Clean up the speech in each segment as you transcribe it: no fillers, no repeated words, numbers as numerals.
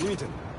見てんだ。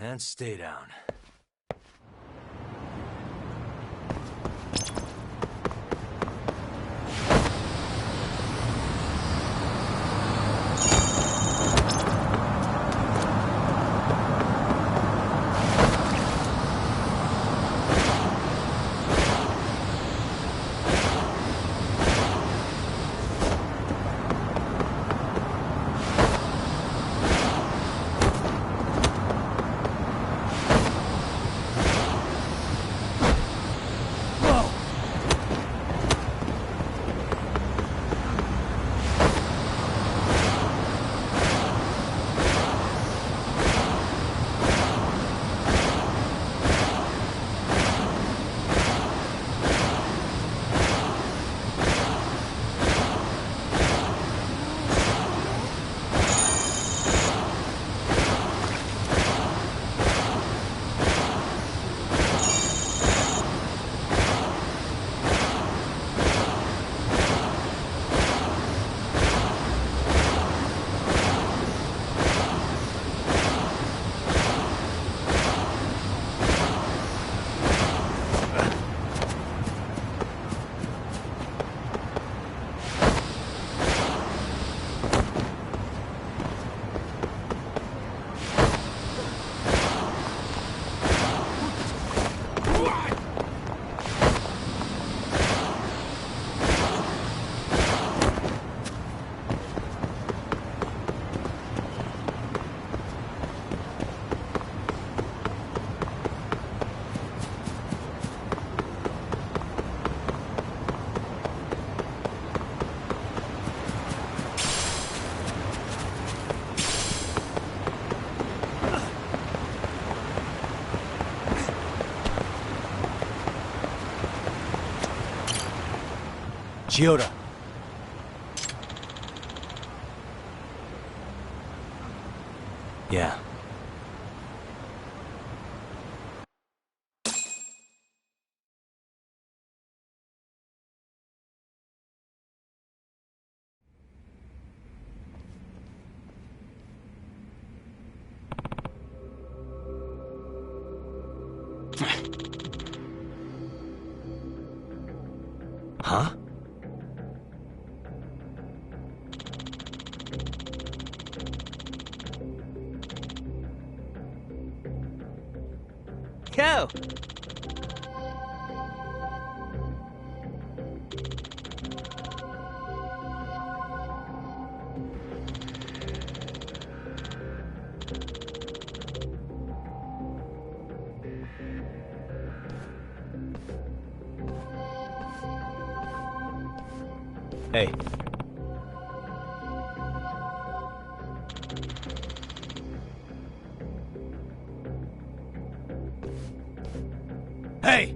And stay down. Chiyoda. Yeah. Huh? Go! Hey. Hey!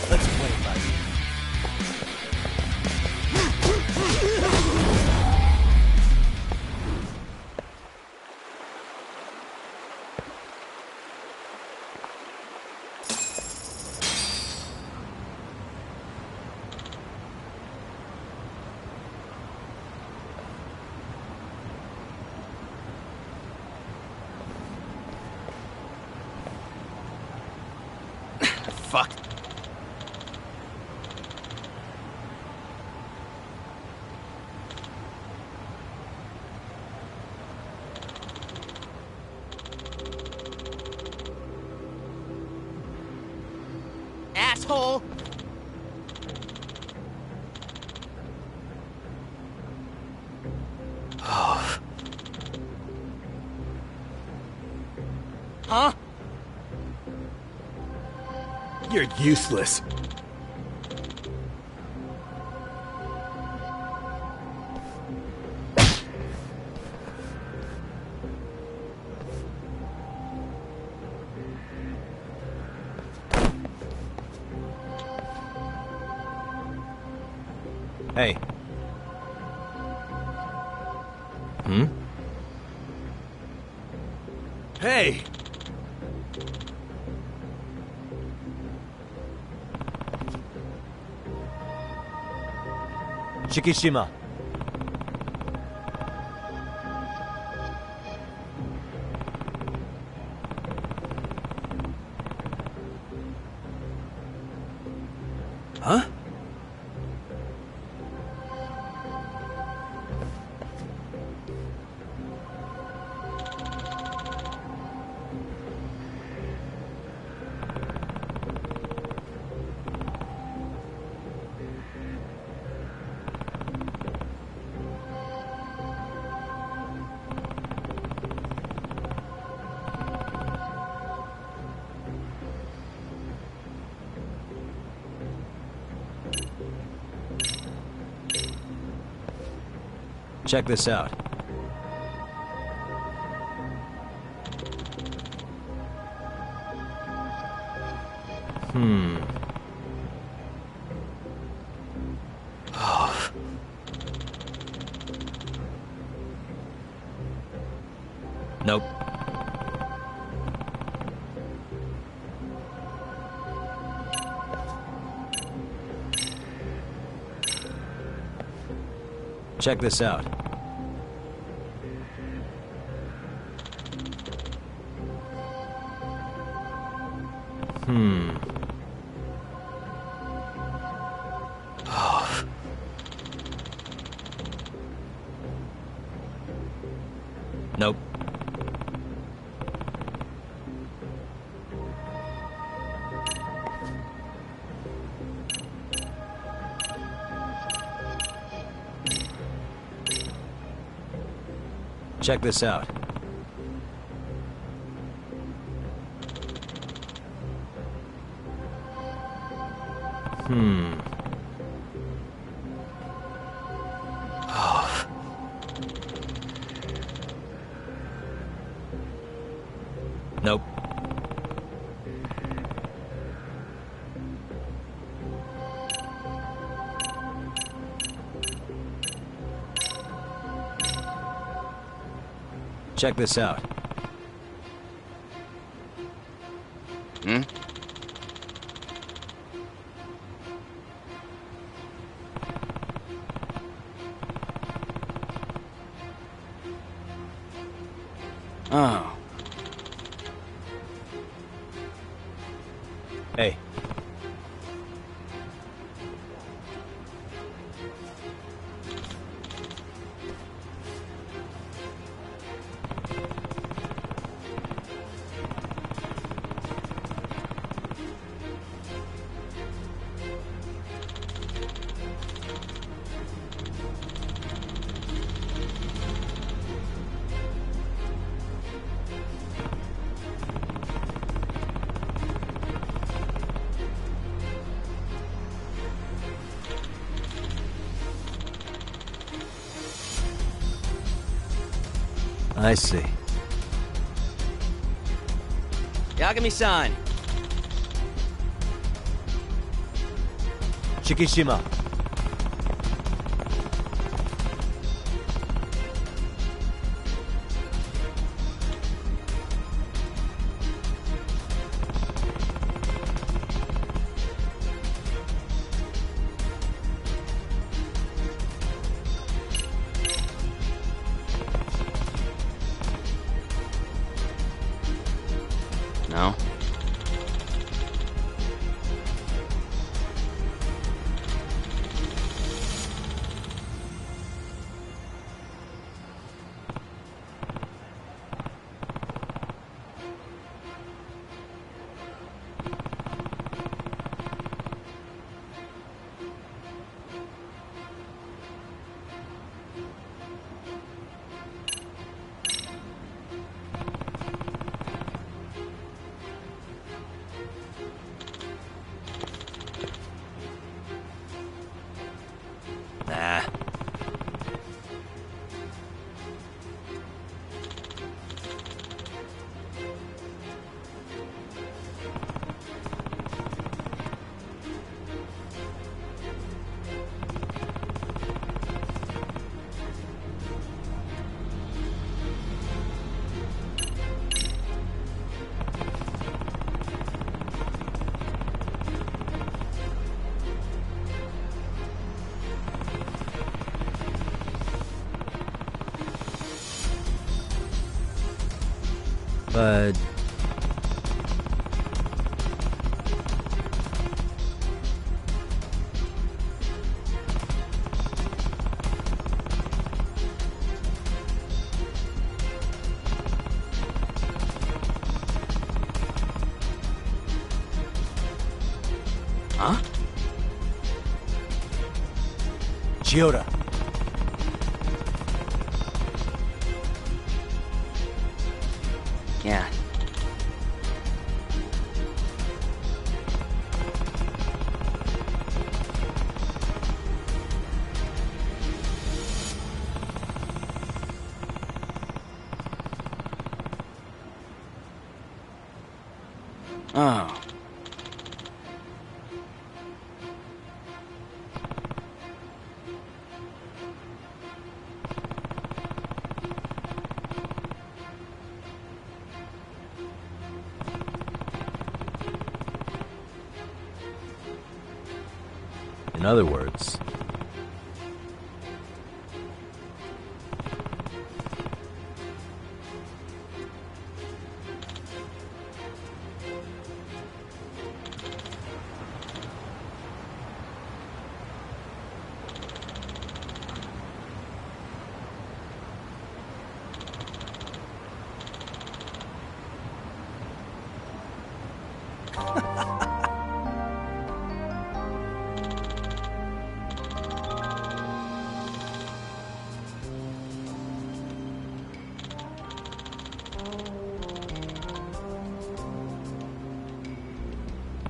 Let's play, buddy. Fuck. Asshole! Huh? You're useless. Hey. Hmm? Hey! Shikishima. Huh? Check this out. Nope. Check this out. Nope. Check this out. Nope. Check this out. Hmm? Oh. Hey. I see. Yagami-san. Shikishima. No? Nah. But... Huh? Chiyoda. Yeah. Oh. In other words...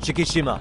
Shikishima.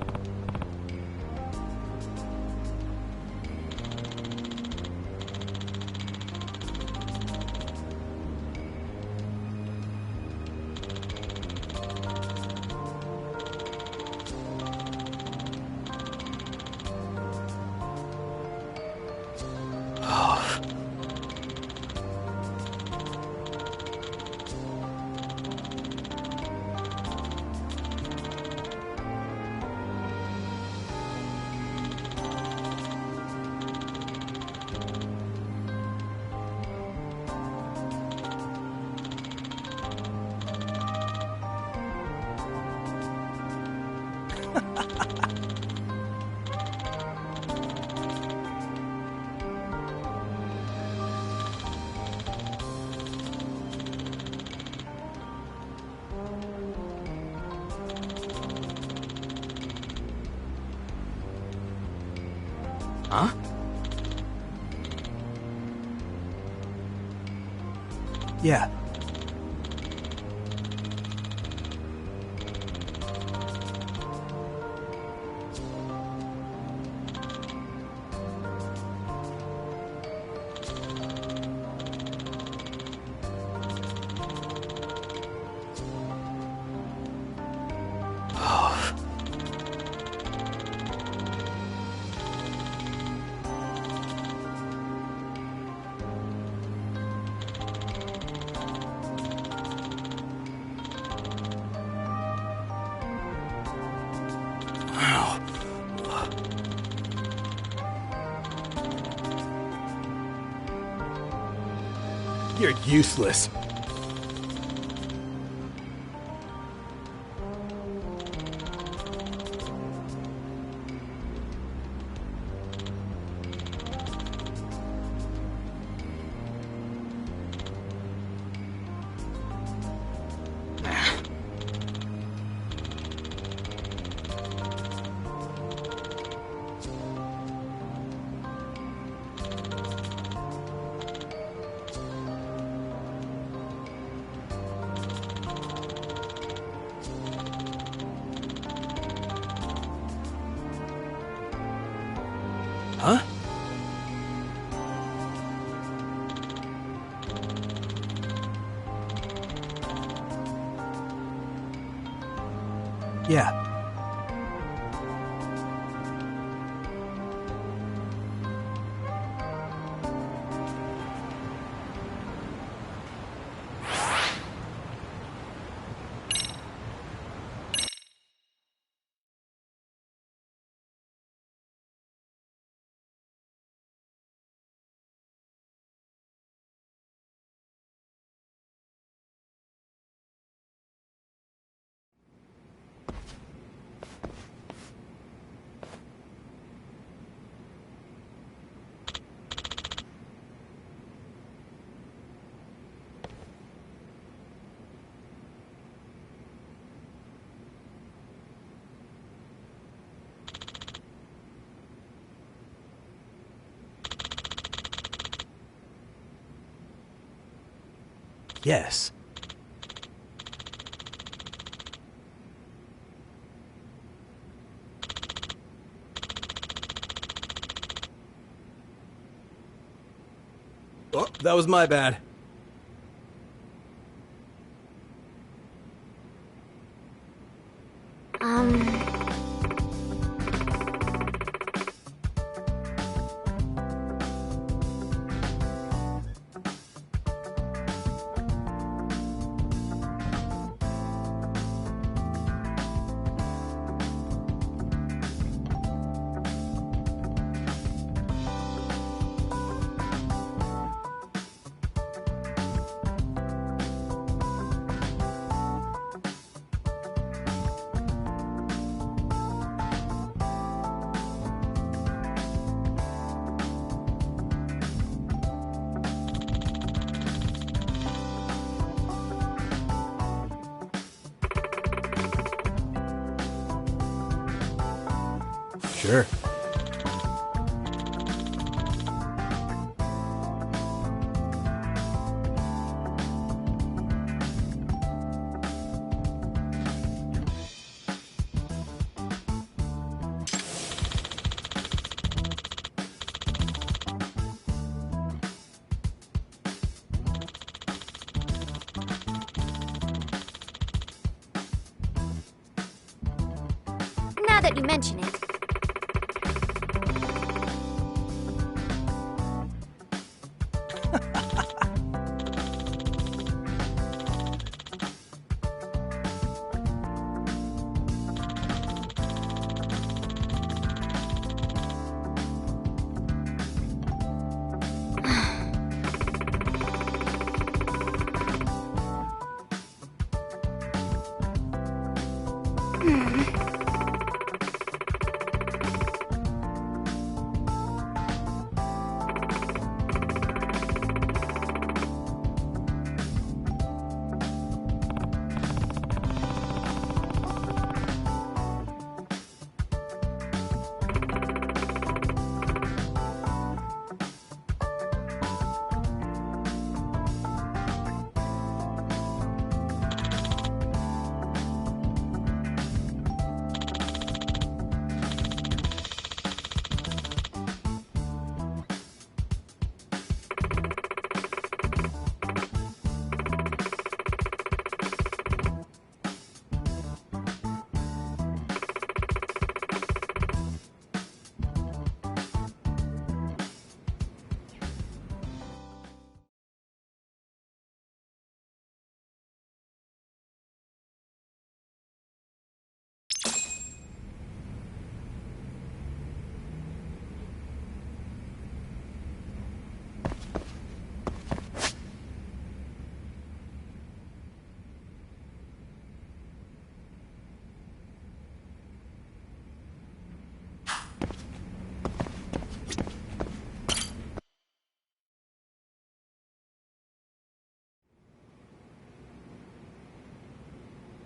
Huh? Yeah. You're useless. Huh? Yeah. Yes. Oh, that was my bad. Sure. Now that you mention it.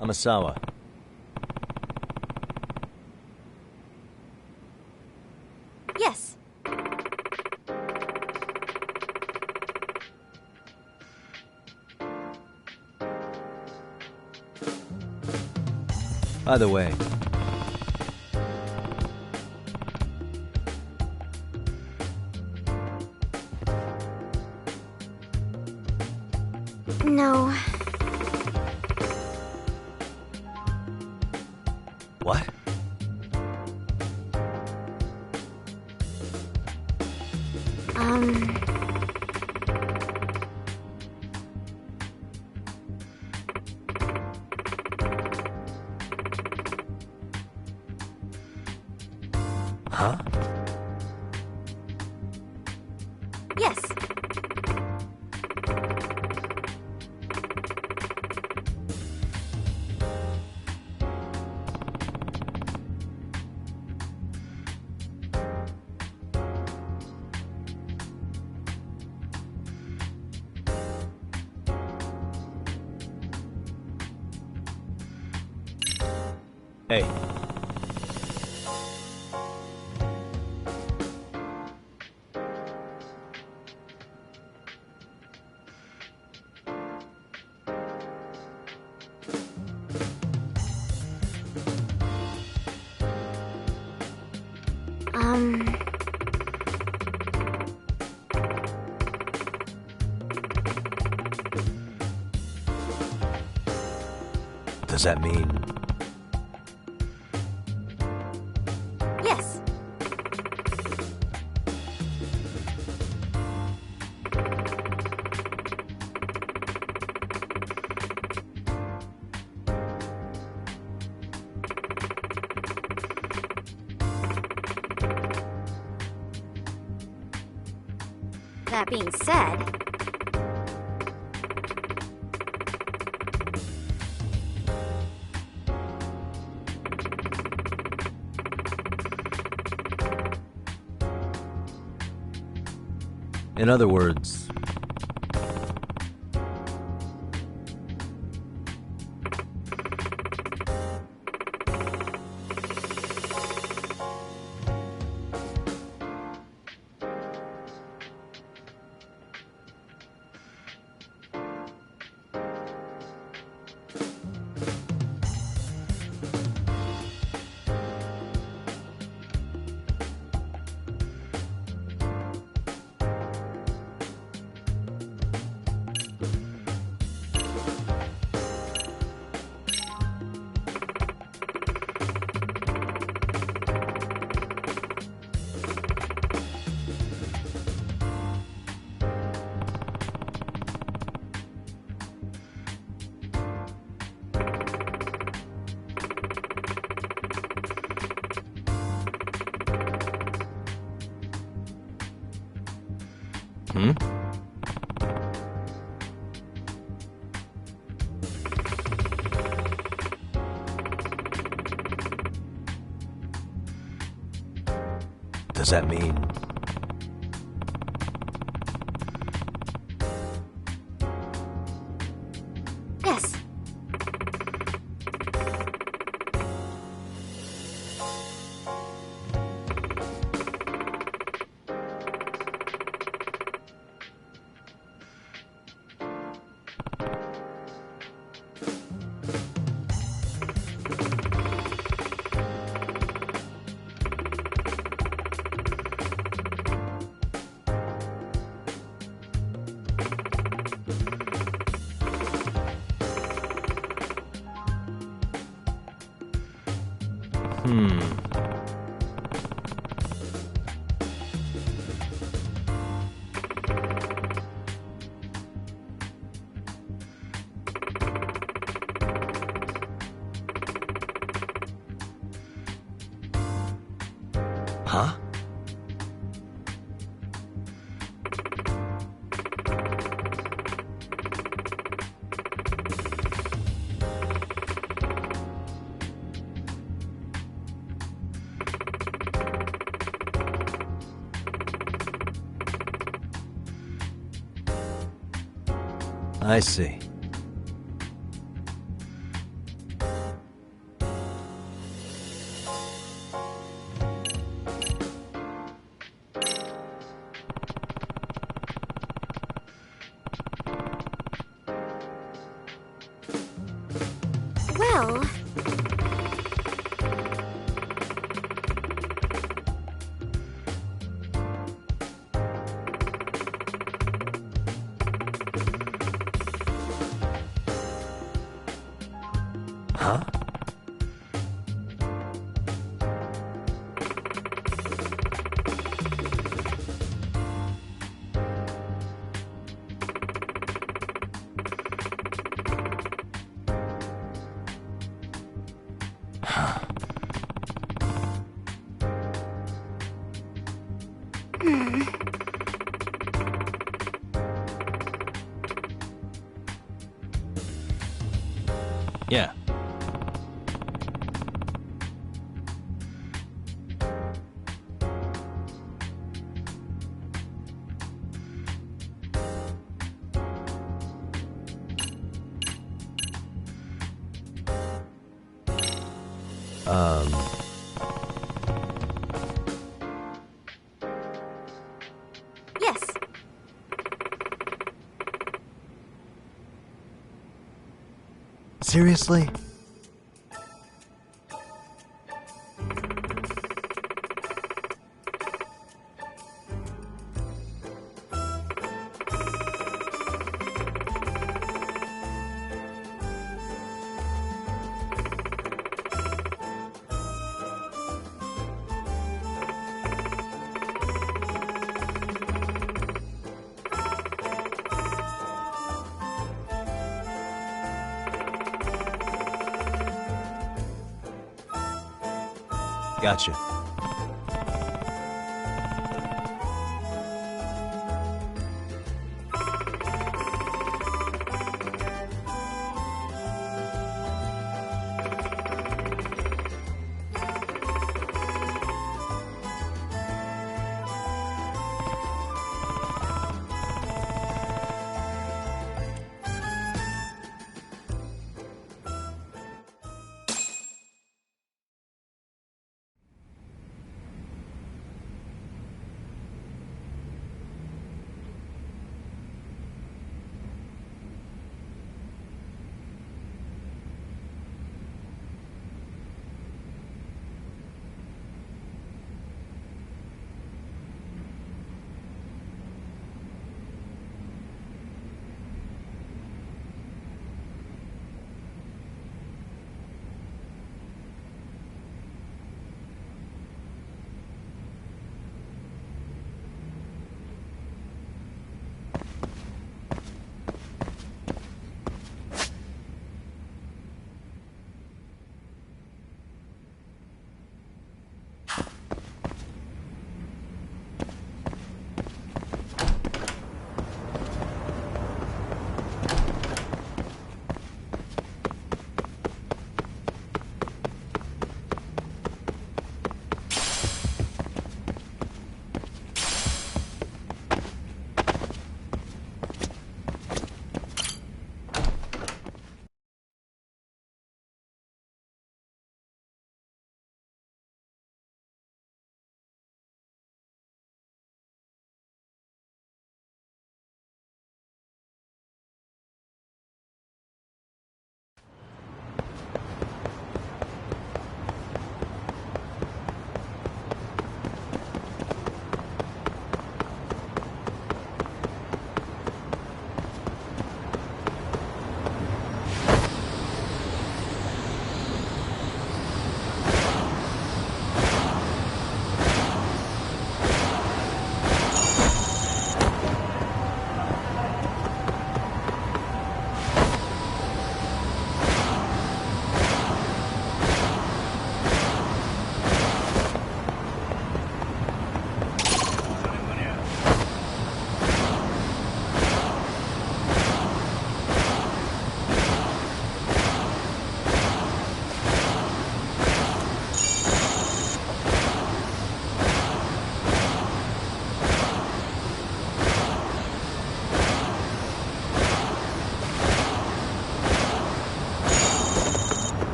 Amasawa. Yes. By the way, No. what? Um... Huh? Yes. Hey. Um... Does that mean... Yes. That being said... In other words... Hmm? Does that mean... Yes. Huh? I see. Well... Huh? Yeah. Yes. Seriously? Gotcha.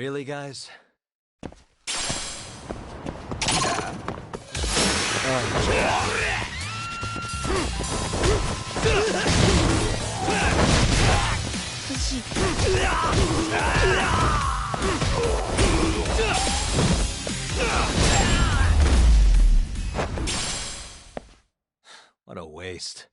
Really, guys? What a waste.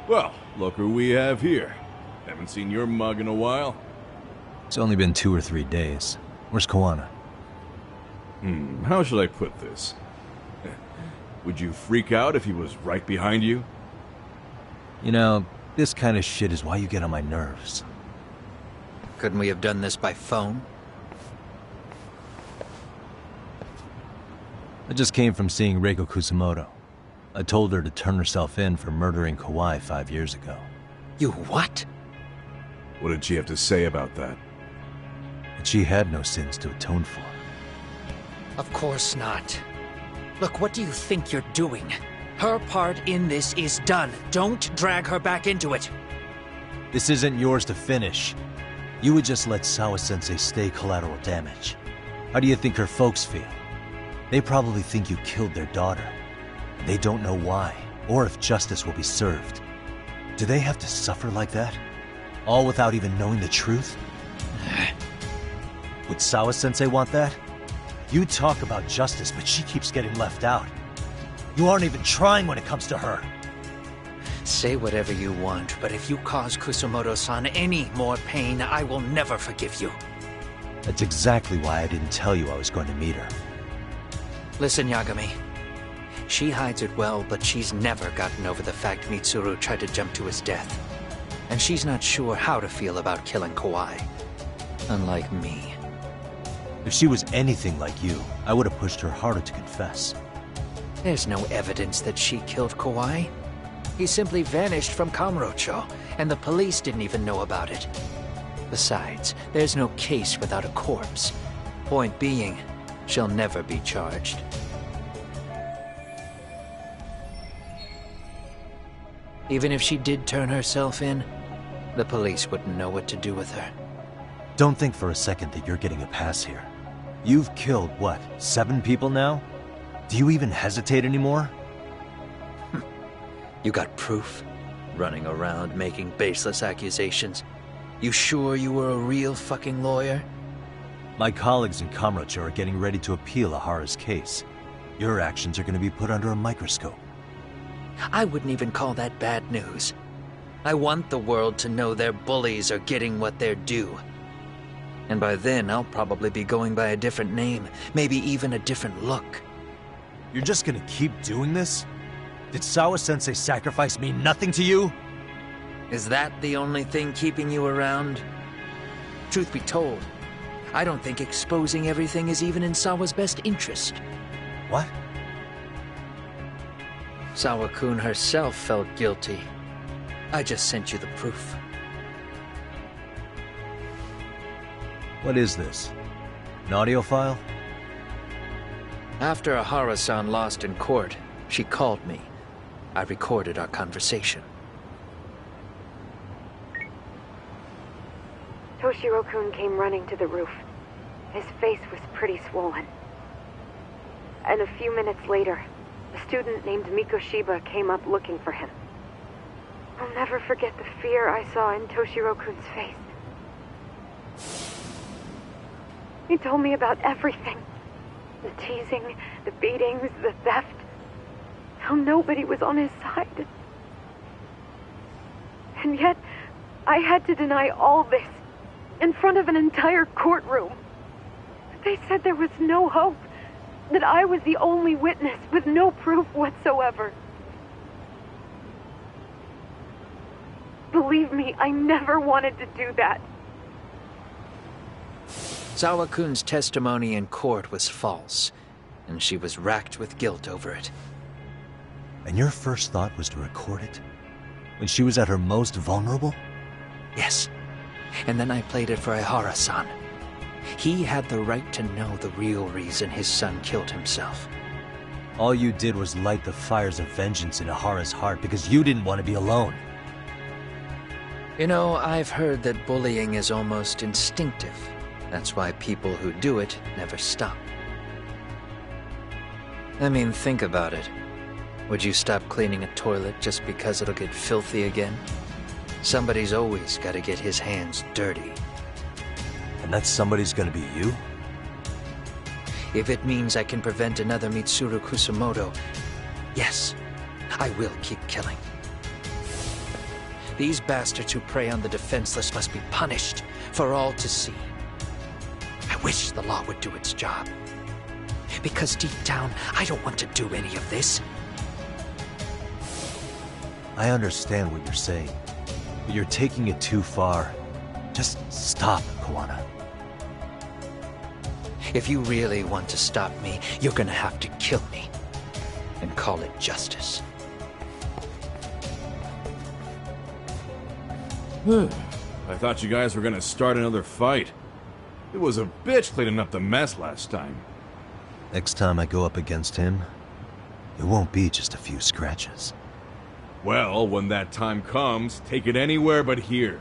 Well, look who we have here. Haven't seen your mug in a while. It's only been 2 or 3 days. Where's Koana? How should I put this? Would you freak out if he was right behind you? You know, this kind of shit is why you get on my nerves. Couldn't we have done this by phone? I just came from seeing Reiko Kusamoto. I told her to turn herself in for murdering Kawai 5 years ago. You what? What did she have to say about that? But she had no sins to atone for. Of course not. Look, what do you think you're doing? Her part in this is done. Don't drag her back into it. This isn't yours to finish. You would just let Sawa-sensei stay collateral damage. How do you think her folks feel? They probably think you killed their daughter. They don't know why, or if justice will be served. Do they have to suffer like that? All without even knowing the truth? Would Sawa-sensei want that? You talk about justice, but she keeps getting left out. You aren't even trying when it comes to her. Say whatever you want, but if you cause Kusamoto-san any more pain, I will never forgive you. That's exactly why I didn't tell you I was going to meet her. Listen, Yagami. She hides it well, but she's never gotten over the fact Mitsuru tried to jump to his death. And she's not sure how to feel about killing Kawai. Unlike me. If she was anything like you, I would have pushed her harder to confess. There's no evidence that she killed Kawai. He simply vanished from Kamurocho, and the police didn't even know about it. Besides, there's no case without a corpse. Point being, she'll never be charged. Even if she did turn herself in, the police wouldn't know what to do with her. Don't think for a second that you're getting a pass here. You've killed, what, 7 people now? Do you even hesitate anymore? You got proof? Running around making baseless accusations. You sure you were a real fucking lawyer? My colleagues in Kamurocho are getting ready to appeal Ahara's case. Your actions are going to be put under a microscope. I wouldn't even call that bad news. I want the world to know their bullies are getting what they're due. And by then, I'll probably be going by a different name, maybe even a different look. You're just gonna keep doing this? Did Sawa-sensei sacrifice mean nothing to you? Is that the only thing keeping you around? Truth be told, I don't think exposing everything is even in Sawa's best interest. What? Sawa-kun herself felt guilty. I just sent you the proof. What is this? An audio file? After Ahara-san lost in court, she called me. I recorded our conversation. Toshiro-kun came running to the roof. His face was pretty swollen. And a few minutes later, a student named Mikoshiba came up looking for him. I'll never forget the fear I saw in Toshiro-kun's face. He told me about everything. The teasing, the beatings, the theft. How nobody was on his side. And yet, I had to deny all this in front of an entire courtroom. They said there was no hope, that I was the only witness with no proof whatsoever. Believe me, I never wanted to do that. Sawa-kun's testimony in court was false, and she was racked with guilt over it. And your first thought was to record it? When she was at her most vulnerable? Yes. And then I played it for Ihara-san. He had the right to know the real reason his son killed himself. All you did was light the fires of vengeance in Ihara's heart because you didn't want to be alone. You know, I've heard that bullying is almost instinctive. That's why people who do it never stop. I mean, think about it. Would you stop cleaning a toilet just because it'll get filthy again? Somebody's always got to get his hands dirty. And that somebody's gonna be you? If it means I can prevent another Mitsuru Kusamoto, yes, I will keep killing. These bastards who prey on the defenseless must be punished for all to see. I wish the law would do its job. Because deep down, I don't want to do any of this. I understand what you're saying, but you're taking it too far. Just stop, Koana. If you really want to stop me, you're gonna have to kill me. And call it justice. I thought you guys were gonna start another fight. It was a bitch cleaning up the mess last time. Next time I go up against him, it won't be just a few scratches. Well, when that time comes, take it anywhere but here.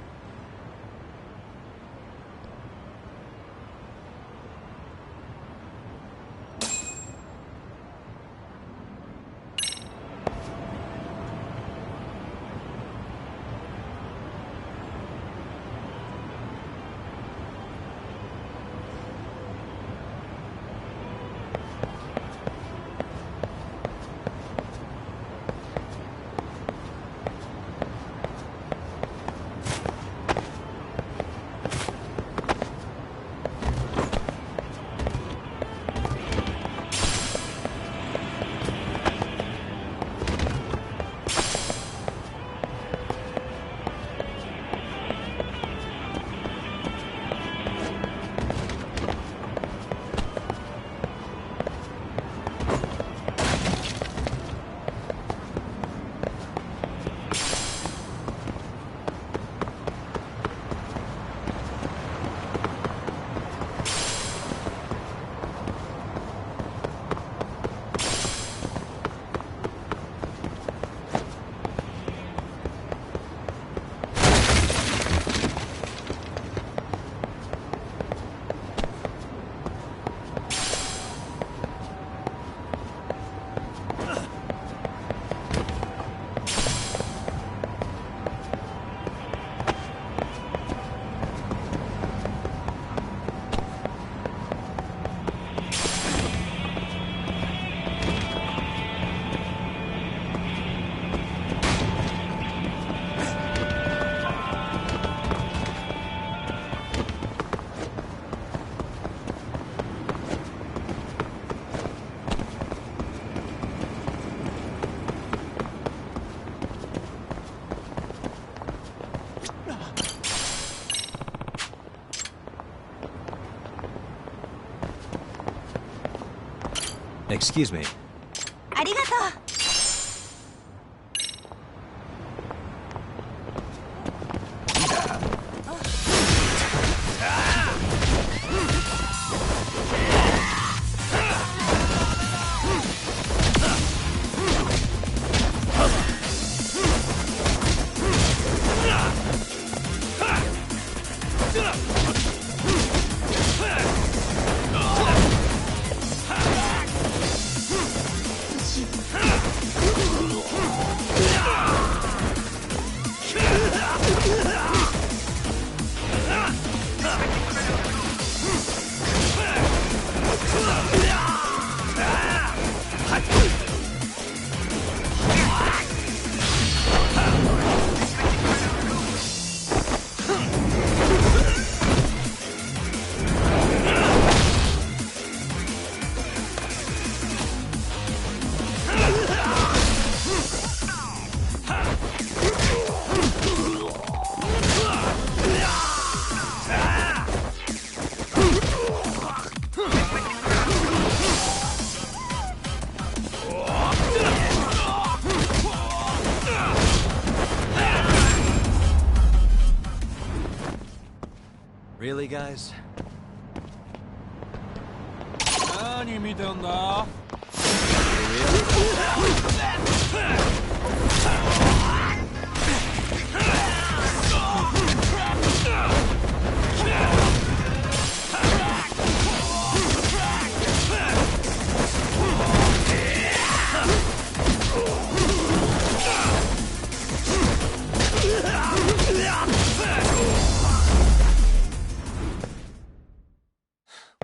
Excuse me. ありがとう。Really, guys? 何見てんだ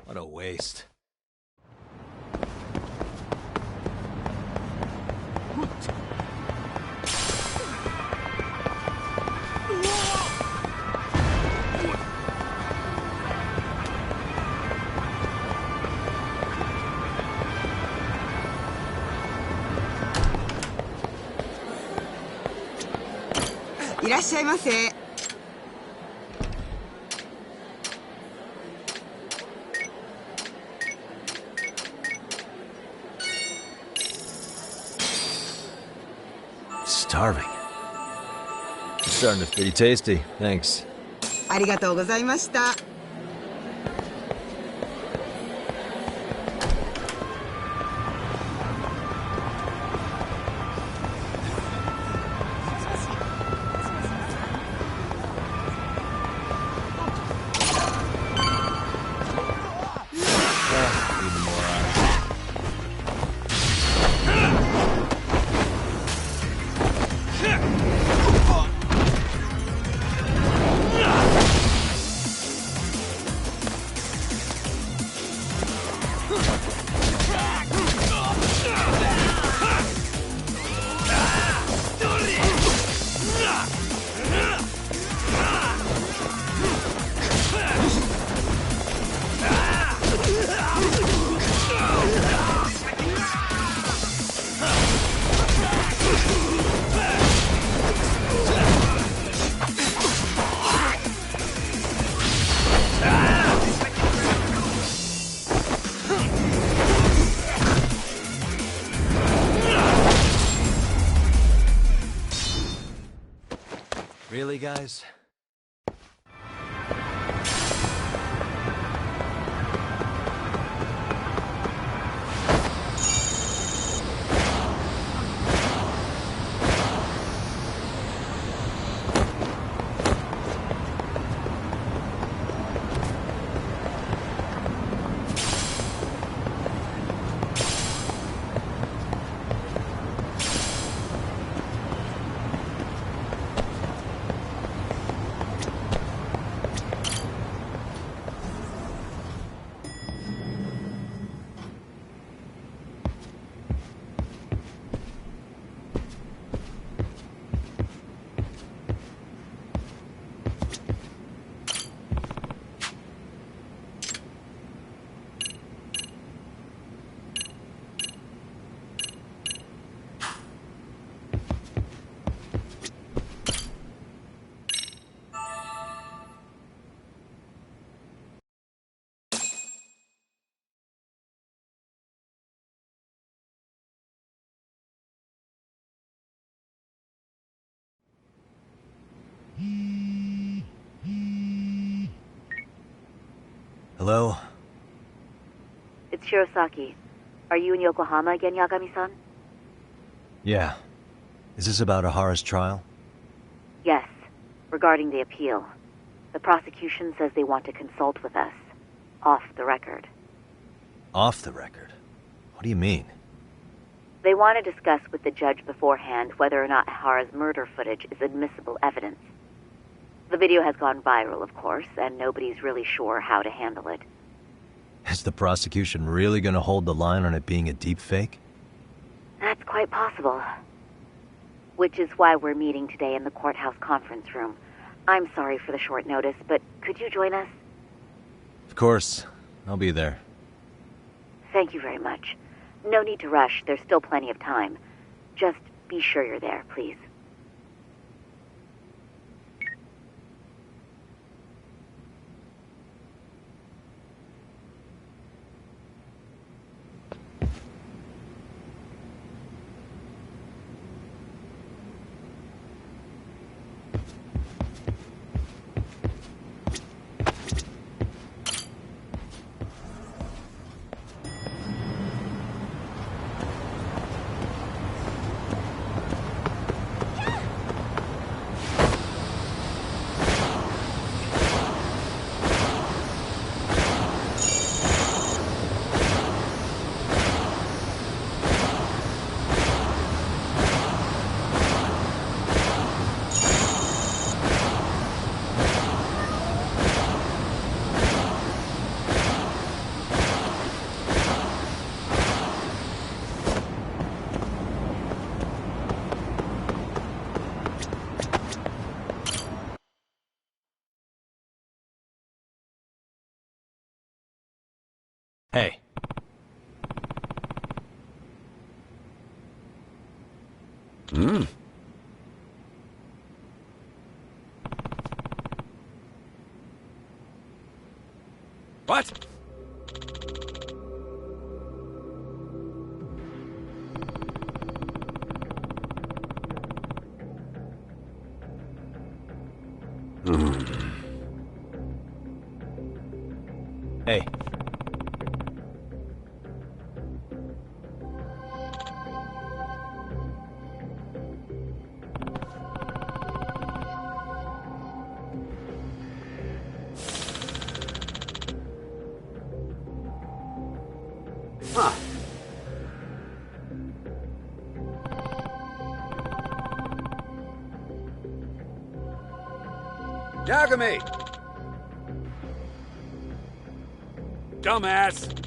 What a waste. Starving. It's starting to pretty tasty. Thanks. ありがとうございました。Even more on. Really, guys? Hello? It's Shirosaki. Are you in Yokohama again, Yagami-san? Yeah. Is this about Ahara's trial? Yes, regarding the appeal. The prosecution says they want to consult with us. Off the record. Off the record? What do you mean? They want to discuss with the judge beforehand whether or not Ahara's murder footage is admissible evidence. The video has gone viral, of course, and nobody's really sure how to handle it. Is the prosecution really going to hold the line on it being a deep fake? That's quite possible. Which is why we're meeting today in the courthouse conference room. I'm sorry for the short notice, but could you join us? Of course. I'll be there. Thank you very much. No need to rush. There's still plenty of time. Just be sure you're there, please. Hey. What? Hey. Huh. Yagami! Dumbass!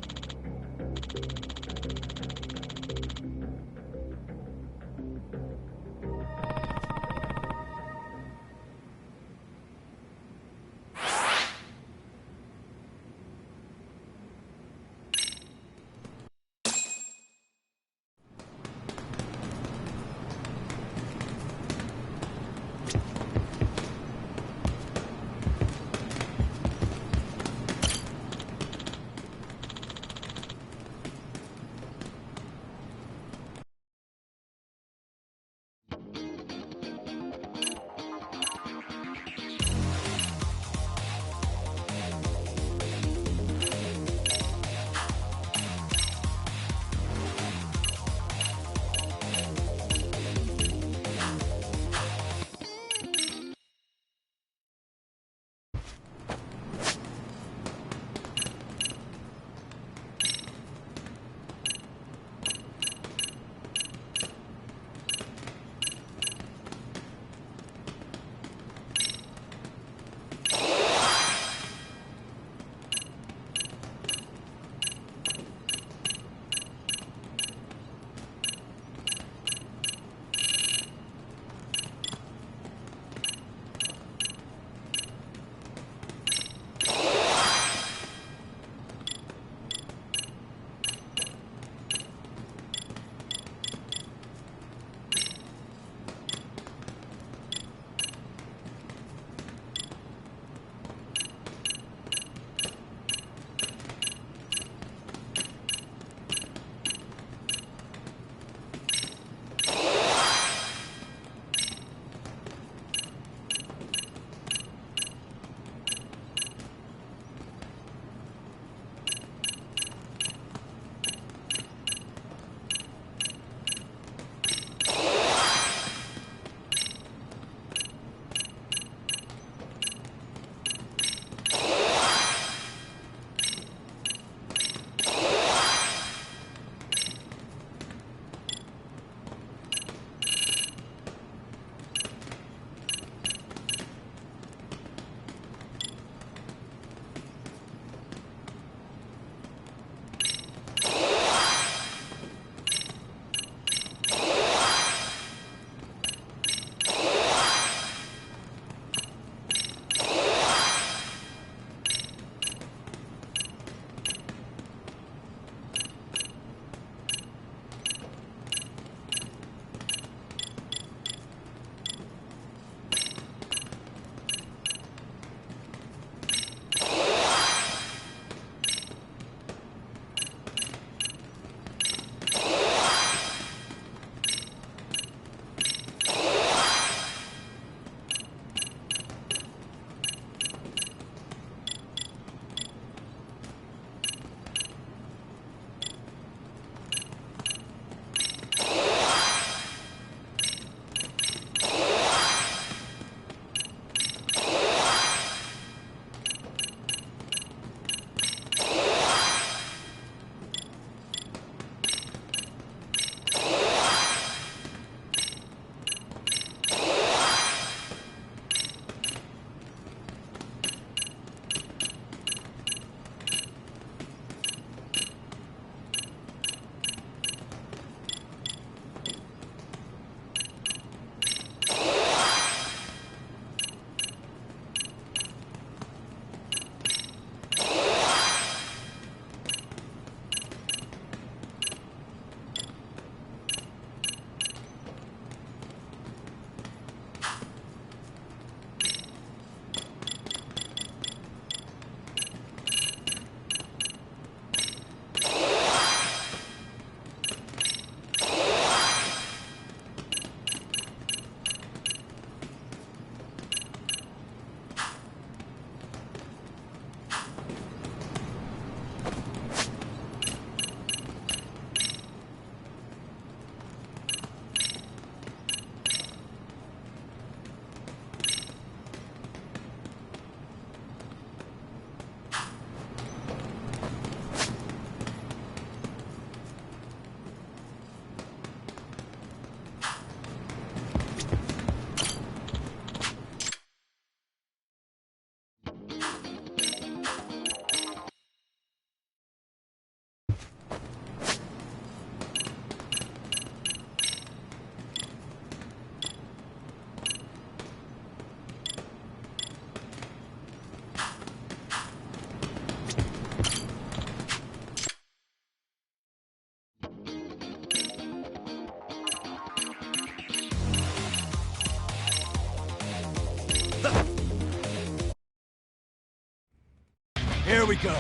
There we go.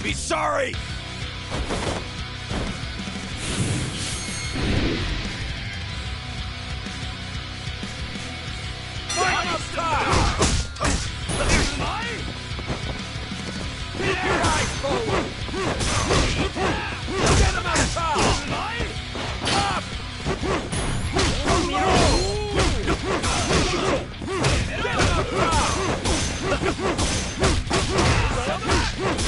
Be sorry! Fight up top! Keep your eyes forward! Get him up top! Up! Get him up top!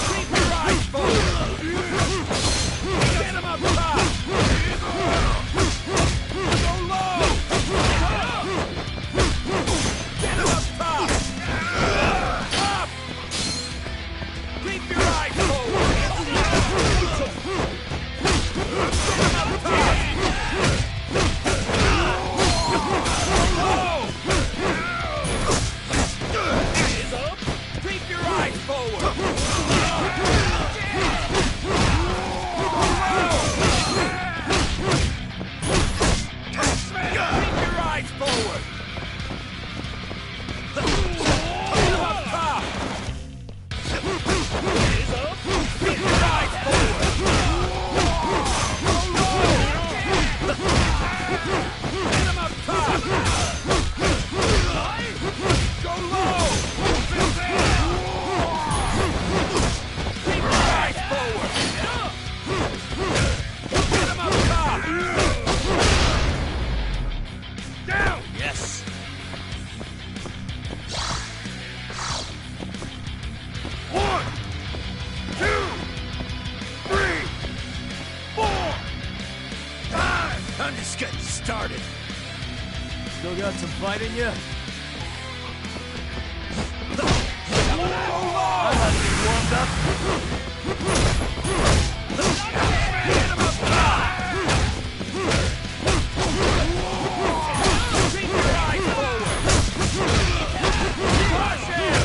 Keep your eyes forward! Get him up top! Go low! Get him up top! Up! Keep your eyes forward! Get him up top! Low! Keep your eyes forward! Keep your eyes forward! Get him up top! Keep your eyes forward! Get him up top! Go low! Keep your eyes forward! Get him up top! Down! Yes! One, two, three, 4, 5! I'm just getting started. Still got some fight in you? I like to be warmed up. Get him up top! Keep your eyes forward! Crush him!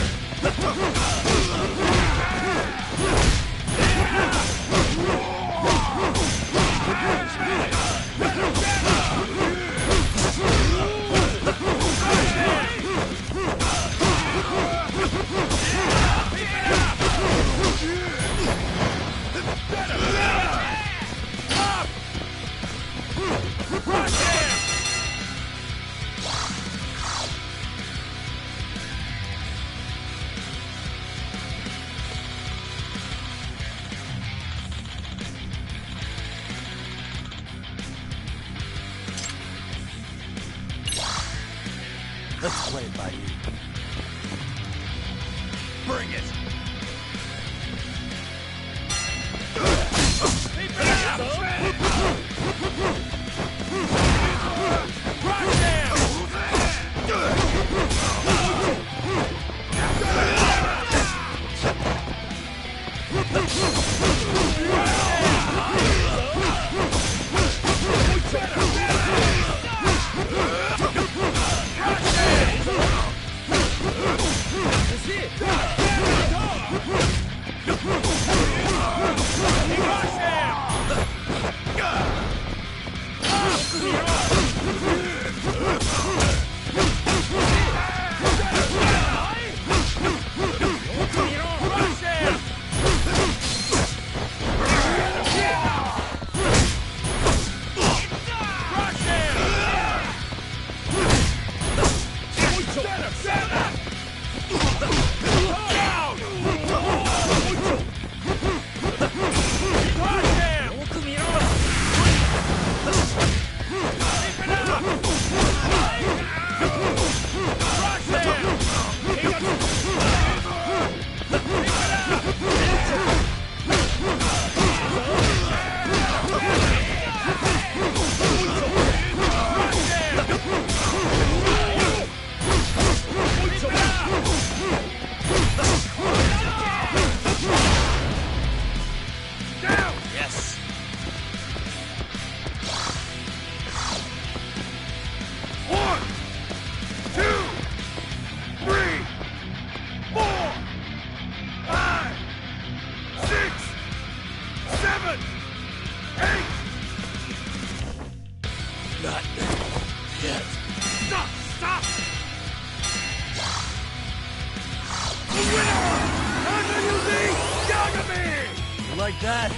Let's play it by ear. Bring it! You like that?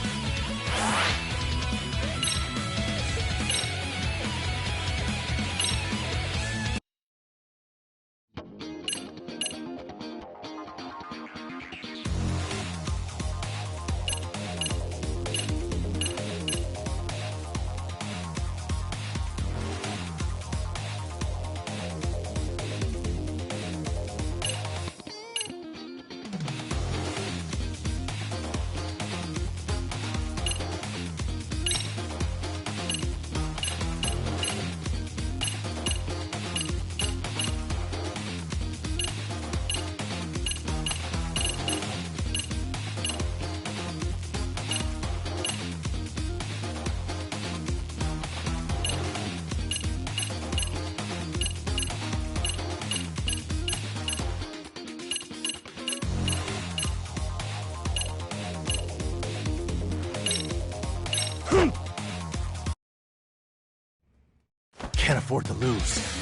Can't afford to lose.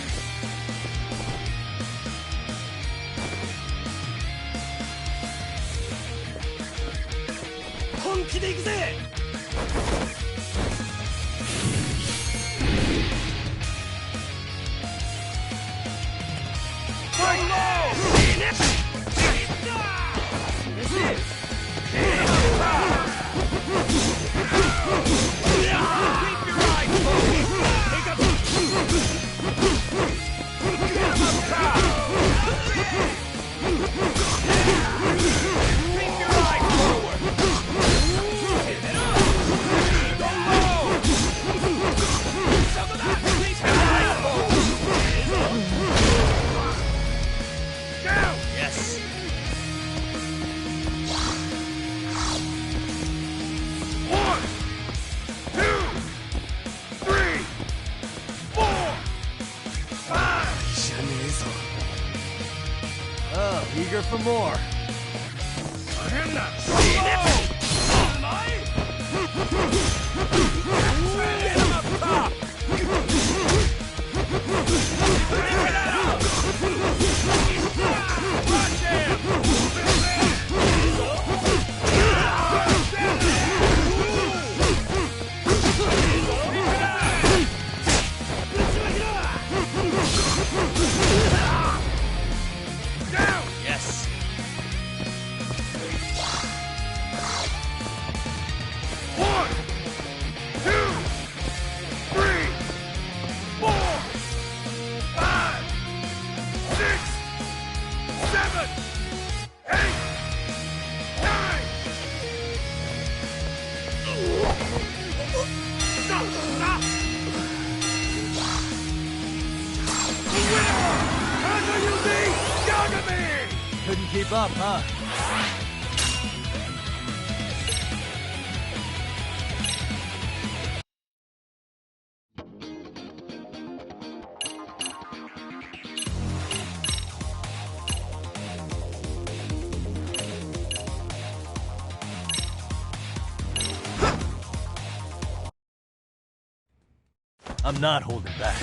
Oh, eager for more. Couldn't keep up, huh? I'm not holding back.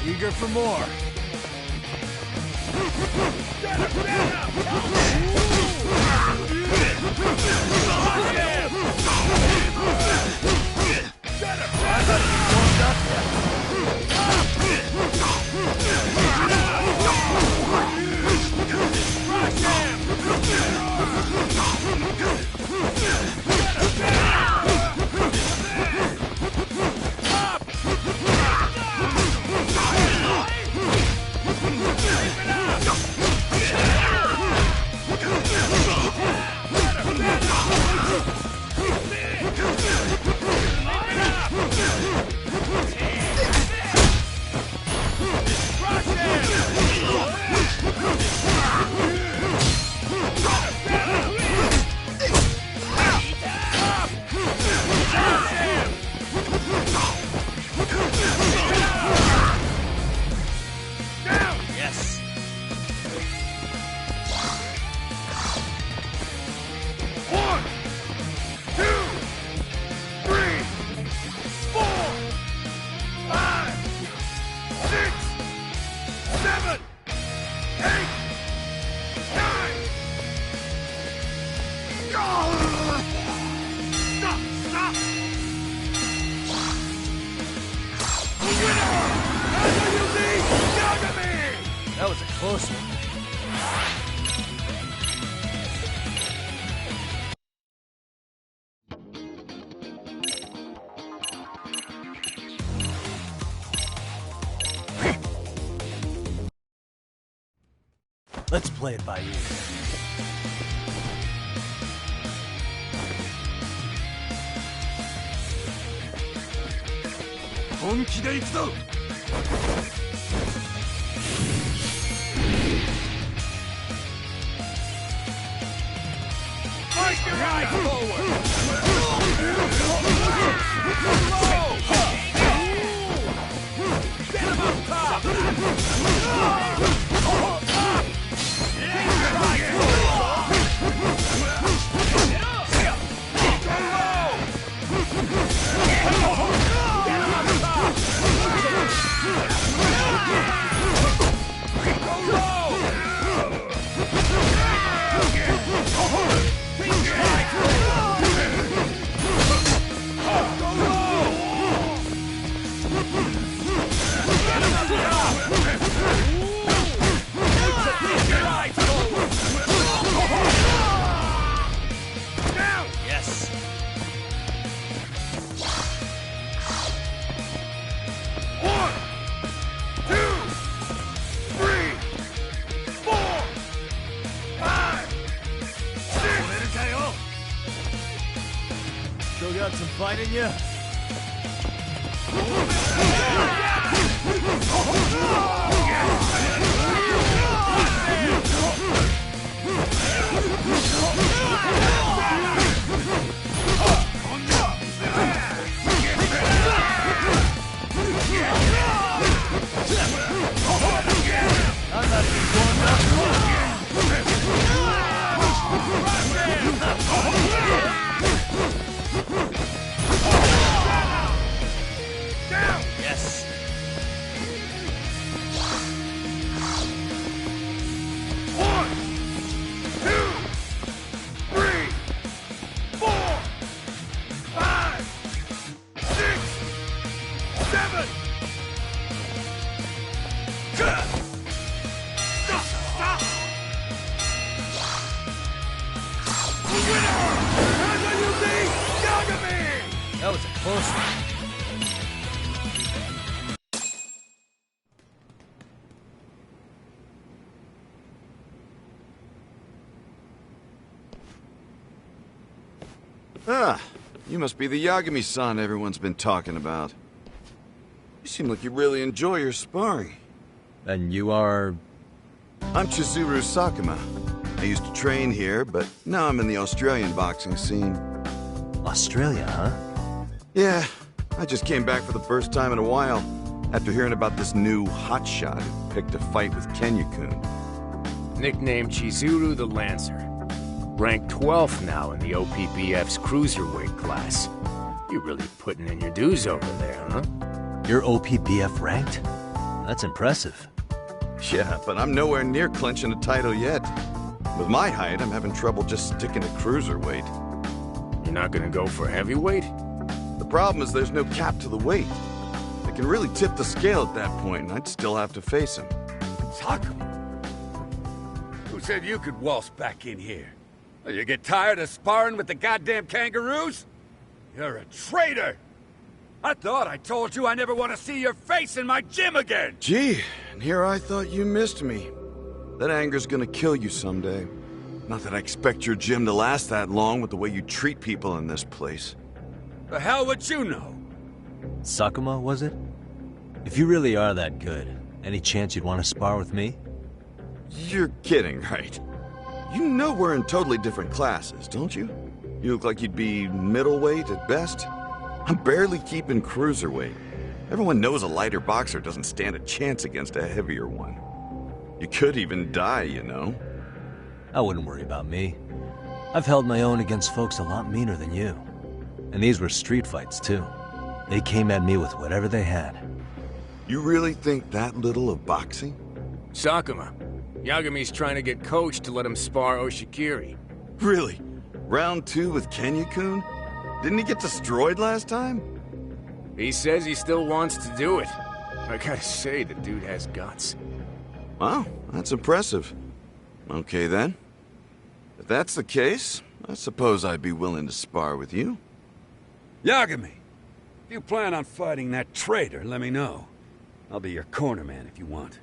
Eager for more. That was a close one. Let's play it by ear. Fight your eyes forward! Get him up top! Still got some fight in you? I'm not even going up. Yes. One, two, three, four, five, six, seven. Stop! Winner! That was a close one. Ah, you must be the Yagami-san everyone's been talking about. You seem like you really enjoy your sparring. And you are... I'm Chizuru Sakuma. I used to train here, but now I'm in the Australian boxing scene. Australia, huh? Yeah, I just came back for the first time in a while, after hearing about this new hotshot who picked a fight with Kenya-kun. Nicknamed Chizuru the Lancer. Ranked 12th now in the OPBF's cruiserweight class. You're really putting in your dues over there, huh? You're OPBF ranked? that's impressive. Yeah, but I'm nowhere near clinching a title yet. With my height, I'm having trouble just sticking to cruiserweight. You're not gonna go for heavyweight? The problem is there's no cap to the weight. It can really tip the scale at that point, and I'd still have to face him. Sakuma? Who said you could waltz back in here? You get tired of sparring with the goddamn kangaroos? You're a traitor! I thought I told you I never want to see your face in my gym again! Gee, and here I thought you missed me. That anger's gonna kill you someday. Not that I expect your gym to last that long with the way you treat people in this place. The hell would you know? Sakuma, was it? If you really are that good, any chance you'd want to spar with me? You're kidding, right? You know we're in totally different classes, don't you? You look like you'd be middleweight at best. I'm barely keeping cruiserweight. Everyone knows a lighter boxer doesn't stand a chance against a heavier one. You could even die, you know? I wouldn't worry about me. I've held my own against folks a lot meaner than you. And these were street fights, too. They came at me with whatever they had. You really think that little of boxing? Sakuma, Yagami's trying to get Coach to let him spar Oshikiri. Really? Round 2 with Kenya-kun? Didn't he get destroyed last time? He says he still wants to do it. I gotta say, the dude has guts. Wow, that's impressive. Okay then. If that's the case, I suppose I'd be willing to spar with you. Yagami, if you plan on fighting that traitor, let me know. I'll be your corner man if you want.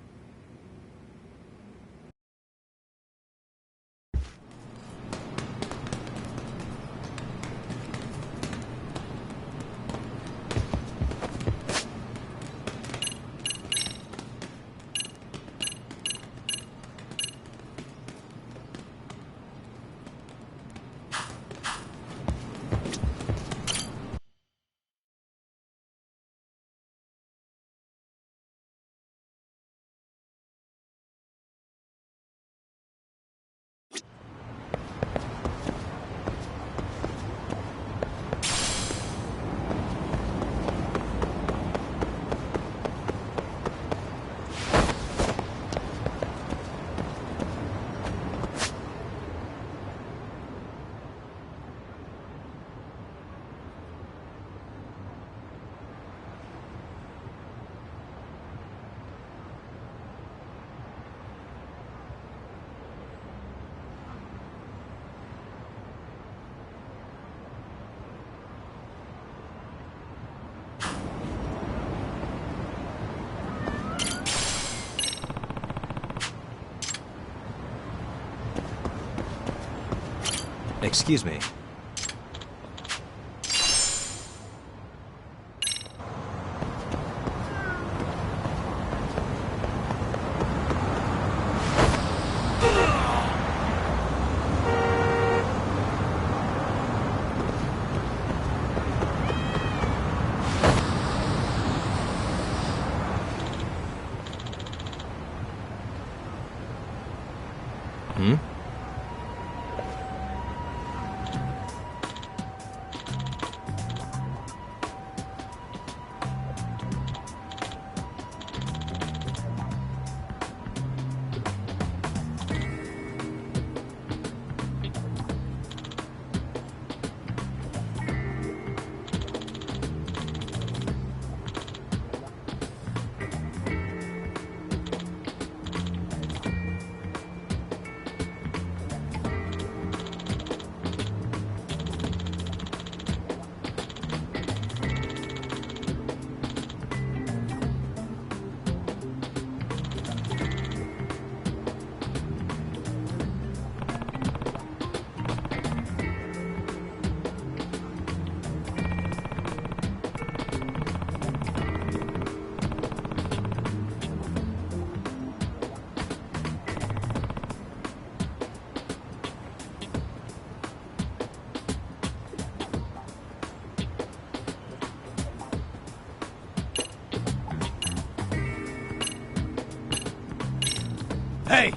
Excuse me. Hmm? Hey!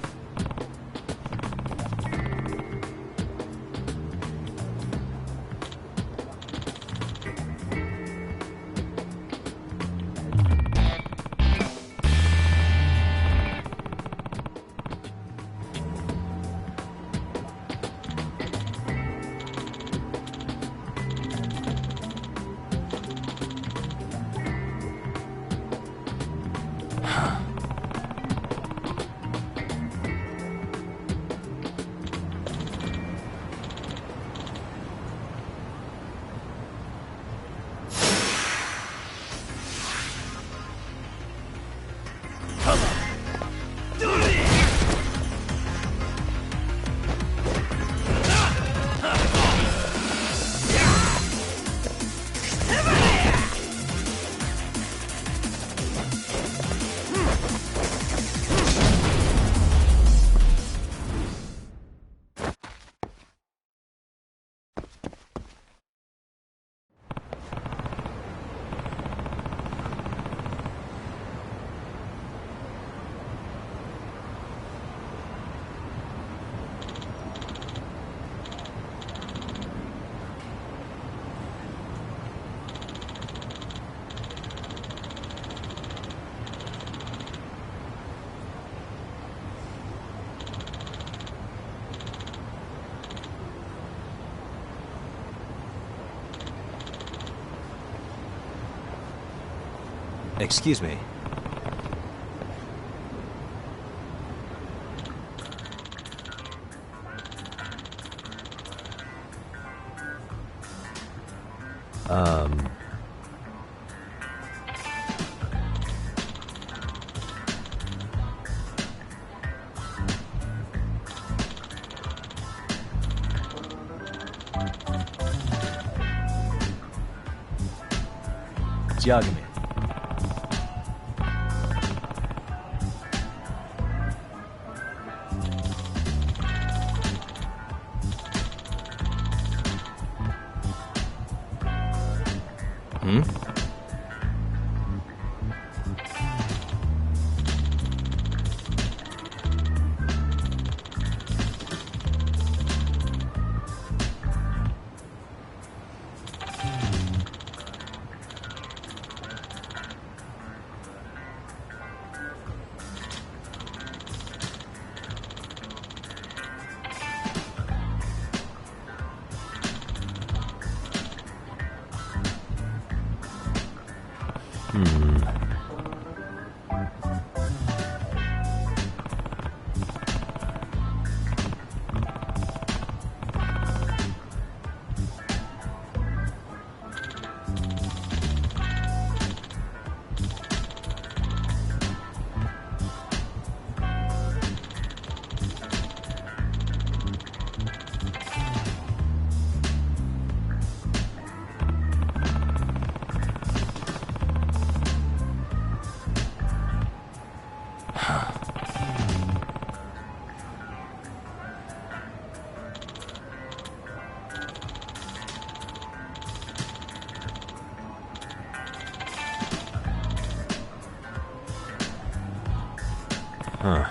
Excuse me. Diagame. Hmm? Huh.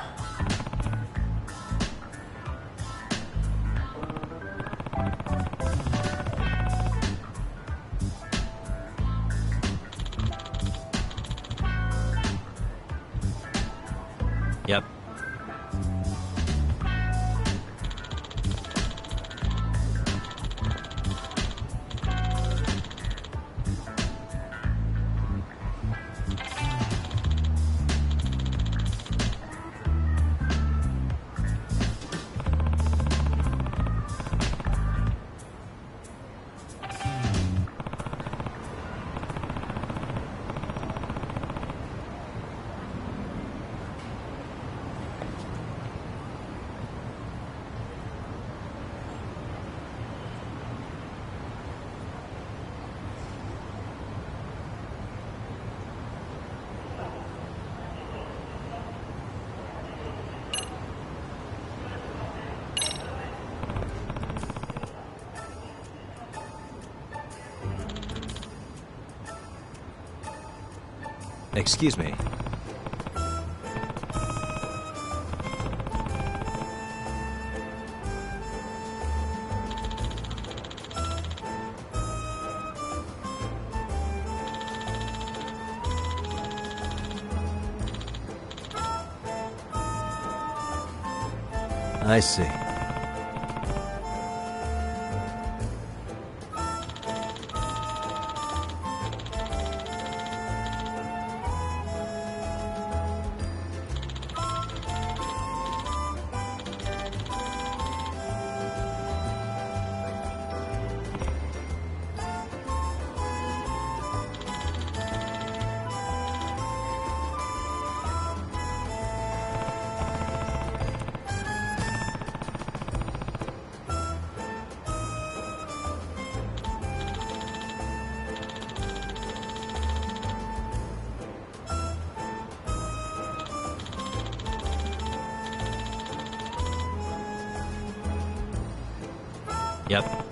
Yep. Excuse me. I see. Yep.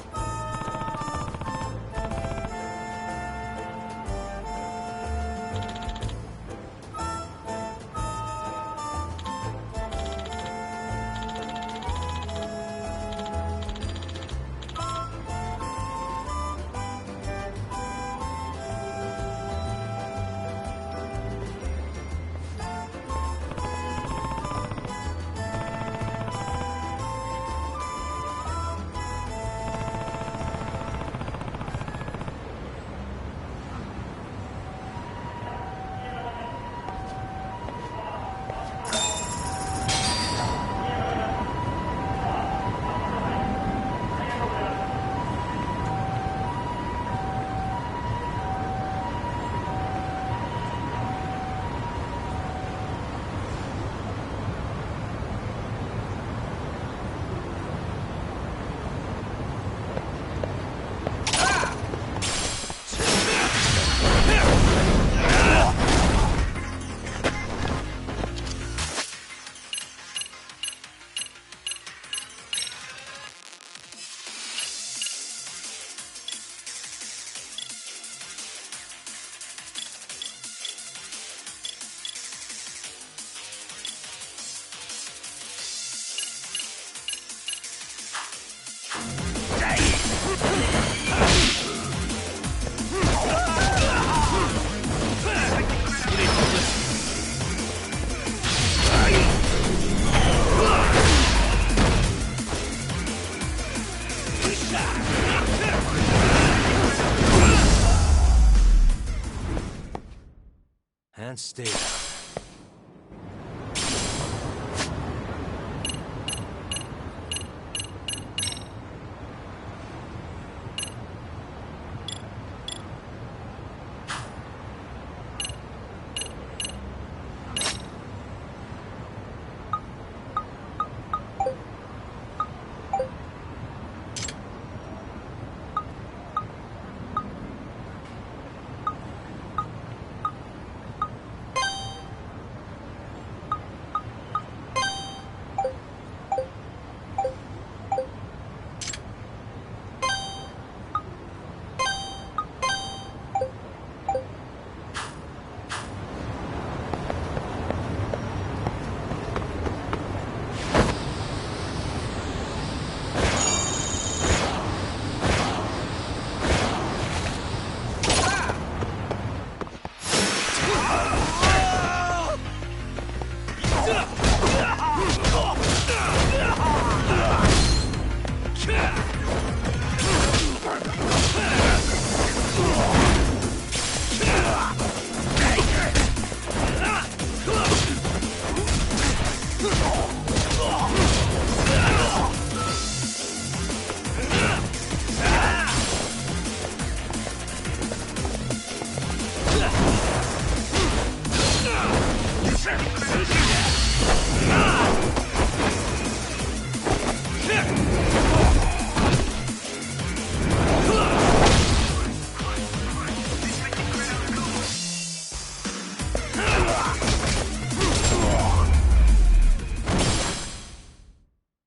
And stay down.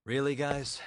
Really, guys?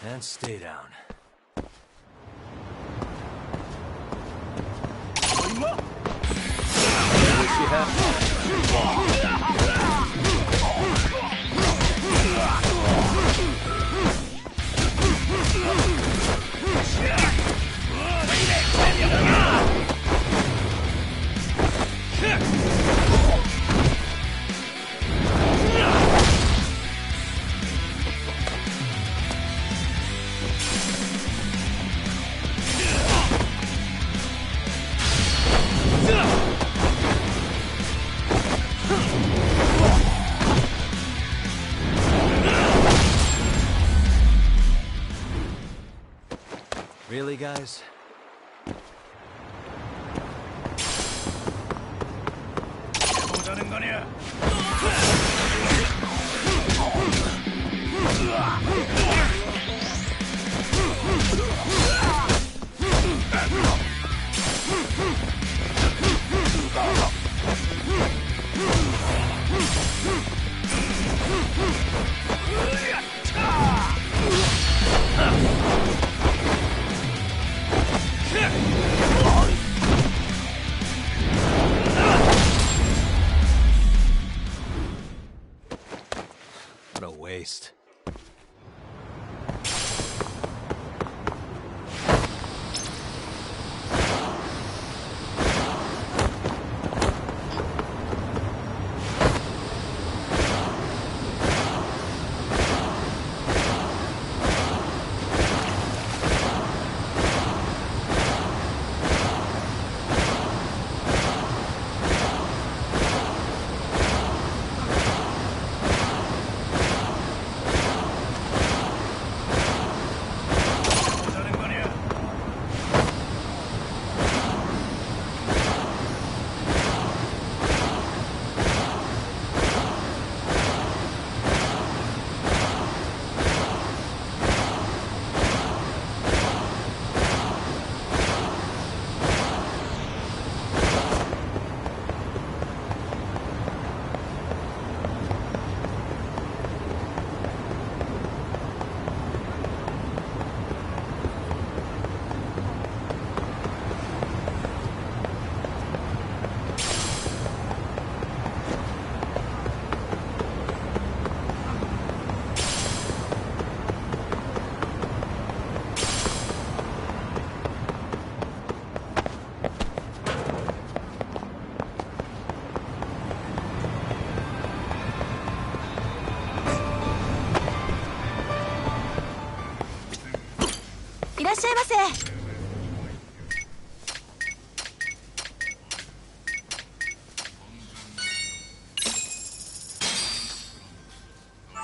And stay down. Really, guys? 모자는 거냐? What a waste.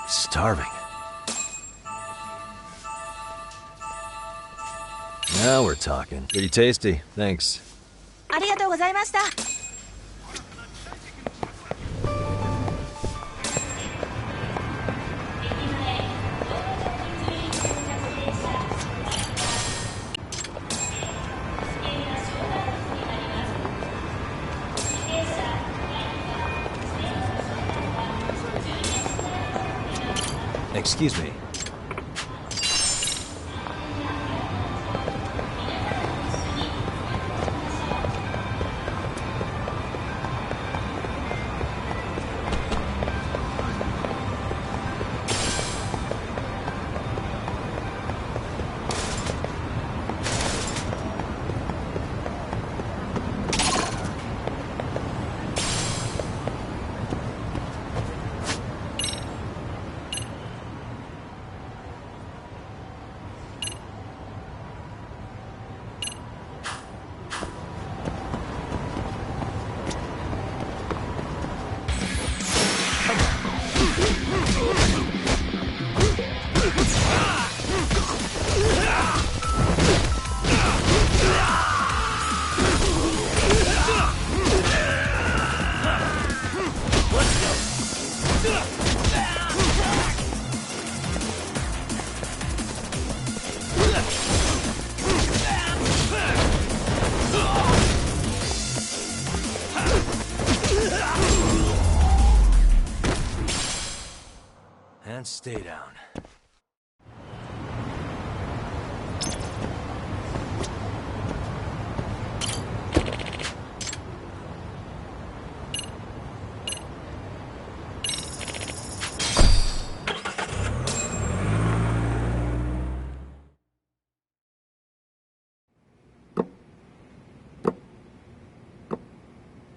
Starving. Now we're talking. Pretty tasty. Thanks. ありがとうございました。Excuse me. And stay down.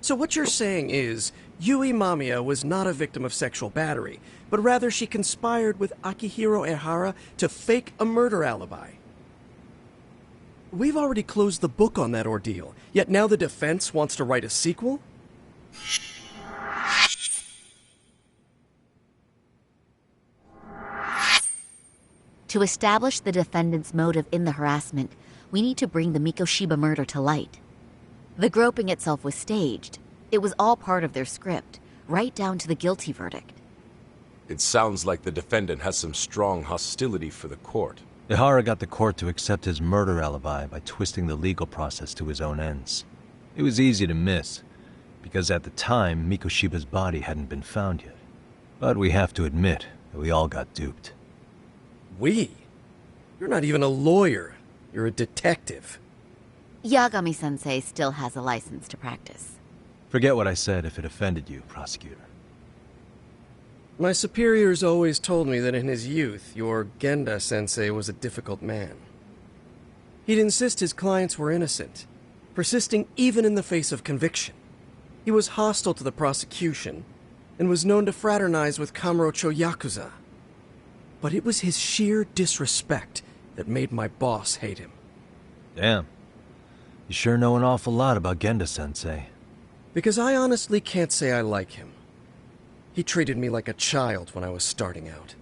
So what you're saying is, Yui Mamiya was not a victim of sexual battery, but rather she conspired with Akihiro Ehara to fake a murder alibi. We've already closed the book on that ordeal, yet now the defense wants to write a sequel? To establish the defendant's motive in the harassment, we need to bring the Mikoshiba murder to light. The groping itself was staged. It was all part of their script, right down to the guilty verdict. It sounds like the defendant has some strong hostility for the court. Ihara got the court to accept his murder alibi by twisting the legal process to his own ends. It was easy to miss, because at the time, Mikoshiba's body hadn't been found yet. But we have to admit that we all got duped. We? You're not even a lawyer. You're a detective. Yagami-sensei still has a license to practice. Forget what I said if it offended you, prosecutor. My superiors always told me that in his youth, your Genda-sensei was a difficult man. He'd insist his clients were innocent, persisting even in the face of conviction. He was hostile to the prosecution, and was known to fraternize with Kamurocho Yakuza. But it was his sheer disrespect that made my boss hate him. Damn. You sure know an awful lot about Genda-sensei. Because I honestly can't say I like him. He treated me like a child when I was starting out.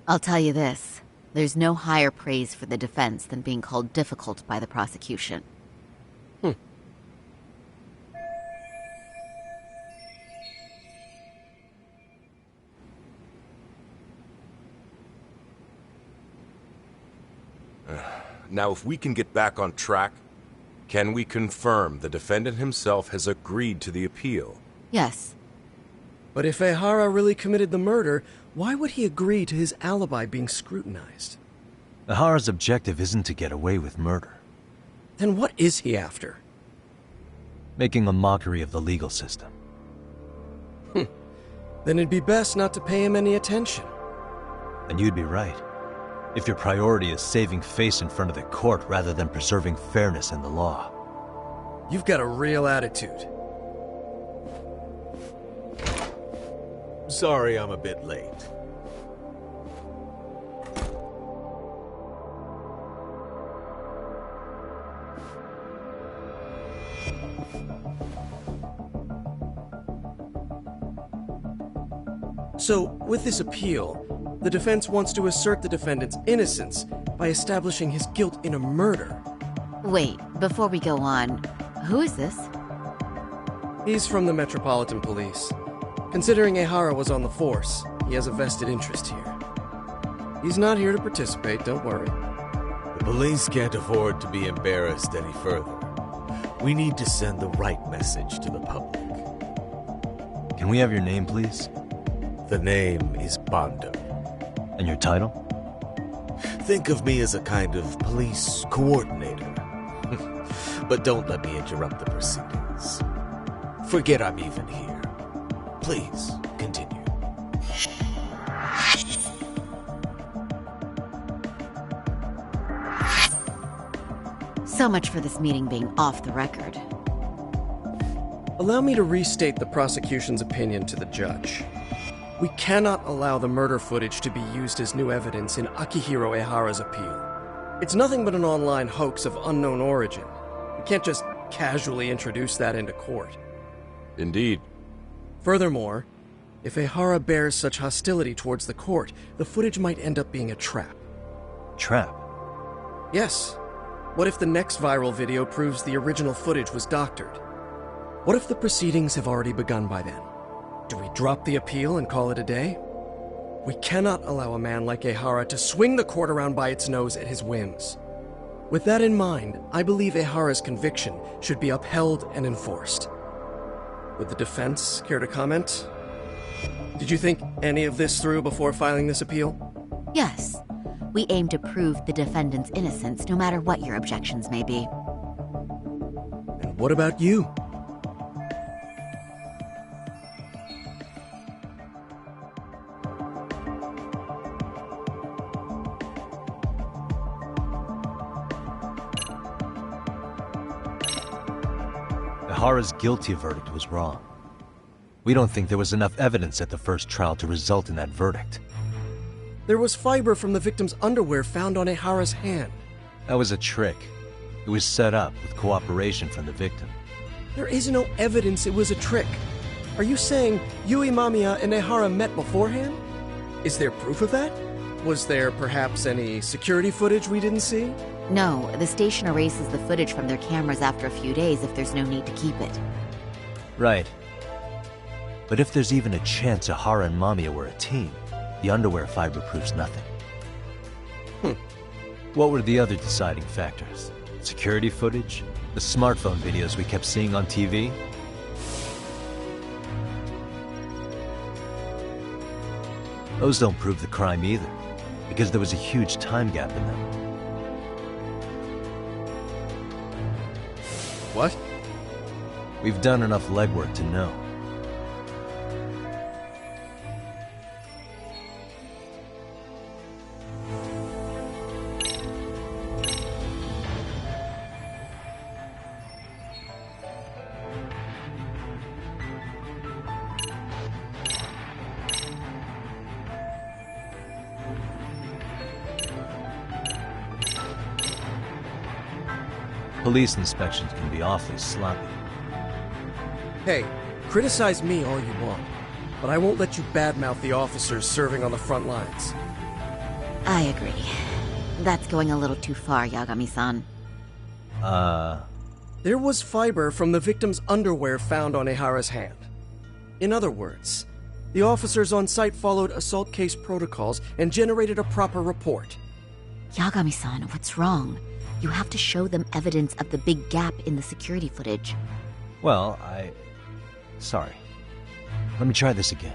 I'll tell you this. There's no higher praise for the defense than being called difficult by the prosecution. Now, if we can get back on track, can we confirm the defendant himself has agreed to the appeal? Yes. But if Ehara really committed the murder, why would he agree to his alibi being scrutinized? Ihara's objective isn't to get away with murder. Then what is he after? Making a mockery of the legal system. Then it'd be best not to pay him any attention. And you'd be right. If your priority is saving face in front of the court rather than preserving fairness in the law. You've got a real attitude. Sorry I'm a bit late. So, with this appeal, the defense wants to assert the defendant's innocence by establishing his guilt in a murder. Wait, before we go on, who is this? He's from the Metropolitan Police. Considering Ehara was on the force, he has a vested interest here. He's not here to participate, don't worry. The police can't afford to be embarrassed any further. We need to send the right message to the public. Can we have your name, please? The name is Bando. And your title? Think of me as a kind of police coordinator. But don't let me interrupt the proceedings. Forget I'm even here. Please, continue. So much for this meeting being off the record. Allow me to restate the prosecution's opinion to the judge. We cannot allow the murder footage to be used as new evidence in Akihiro Ehara's appeal. It's nothing but an online hoax of unknown origin. We can't just casually introduce that into court. Indeed. Furthermore, if Ehara bears such hostility towards the court, the footage might end up being a trap. Trap? Yes. What if the next viral video proves the original footage was doctored? What if the proceedings have already begun by then? Do we drop the appeal and call it a day? We cannot allow a man like Ehara to swing the court around by its nose at his whims. With that in mind, I believe Ehara's conviction should be upheld and enforced. Would the defense care to comment? Did you think any of this through before filing this appeal? Yes. We aim to prove the defendant's innocence no matter what your objections may be. And what about you? Ehara's guilty verdict was wrong. We don't think there was enough evidence at the first trial to result in that verdict. There was fiber from the victim's underwear found on Ehara's hand. That was a trick. It was set up with cooperation from the victim. There is no evidence it was a trick. Are you saying Yui Mamiya and Ehara met beforehand? Is there proof of that? Was there perhaps any security footage we didn't see? No, the station erases the footage from their cameras after a few days if there's no need to keep it. Right. But if there's even a chance Ahara and Mamiya were a team, the underwear fiber proves nothing. What were the other deciding factors? Security footage? The smartphone videos we kept seeing on TV? Those don't prove the crime either, because there was a huge time gap in them. What? We've done enough legwork to know. Police inspections can be awfully sloppy. Hey, criticize me all you want, but I won't let you badmouth the officers serving on the front lines. I agree. That's going a little too far, Yagami-san. There was fiber from the victim's underwear found on Ehara's hand. In other words, the officers on site followed assault case protocols and generated a proper report. Yagami-san, what's wrong? You have to show them evidence of the big gap in the security footage. Well, Sorry. Let me try this again.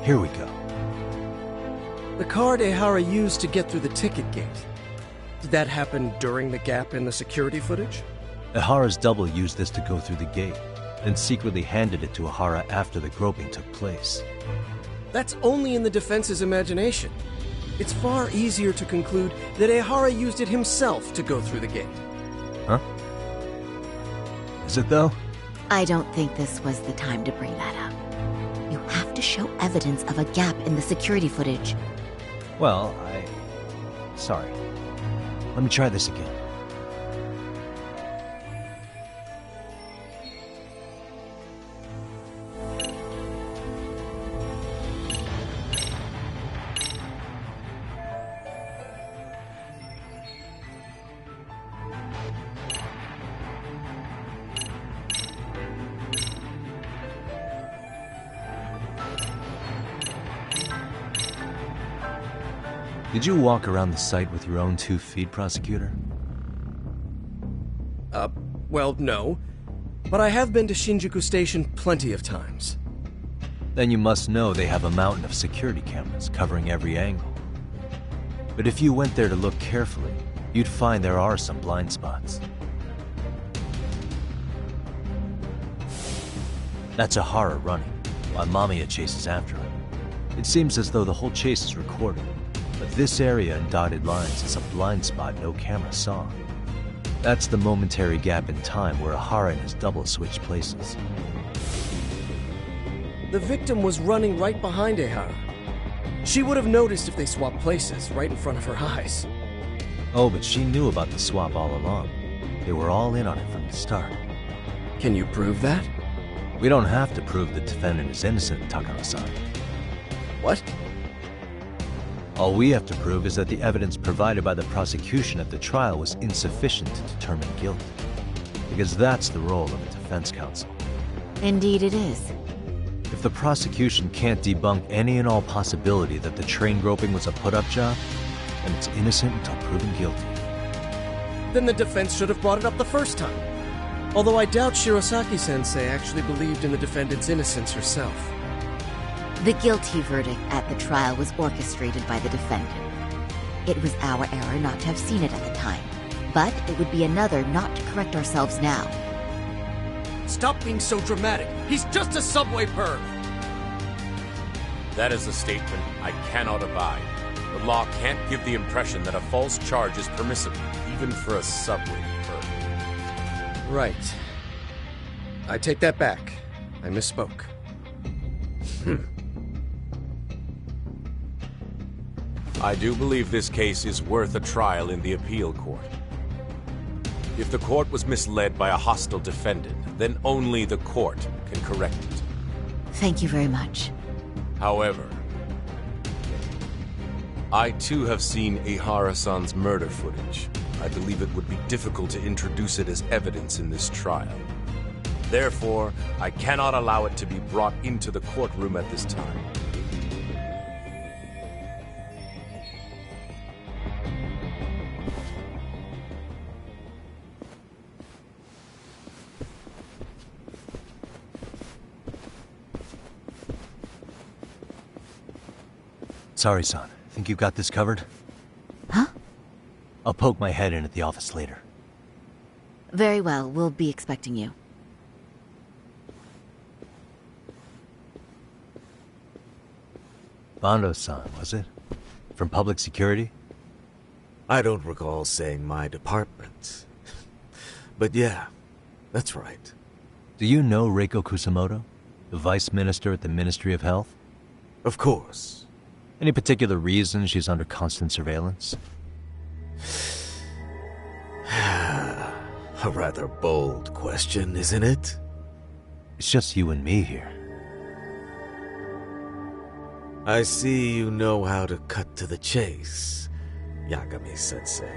Here we go. The card Ehara used to get through the ticket gate. Did that happen during the gap in the security footage? Ehara's double used this to go through the gate, then secretly handed it to Ehara after the groping took place. That's only in the defense's imagination. It's far easier to conclude that Ehara used it himself to go through the gate. Huh? Is it though? I don't think this was the time to bring that up. You have to show evidence of a gap in the security footage. Well, Sorry. Let me try this again. Did you walk around the site with your own 2 feet, prosecutor? Well, no. But I have been to Shinjuku Station plenty of times. Then you must know they have a mountain of security cameras covering every angle. But if you went there to look carefully, you'd find there are some blind spots. That's Ahara running, while Mamiya chases after him. It seems as though the whole chase is recorded. But this area in dotted lines is a blind spot no camera saw. That's the momentary gap in time where Ahara and his double switched places. The victim was running right behind Ehara. She would have noticed if they swapped places right in front of her eyes. Oh, but she knew about the swap all along. They were all in on it from the start. Can you prove that? We don't have to prove the defendant is innocent, Takano-san. What? All we have to prove is that the evidence provided by the prosecution at the trial was insufficient to determine guilt. Because that's the role of a defense counsel. Indeed it is. If the prosecution can't debunk any and all possibility that the train groping was a put-up job, then it's innocent until proven guilty. Then the defense should have brought it up the first time. Although I doubt Shirosaki-sensei actually believed in the defendant's innocence herself. The guilty verdict at the trial was orchestrated by the defendant. It was our error not to have seen it at the time, but it would be another not to correct ourselves now. Stop being so dramatic. He's just a subway perv. That is a statement I cannot abide. The law can't give the impression that a false charge is permissible, even for a subway perv. Right. I take that back. I misspoke. I do believe this case is worth a trial in the appeal court. If the court was misled by a hostile defendant, then only the court can correct it. Thank you very much. However, I too have seen Ihara-san's murder footage. I believe it would be difficult to introduce it as evidence in this trial. Therefore, I cannot allow it to be brought into the courtroom at this time. Sorry, son. Think you've got this covered? Huh? I'll poke my head in at the office later. Very well, we'll be expecting you. Bando-san, was it? From public security? I don't recall saying my department. But yeah, that's right. Do you know Reiko Kusamoto? The vice minister at the Ministry of Health? Of course. Any particular reason she's under constant surveillance? A rather bold question, isn't it? It's just you and me here. I see you know how to cut to the chase, Yagami-sensei.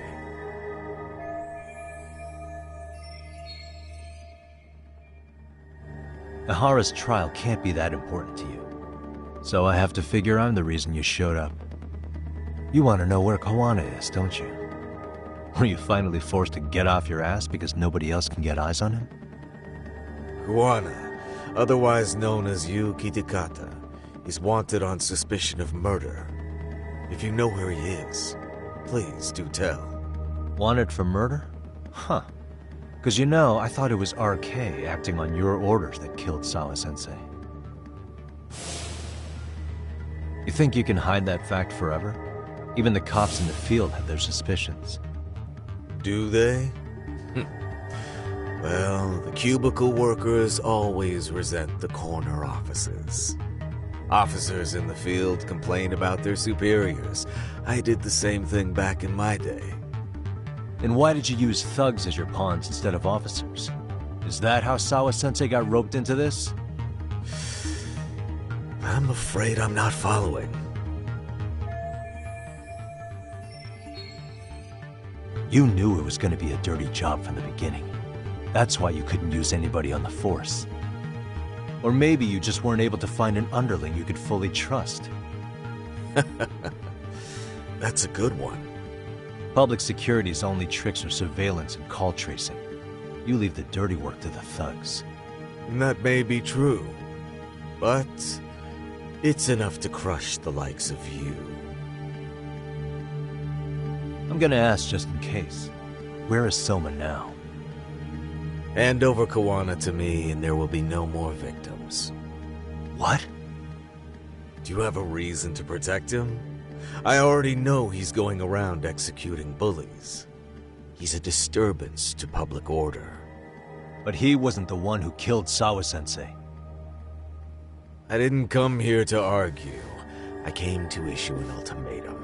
Ihara's trial can't be that important to you. So I have to figure I'm the reason you showed up. You want to know where Kawana is, don't you? Were you finally forced to get off your ass because nobody else can get eyes on him? Kawana, otherwise known as Yu Kitakata, is wanted on suspicion of murder. If you know where he is, please do tell. Wanted for murder? Huh. Because you know, I thought it was RK acting on your orders that killed Sawa-sensei. You think you can hide that fact forever? Even the cops in the field have their suspicions. Do they? Well, the cubicle workers always resent the corner offices. Officers in the field complain about their superiors. I did the same thing back in my day. Then why did you use thugs as your pawns instead of officers? Is that how Sawa-sensei got roped into this? I'm afraid I'm not following. You knew it was going to be a dirty job from the beginning. That's why you couldn't use anybody on the force. Or maybe you just weren't able to find an underling you could fully trust. That's a good one. Public security's only tricks are surveillance and call tracing. You leave the dirty work to the thugs. And that may be true, but it's enough to crush the likes of you. I'm gonna ask just in case. Where is Soma now? Hand over Kawana to me and there will be no more victims. What? Do you have a reason to protect him? I already know he's going around executing bullies. He's a disturbance to public order. But he wasn't the one who killed Sawa-sensei. I didn't come here to argue. I came to issue an ultimatum.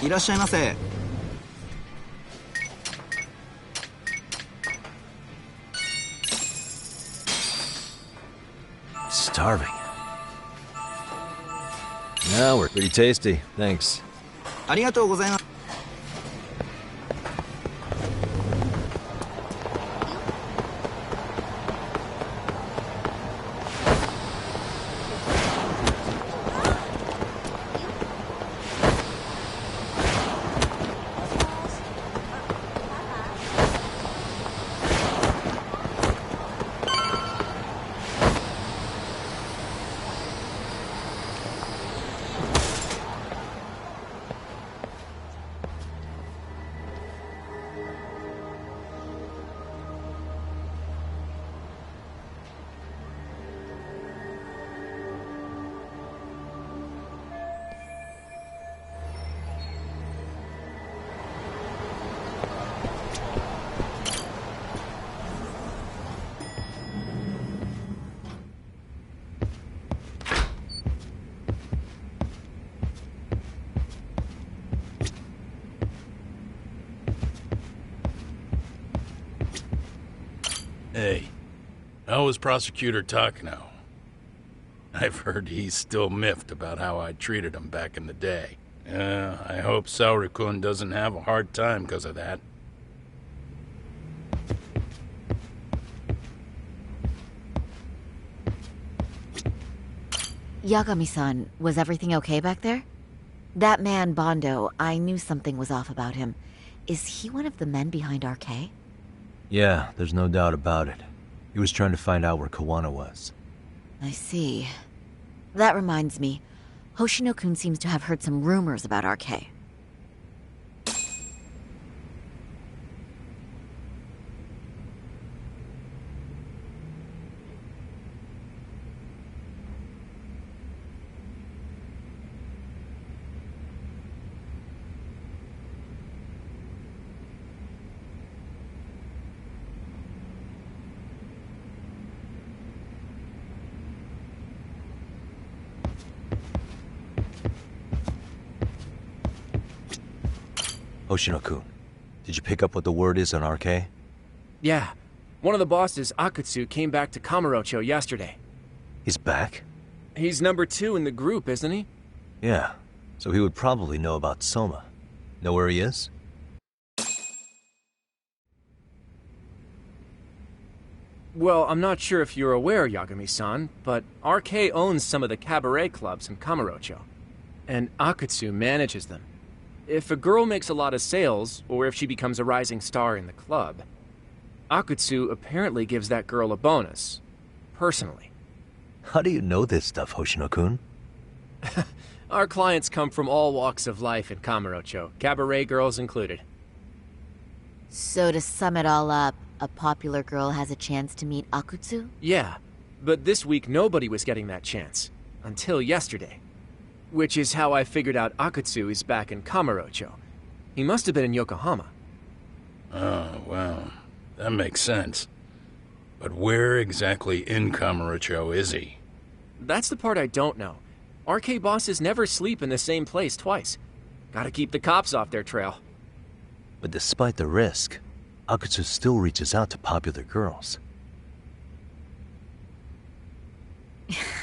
いらっしゃいませ。Starving. No, we're pretty tasty. Thanks. ありがとうございます。Hey, how is Prosecutor Takano? I've heard he's still miffed about how I treated him back in the day. I hope Saori-kun doesn't have a hard time because of that. Yagami-san, was everything okay back there? That man, Bondo, I knew something was off about him. Is he one of the men behind RK? Yeah, there's no doubt about it. He was trying to find out where Kawana was. I see. That reminds me, Hoshino-kun seems to have heard some rumors about RK. Hoshino-kun, did you pick up what the word is on RK? Yeah. One of the bosses, Akutsu, came back to Kamurocho yesterday. He's back? He's number 2 in the group, isn't he? Yeah, so he would probably know about Soma. Know where he is? Well, I'm not sure if you're aware, Yagami-san, but RK owns some of the cabaret clubs in Kamurocho, and Akutsu manages them. If a girl makes a lot of sales, or if she becomes a rising star in the club, Akutsu apparently gives that girl a bonus, personally. How do you know this stuff, Hoshino-kun? Our clients come from all walks of life in Kamurocho, cabaret girls included. So to sum it all up, a popular girl has a chance to meet Akutsu? Yeah, but this week nobody was getting that chance. Until yesterday. Which is how I figured out Akutsu is back in Kamurocho. He must have been in Yokohama. Oh, well, that makes sense. But where exactly in Kamurocho is he? That's the part I don't know. RK bosses never sleep in the same place twice. Gotta keep the cops off their trail. But despite the risk, Akutsu still reaches out to popular girls.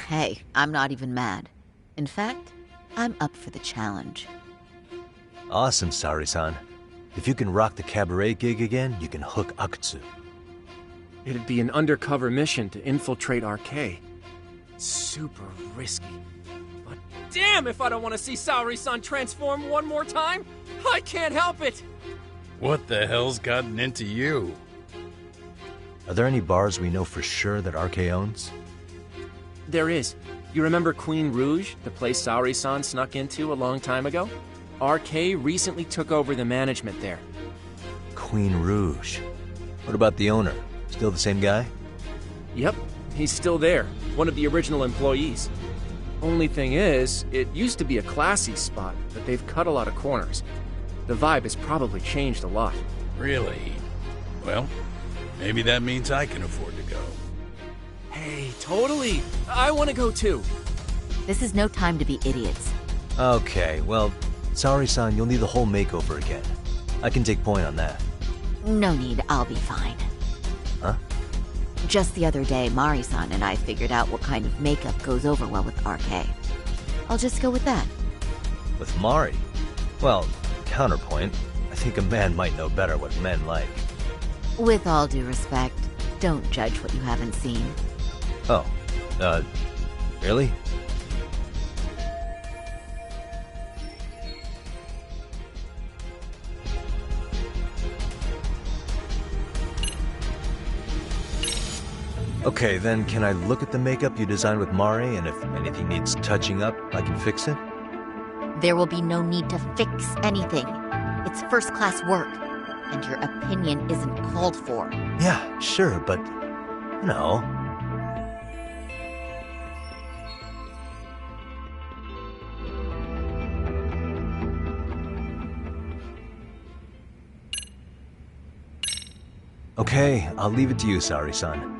Hey, I'm not even mad. In fact, I'm up for the challenge. Awesome, Saori-san. If you can rock the cabaret gig again, you can hook Akutsu. It'd be an undercover mission to infiltrate RK. Super risky. But damn if I don't want to see Saori-san transform one more time! I can't help it! What the hell's gotten into you? Are there any bars we know for sure that RK owns? There is. You remember Queen Rouge, the place Saori-san snuck into a long time ago? RK recently took over the management there. Queen Rouge. What about the owner? Still the same guy? Yep, he's still there. One of the original employees. Only thing is, it used to be a classy spot, but they've cut a lot of corners. The vibe has probably changed a lot. Really? Well, maybe that means I can afford to go. Hey, totally! I want to go too! This is no time to be idiots. Okay, well, Sorry-san, you'll need the whole makeover again. I can take point on that. No need, I'll be fine. Huh? Just the other day, Mari-san and I figured out what kind of makeup goes over well with RK. I'll just go with that. With Mari? Well, counterpoint, I think a man might know better what men like. With all due respect, don't judge what you haven't seen. Oh, really? Okay, then can I look at the makeup you designed with Mari, and if anything needs touching up, I can fix it? There will be no need to fix anything. It's first-class work, and your opinion isn't called for. Yeah, sure, but, you know... Okay, I'll leave it to you, Saori-san.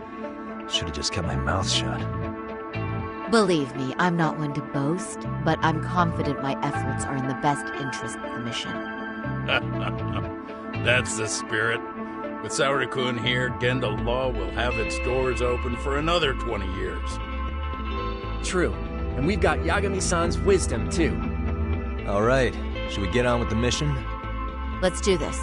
Should've just kept my mouth shut. Believe me, I'm not one to boast, but I'm confident my efforts are in the best interest of the mission. That's the spirit. With Saori-kun here, Genda Law will have its doors open for another 20 years. True. And we've got Yagami-san's wisdom, too. Alright, should we get on with the mission? Let's do this.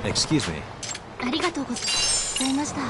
Excuse me. ありがとうございました。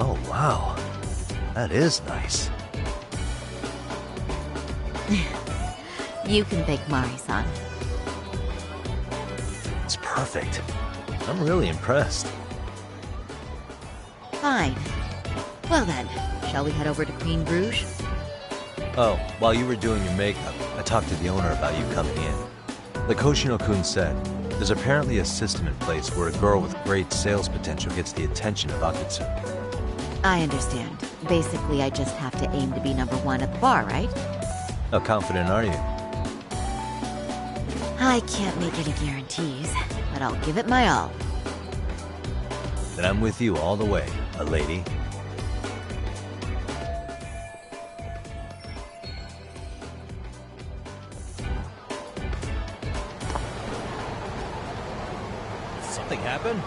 Oh, wow. That is nice. You can thank Mari-san. It's perfect. I'm really impressed. Fine. Well then, shall we head over to Queen Bruges? Oh, while you were doing your makeup, I talked to the owner about you coming in. Like Hoshino-kun said, there's apparently a system in place where a girl with great sales potential gets the attention of Akutsu. I understand. Basically, I just have to aim to be number one at the bar, right? How confident are you? I can't make any guarantees, but I'll give it my all. Then I'm with you all the way, a lady. Something happened?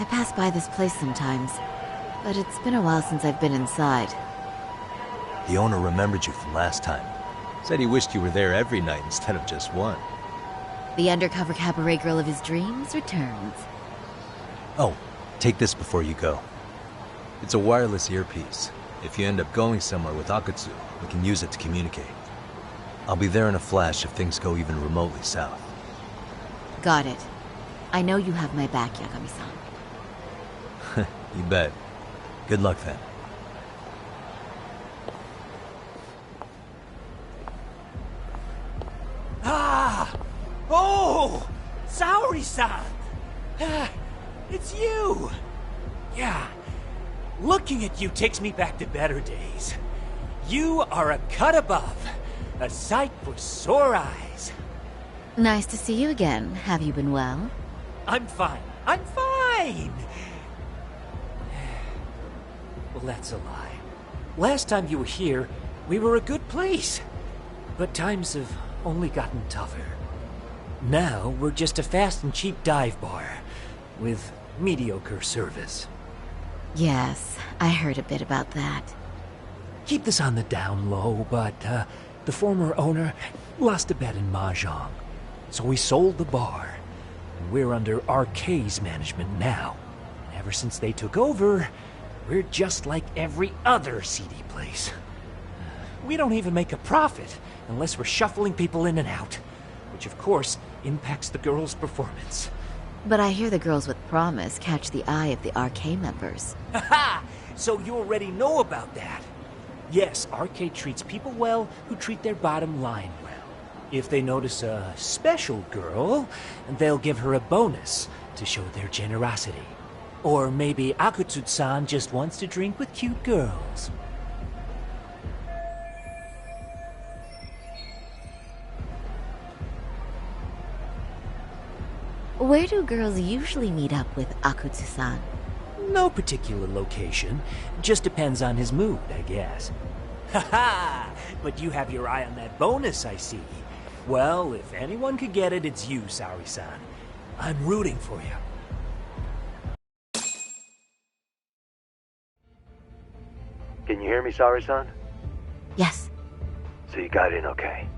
I pass by this place sometimes, but it's been a while since I've been inside. The owner remembered you from last time. Said he wished you were there every night instead of just one. The undercover cabaret girl of his dreams returns. Oh, take this before you go. It's a wireless earpiece. If you end up going somewhere with Akutsu, we can use it to communicate. I'll be there in a flash if things go even remotely south. Got it. I know you have my back, Yagami-san. You bet. Good luck then. Ah! Oh! Saori-san! It's you! Yeah. Looking at you takes me back to better days. You are a cut above. A sight for sore eyes. Nice to see you again. Have you been well? I'm fine. I'm fine! Well, that's a lie. Last time you were here, we were a good place. But times have only gotten tougher. Now, we're just a fast and cheap dive bar with mediocre service. Yes, I heard a bit about that. Keep this on the down low, but the former owner lost a bet in Mahjong. So we sold the bar. And we're under RK's management now. And ever since they took over, we're just like every other seedy place. We don't even make a profit unless we're shuffling people in and out, which of course impacts the girls' performance. But I hear the girls with promise catch the eye of the RK members. Haha! So you already know about that. Yes, RK treats people well who treat their bottom line well. If they notice a special girl, they'll give her a bonus to show their generosity. Or maybe Akutsu-san just wants to drink with cute girls. Where do girls usually meet up with Akutsu-san? No particular location. Just depends on his mood, I guess. Haha! But you have your eye on that bonus, I see. Well, if anyone could get it, it's you, Saori-san. I'm rooting for you. Can you hear me, Saori-san? Yes. So you got in okay.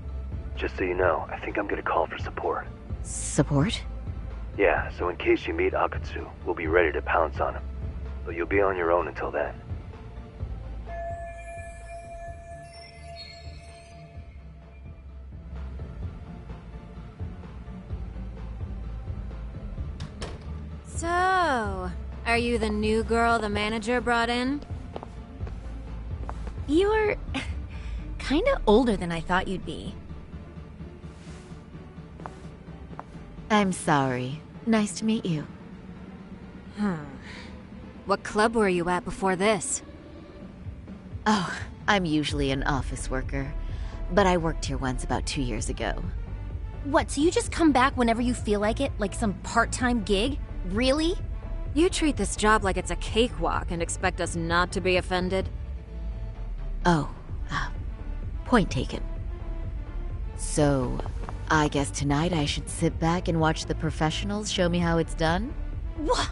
Just so you know, I think I'm gonna call for support. Support? Yeah, so in case you meet Akutsu, we'll be ready to pounce on him. But you'll be on your own until then. So, are you the new girl the manager brought in? You're kinda older than I thought you'd be. I'm sorry. Nice to meet you. What club were you at before this? Oh, I'm usually an office worker, but I worked here once about 2 years ago. What, so you just come back whenever you feel like it? Like some part-time gig? Really? You treat this job like it's a cakewalk and expect us not to be offended? Oh, point taken. So, I guess tonight I should sit back and watch the professionals show me how it's done? What?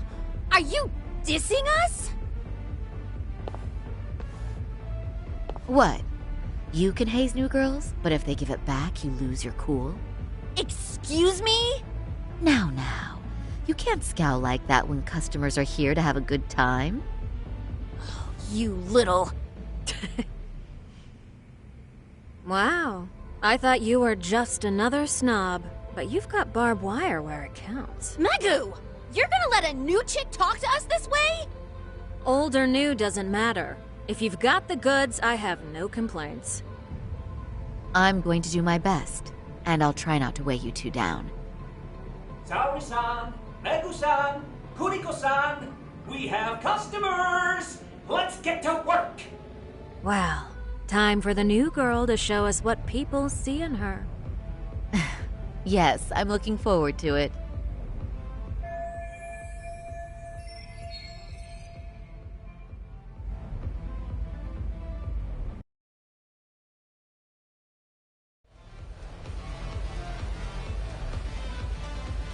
Are you dissing us? What? You can haze new girls, but if they give it back, you lose your cool? Excuse me? Now. You can't scowl like that when customers are here to have a good time. You little... Wow. I thought you were just another snob, but you've got barbed wire where it counts. Megu! You're gonna let a new chick talk to us this way? Old or new doesn't matter. If you've got the goods, I have no complaints. I'm going to do my best, and I'll try not to weigh you two down. Saori-san, Megu-san, Kuniko-san, we have customers! Let's get to work! Well, time for the new girl to show us what people see in her. Yes, I'm looking forward to it.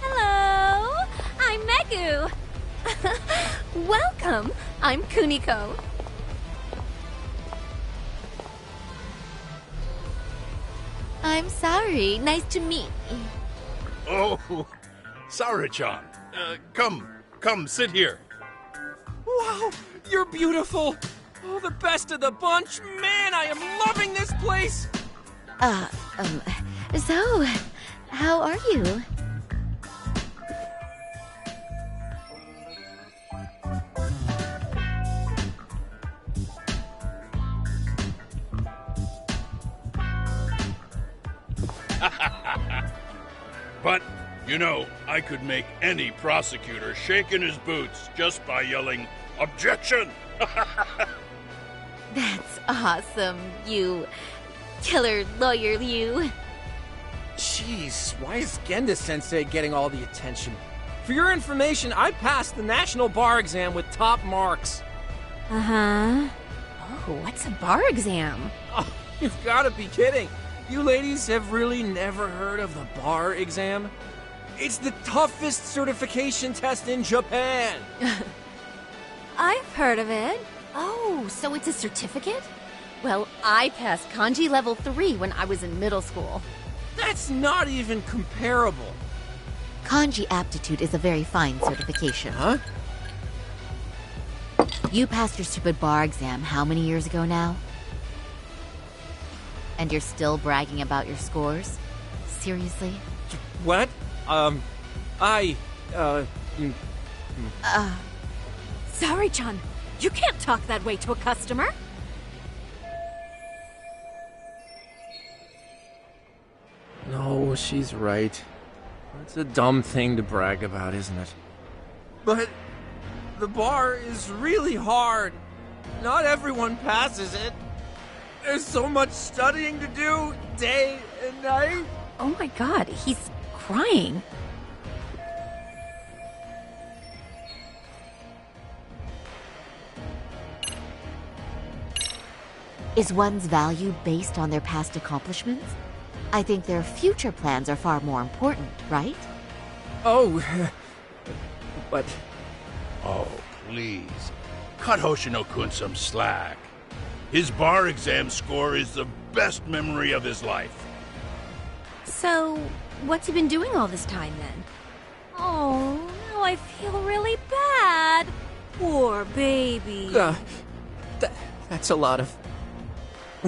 Hello! I'm Megu! Welcome! I'm Kuniko. I'm sorry. Nice to meet you. Oh, Saori-chan. Come, sit here. Wow, you're beautiful. Oh, the best of the bunch. Man, I am loving this place. So, how are you? But, you know, I could make any prosecutor shake in his boots just by yelling, "Objection!" That's awesome, you killer lawyer, you. Jeez, why is Genda-sensei getting all the attention? For your information, I passed the national bar exam with top marks. Uh-huh. Oh, what's a bar exam? Oh, you've got to be kidding. You ladies have really never heard of the bar exam? It's the toughest certification test in Japan. I've heard of it. Oh, so it's a certificate? Well, I passed kanji level 3 when I was in middle school. That's not even comparable. Kanji aptitude is a very fine certification. Huh? You passed your stupid bar exam how many years ago now? And you're still bragging about your scores? Seriously? What? Saori-chan, you can't talk that way to a customer. No, she's right. It's a dumb thing to brag about, isn't it? But the bar is really hard. Not everyone passes it. There's so much studying to do, day and night. Oh my god, he's crying. Is one's value based on their past accomplishments? I think their future plans are far more important, right? Oh, but... Oh, please. Cut Hoshino-kun some slack. His bar exam score is the best memory of his life. So, what's he been doing all this time then? Oh, now I feel really bad. Poor baby. That's a lot of...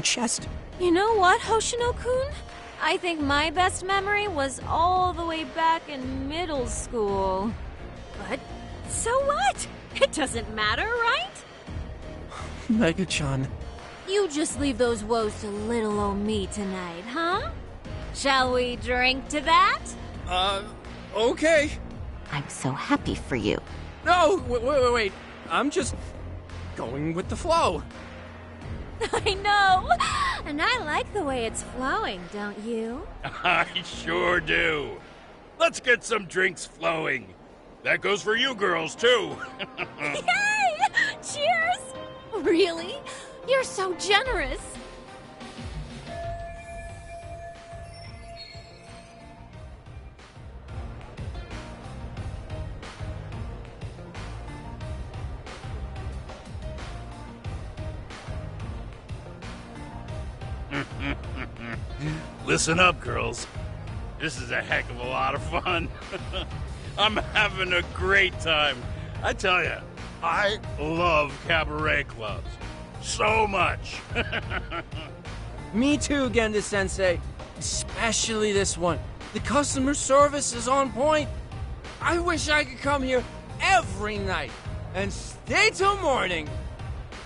chest. You know what, Hoshino-kun? I think my best memory was all the way back in middle school. But so what? It doesn't matter, right? Mega-chan, You just leave those woes to little old me tonight, huh? Shall we drink to that? Okay. I'm so happy for you. No, wait. I'm just going with the flow. I know! And I like the way it's flowing, don't you? I sure do. Let's get some drinks flowing. That goes for you girls, too. Yay! Cheers! Really? You're so generous. Listen up, girls. This is a heck of a lot of fun. I'm having a great time. I tell you, I love cabaret clubs. So much. Me too, Genda-sensei. Especially this one. The customer service is on point. I wish I could come here every night and stay till morning.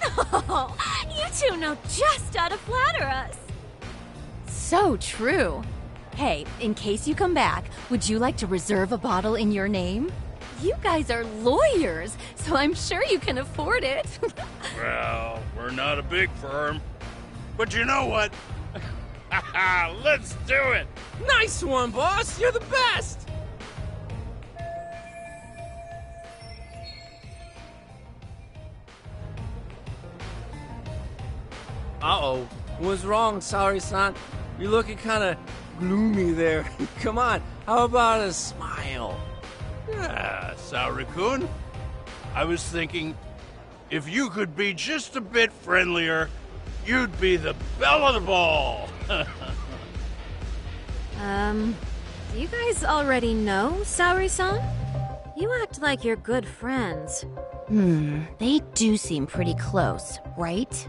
Oh, you two know just how to flatter us. So true. Hey, in case you come back, would you like to reserve a bottle in your name? You guys are lawyers, so I'm sure you can afford it. Well, we're not a big firm. But you know what? Let's do it! Nice one, boss! You're the best! Uh-oh. What's wrong, Saori-san? You're looking kind of gloomy there. Come on, how about a smile? Yeah, Saori-kun. I was thinking, if you could be just a bit friendlier, you'd be the belle of the ball. Do you guys already know Saori-san? You act like you're good friends. They do seem pretty close, right?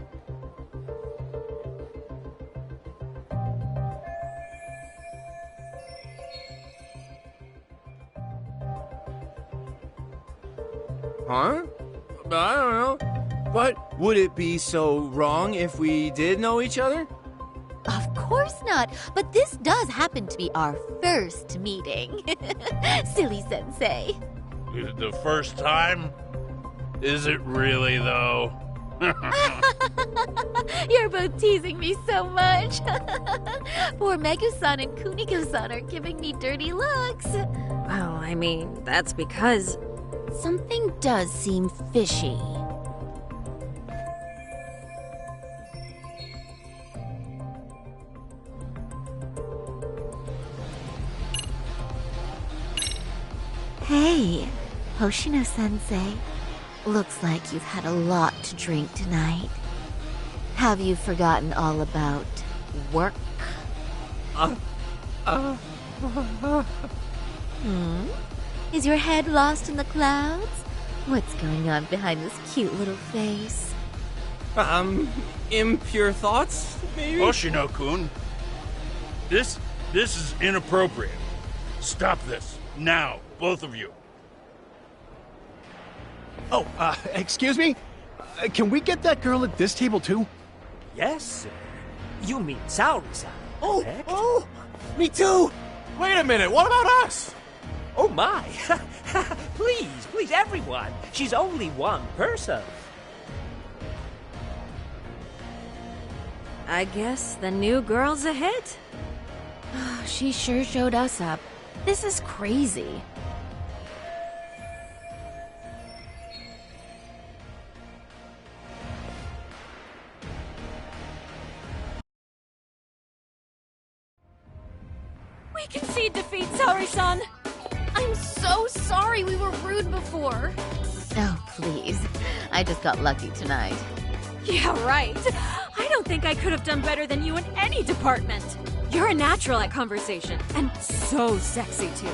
Huh? I don't know. But would it be so wrong if we did know each other? Of course not, but this does happen to be our first meeting. Silly sensei. The first time? Is it really, though? You're both teasing me so much. Poor Megu-san and Kuniko-san are giving me dirty looks. Well, I mean, that's because... something does seem fishy. Hey, Hoshino-sensei. Looks like you've had a lot to drink tonight. Have you forgotten all about work? Is your head lost in the clouds? What's going on behind this cute little face? Impure thoughts, maybe? Hoshino-kun, this is inappropriate. Stop this, now, both of you. Oh, excuse me? Can we get that girl at this table, too? Yes, sir. You mean Saori-san, correct? Oh, me too! Wait a minute, what about us? Oh, my. Please, everyone. She's only one person. I guess the new girl's a hit. She sure showed us up. This is crazy. We concede defeat, Saori-san. I'm so sorry we were rude before. Oh, please. I just got lucky tonight. Yeah, right. I don't think I could have done better than you in any department. You're a natural at conversation, and so sexy, too.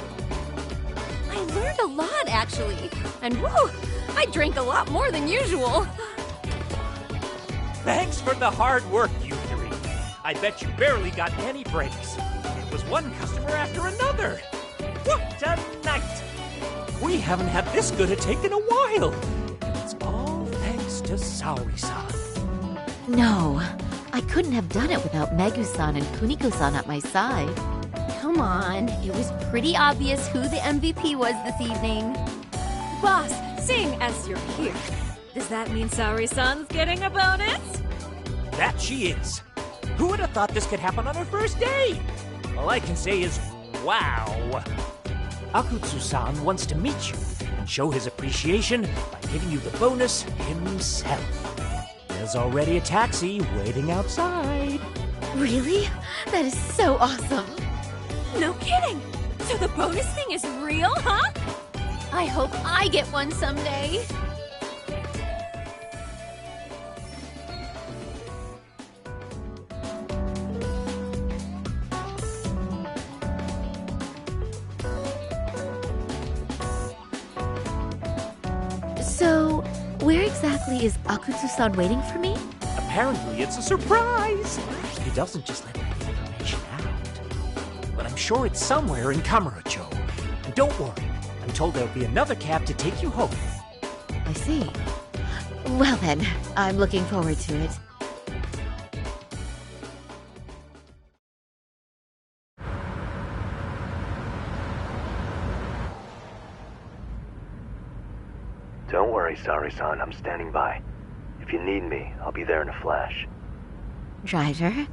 I learned a lot, actually. And woo, I drank a lot more than usual. Thanks for the hard work, you three. I bet you barely got any breaks. It was one customer after another. What a night! We haven't had this good a take in a while. It's all thanks to Saori-san. No, I couldn't have done it without Megu-san and Kuniko-san at my side. Come on, it was pretty obvious who the MVP was this evening. Boss, seeing as you're here, does that mean Saori-san's getting a bonus? That she is. Who would have thought this could happen on her first day? All I can say is, wow. Akutsu-san wants to meet you and show his appreciation by giving you the bonus himself. There's already a taxi waiting outside. Really? That is so awesome. No kidding! So the bonus thing is real, huh? I hope I get one someday. So, where exactly is Akutsu-san waiting for me? Apparently it's a surprise. He doesn't just let that information out. But I'm sure it's somewhere in Kamurocho. And don't worry, I'm told there'll be another cab to take you home. I see. Well then, I'm looking forward to it. Don't worry, Saori-san. I'm standing by. If you need me, I'll be there in a flash. Driver,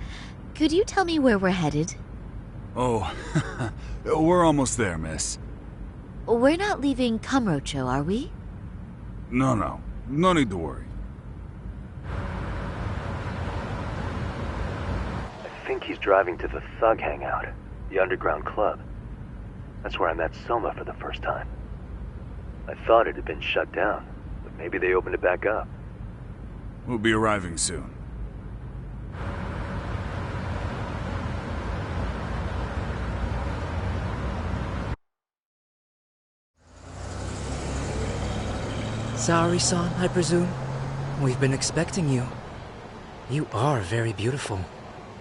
could you tell me where we're headed? Oh, we're almost there, miss. We're not leaving Kamurocho, are we? No. No need to worry. I think he's driving to the Thug Hangout, the underground club. That's where I met Soma for the first time. I thought it had been shut down, but maybe they opened it back up. We'll be arriving soon. Saori-san, I presume? We've been expecting you. You are very beautiful.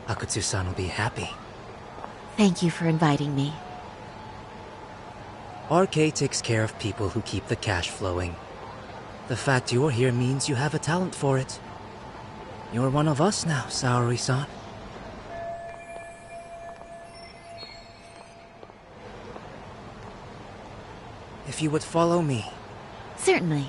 Akutsu-san will be happy. Thank you for inviting me. RK takes care of people who keep the cash flowing. The fact you're here means you have a talent for it. You're one of us now, Saori-san. If you would follow me. Certainly.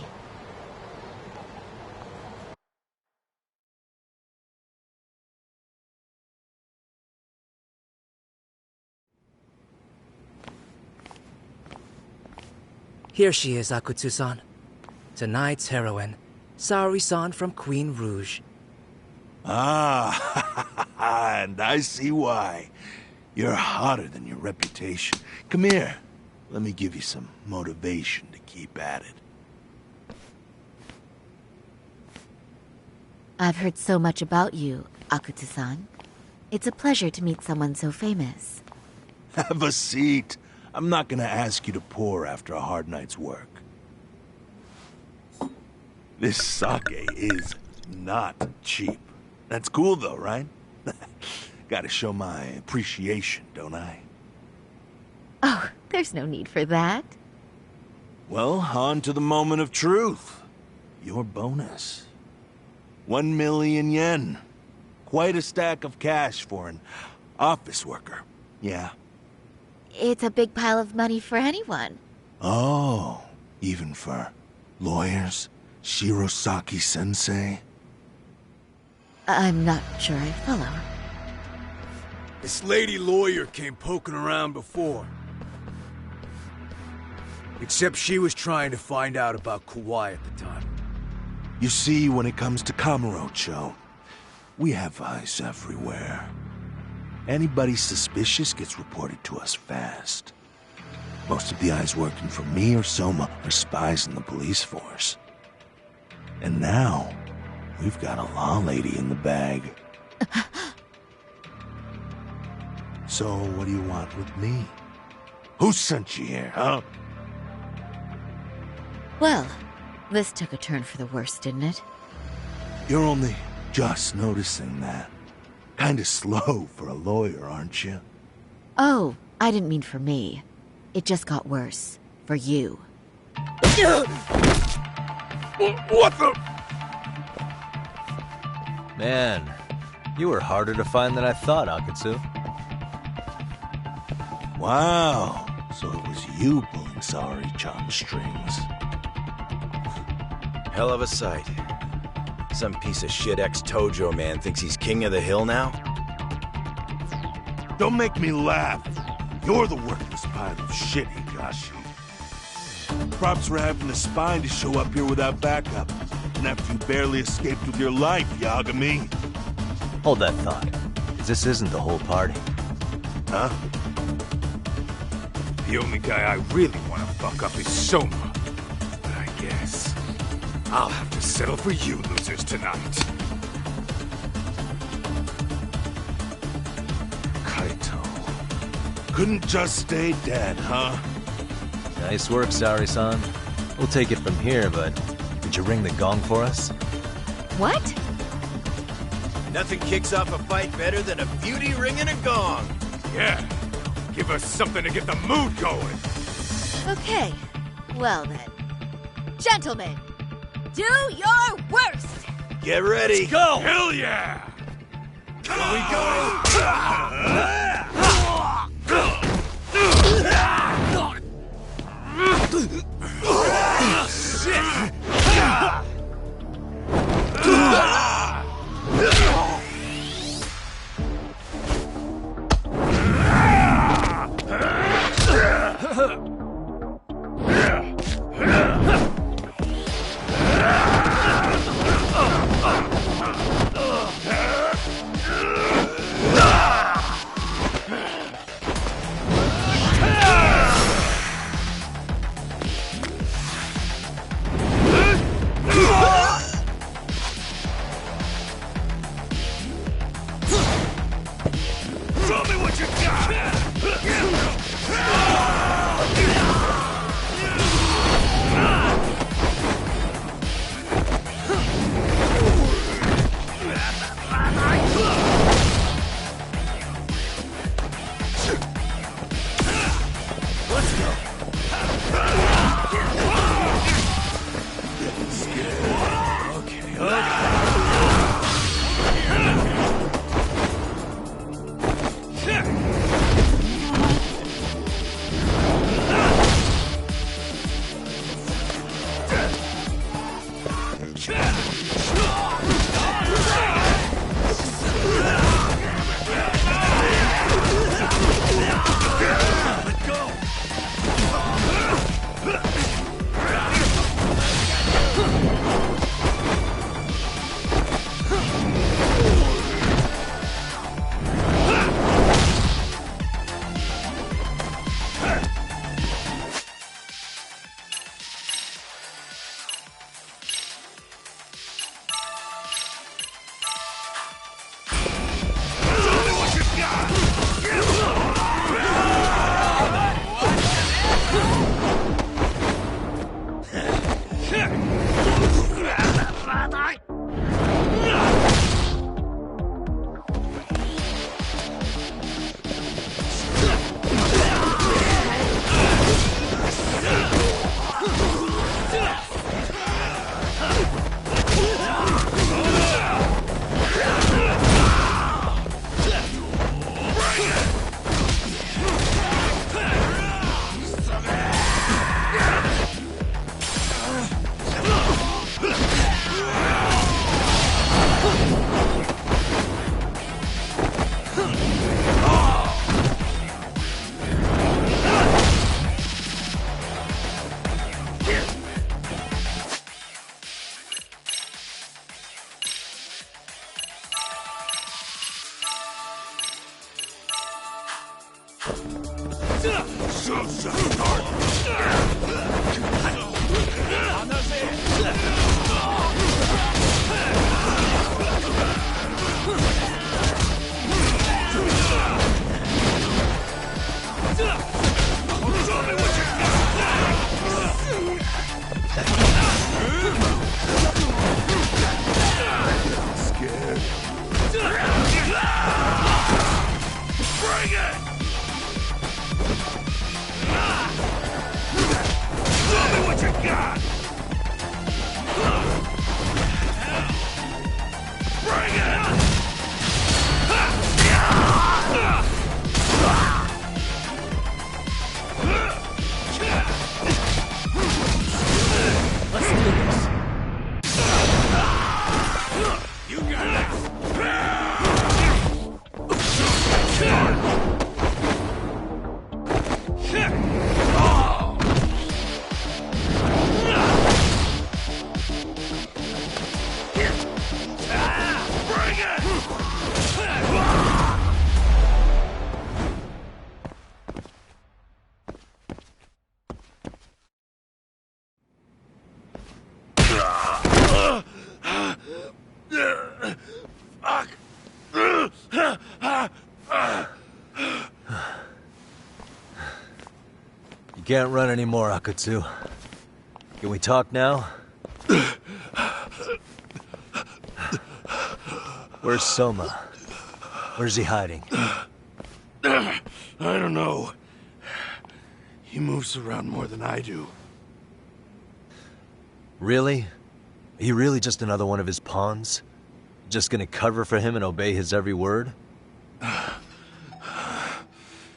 Here she is, Akutsu-san. Tonight's heroine, Saori-san from Queen Rouge. Ah, and I see why. You're hotter than your reputation. Come here. Let me give you some motivation to keep at it. I've heard so much about you, Akutsu-san. It's a pleasure to meet someone so famous. Have a seat. I'm not gonna ask you to pour after a hard night's work. This sake is not cheap. That's cool though, right? Gotta show my appreciation, don't I? Oh, there's no need for that. Well, on to the moment of truth. Your bonus. 1 million yen. Quite a stack of cash for an office worker. Yeah. It's a big pile of money for anyone. Oh, even for lawyers? Shirosaki-sensei? I'm not sure I follow. This lady lawyer came poking around before. Except she was trying to find out about Kauai at the time. You see, when it comes to Kamurocho, we have eyes everywhere. Anybody suspicious gets reported to us fast. Most of the eyes working for me or Soma are spies in the police force. And now, we've got a law lady in the bag. So, what do you want with me? Who sent you here, huh? Well, this took a turn for the worse, didn't it? You're only just noticing that. Kinda slow for a lawyer, aren't you? Oh, I didn't mean for me. It just got worse. For you. What the? Man, you were harder to find than I thought, Akatsu. Wow, so it was you pulling Saori-chan's strings. Hell of a sight. Some piece of shit ex-Tojo man thinks he's king of the hill now? Don't make me laugh. You're the worthless pile of shit, Higashi. Props for having the spine to show up here without backup. And after you barely escaped with your life, Yagami. Hold that thought, 'cause this isn't the whole party. Huh? The only guy I really want to fuck up is Soma. But I guess I'll have to settle for you losers tonight. Kaito. Couldn't just stay dead, huh? Nice work, Saori-san. We'll take it from here, but did you ring the gong for us? What? Nothing kicks off a fight better than a beauty ringing a gong. Yeah, give us something to get the mood going. Okay, well then. Gentlemen, do your worst! Get ready. Let's go! Hell yeah! Here we go! Shit! Show me what you got! Let's go! Bring it! You can't run anymore, Akatsu. Can we talk now? Where's Soma? Where's he hiding? I don't know. He moves around more than I do. Really? Are you really just another one of his pawns? Just gonna cover for him and obey his every word?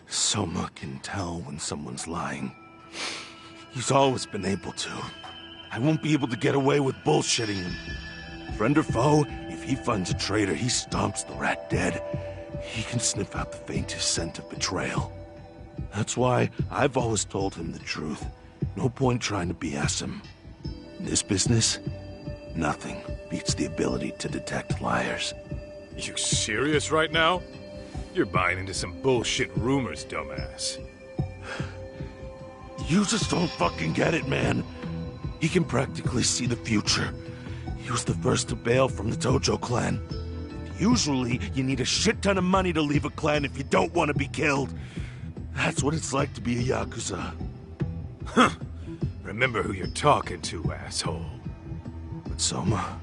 Soma can tell when someone's lying. He's always been able to. I won't be able to get away with bullshitting him. Friend or foe, if he finds a traitor, he stomps the rat dead. He can sniff out the faintest scent of betrayal. That's why I've always told him the truth. No point trying to BS him. In this business, nothing beats the ability to detect liars. You serious right now? You're buying into some bullshit rumors, dumbass. You just don't fucking get it, man. He can practically see the future. He was the first to bail from the Tojo clan. Usually, you need a shit ton of money to leave a clan if you don't want to be killed. That's what it's like to be a Yakuza. Huh. Remember who you're talking to, asshole. But Soma,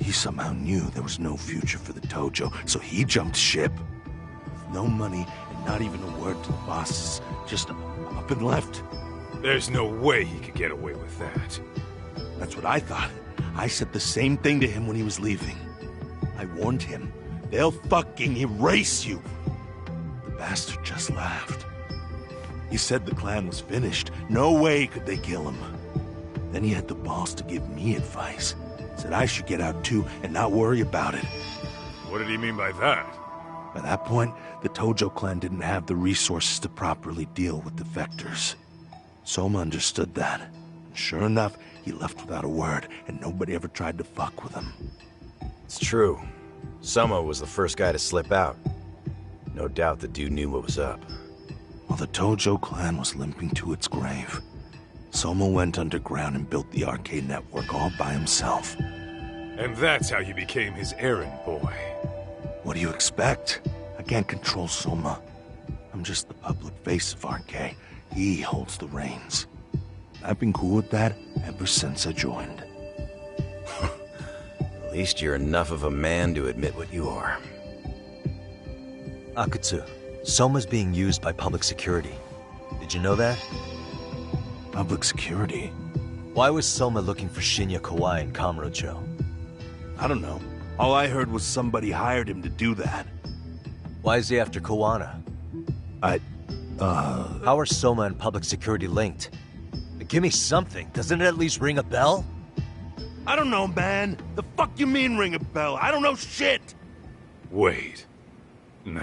he somehow knew there was no future for the Tojo, so he jumped ship. With no money and not even a word to the bosses, just up and left. There's no way he could get away with that. That's what I thought. I said the same thing to him when he was leaving. I warned him, they'll fucking erase you. The bastard just laughed. He said the clan was finished. No way could they kill him. Then he had the balls to give me advice. Said I should get out too and not worry about it. What did he mean by that? By that point, the Tojo clan didn't have the resources to properly deal with defectors. Soma understood that. And sure enough, he left without a word, and nobody ever tried to fuck with him. It's true. Soma was the first guy to slip out. No doubt the dude knew what was up. While the Tojo clan was limping to its grave, Soma went underground and built the arcade network all by himself. And that's how you became his errand boy. What do you expect? I can't control Soma. I'm just the public face of RK. He holds the reins. I've been cool with that ever since I joined. At least you're enough of a man to admit what you are. Akatsu, Soma's being used by public security. Did you know that? Public security? Why was Soma looking for Shinya Kawai in Kamurocho? I don't know. All I heard was somebody hired him to do that. Why is he after Kawana? How are Soma and public security linked? Give me something. Doesn't it at least ring a bell? I don't know, man. The fuck you mean ring a bell? I don't know shit! Wait. Nah.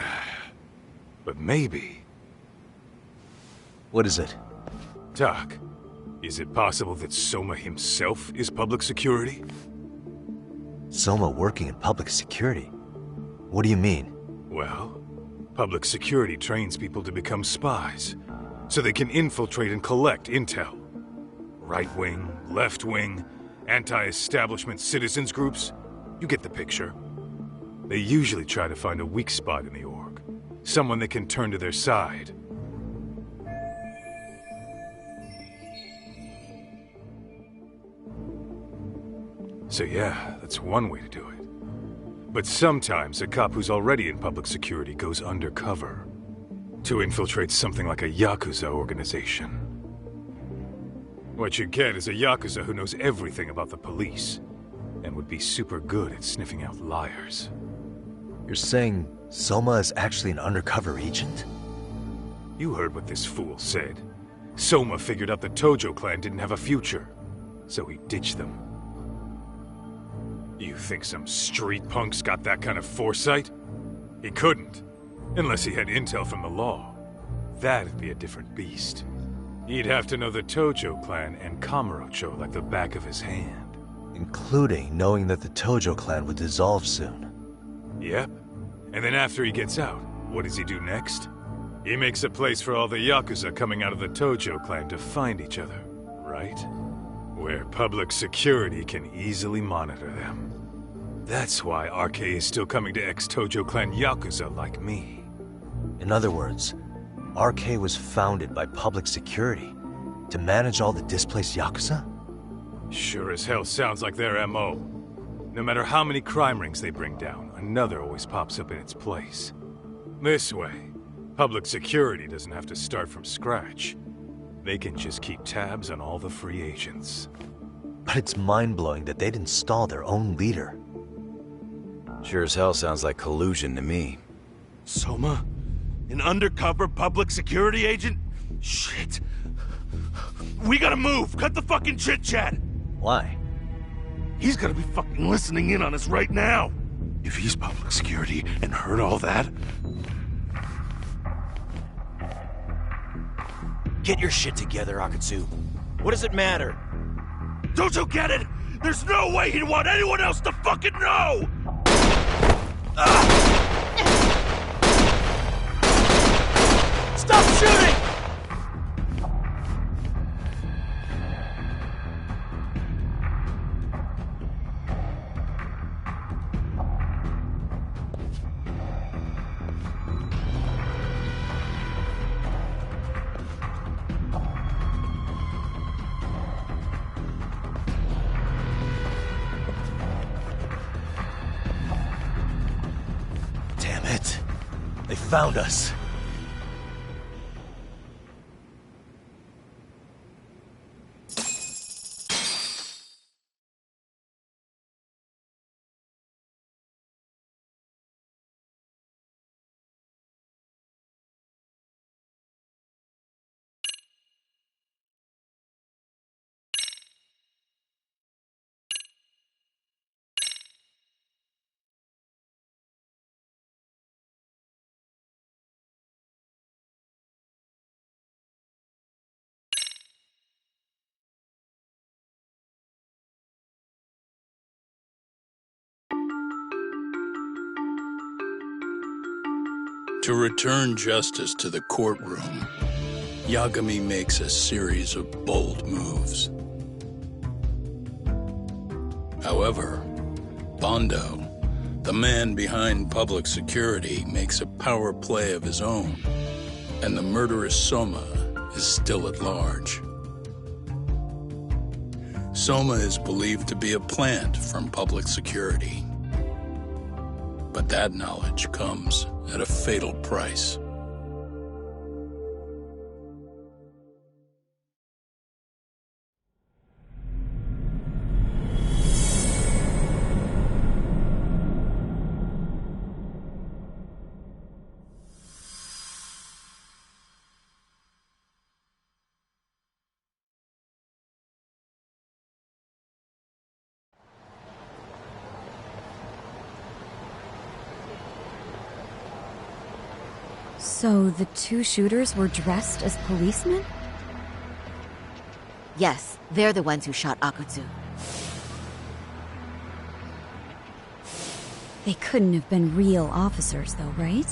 But maybe. What is it? Doc, is it possible that Soma himself is public security? Soma working in public security? What do you mean? Well, public security trains people to become spies, so they can infiltrate and collect intel. Right-wing, left-wing, anti-establishment citizens groups, you get the picture. They usually try to find a weak spot in the org, someone they can turn to their side. So yeah, that's one way to do it. But sometimes a cop who's already in public security goes undercover to infiltrate something like a Yakuza organization. What you get is a Yakuza who knows everything about the police and would be super good at sniffing out liars. You're saying Soma is actually an undercover agent? You heard what this fool said. Soma figured out the Tojo clan didn't have a future, so he ditched them. You think some street punk's got that kind of foresight? He couldn't, unless he had intel from the law. That'd be a different beast. He'd have to know the Tojo clan and Kamurocho like the back of his hand. Including knowing that the Tojo clan would dissolve soon. Yep. And then after he gets out, what does he do next? He makes a place for all the Yakuza coming out of the Tojo clan to find each other, right? Where public security can easily monitor them. That's why RK is still coming to ex-Tojo clan Yakuza like me. In other words, RK was founded by public security to manage all the displaced Yakuza? Sure as hell sounds like their MO. No matter how many crime rings they bring down, another always pops up in its place. This way, public security doesn't have to start from scratch. They can just keep tabs on all the free agents. But it's mind-blowing that they'd install their own leader. Sure as hell sounds like collusion to me. Soma? An undercover public security agent? Shit. We gotta move! Cut the fucking chit-chat! Why? He's gotta be fucking listening in on us right now! If he's public security and heard all that... Get your shit together, Akatsu. What does it matter? Don't you get it? There's no way he'd want anyone else to fucking know! Stop shooting! Damn it. They found us. To return justice to the courtroom, Yagami makes a series of bold moves. However, Bondo, the man behind public security, makes a power play of his own, and the murderous Soma is still at large. Soma is believed to be a plant from public security. But that knowledge comes at a fatal price. So the two shooters were dressed as policemen? Yes, they're the ones who shot Akutsu. They couldn't have been real officers, though, right?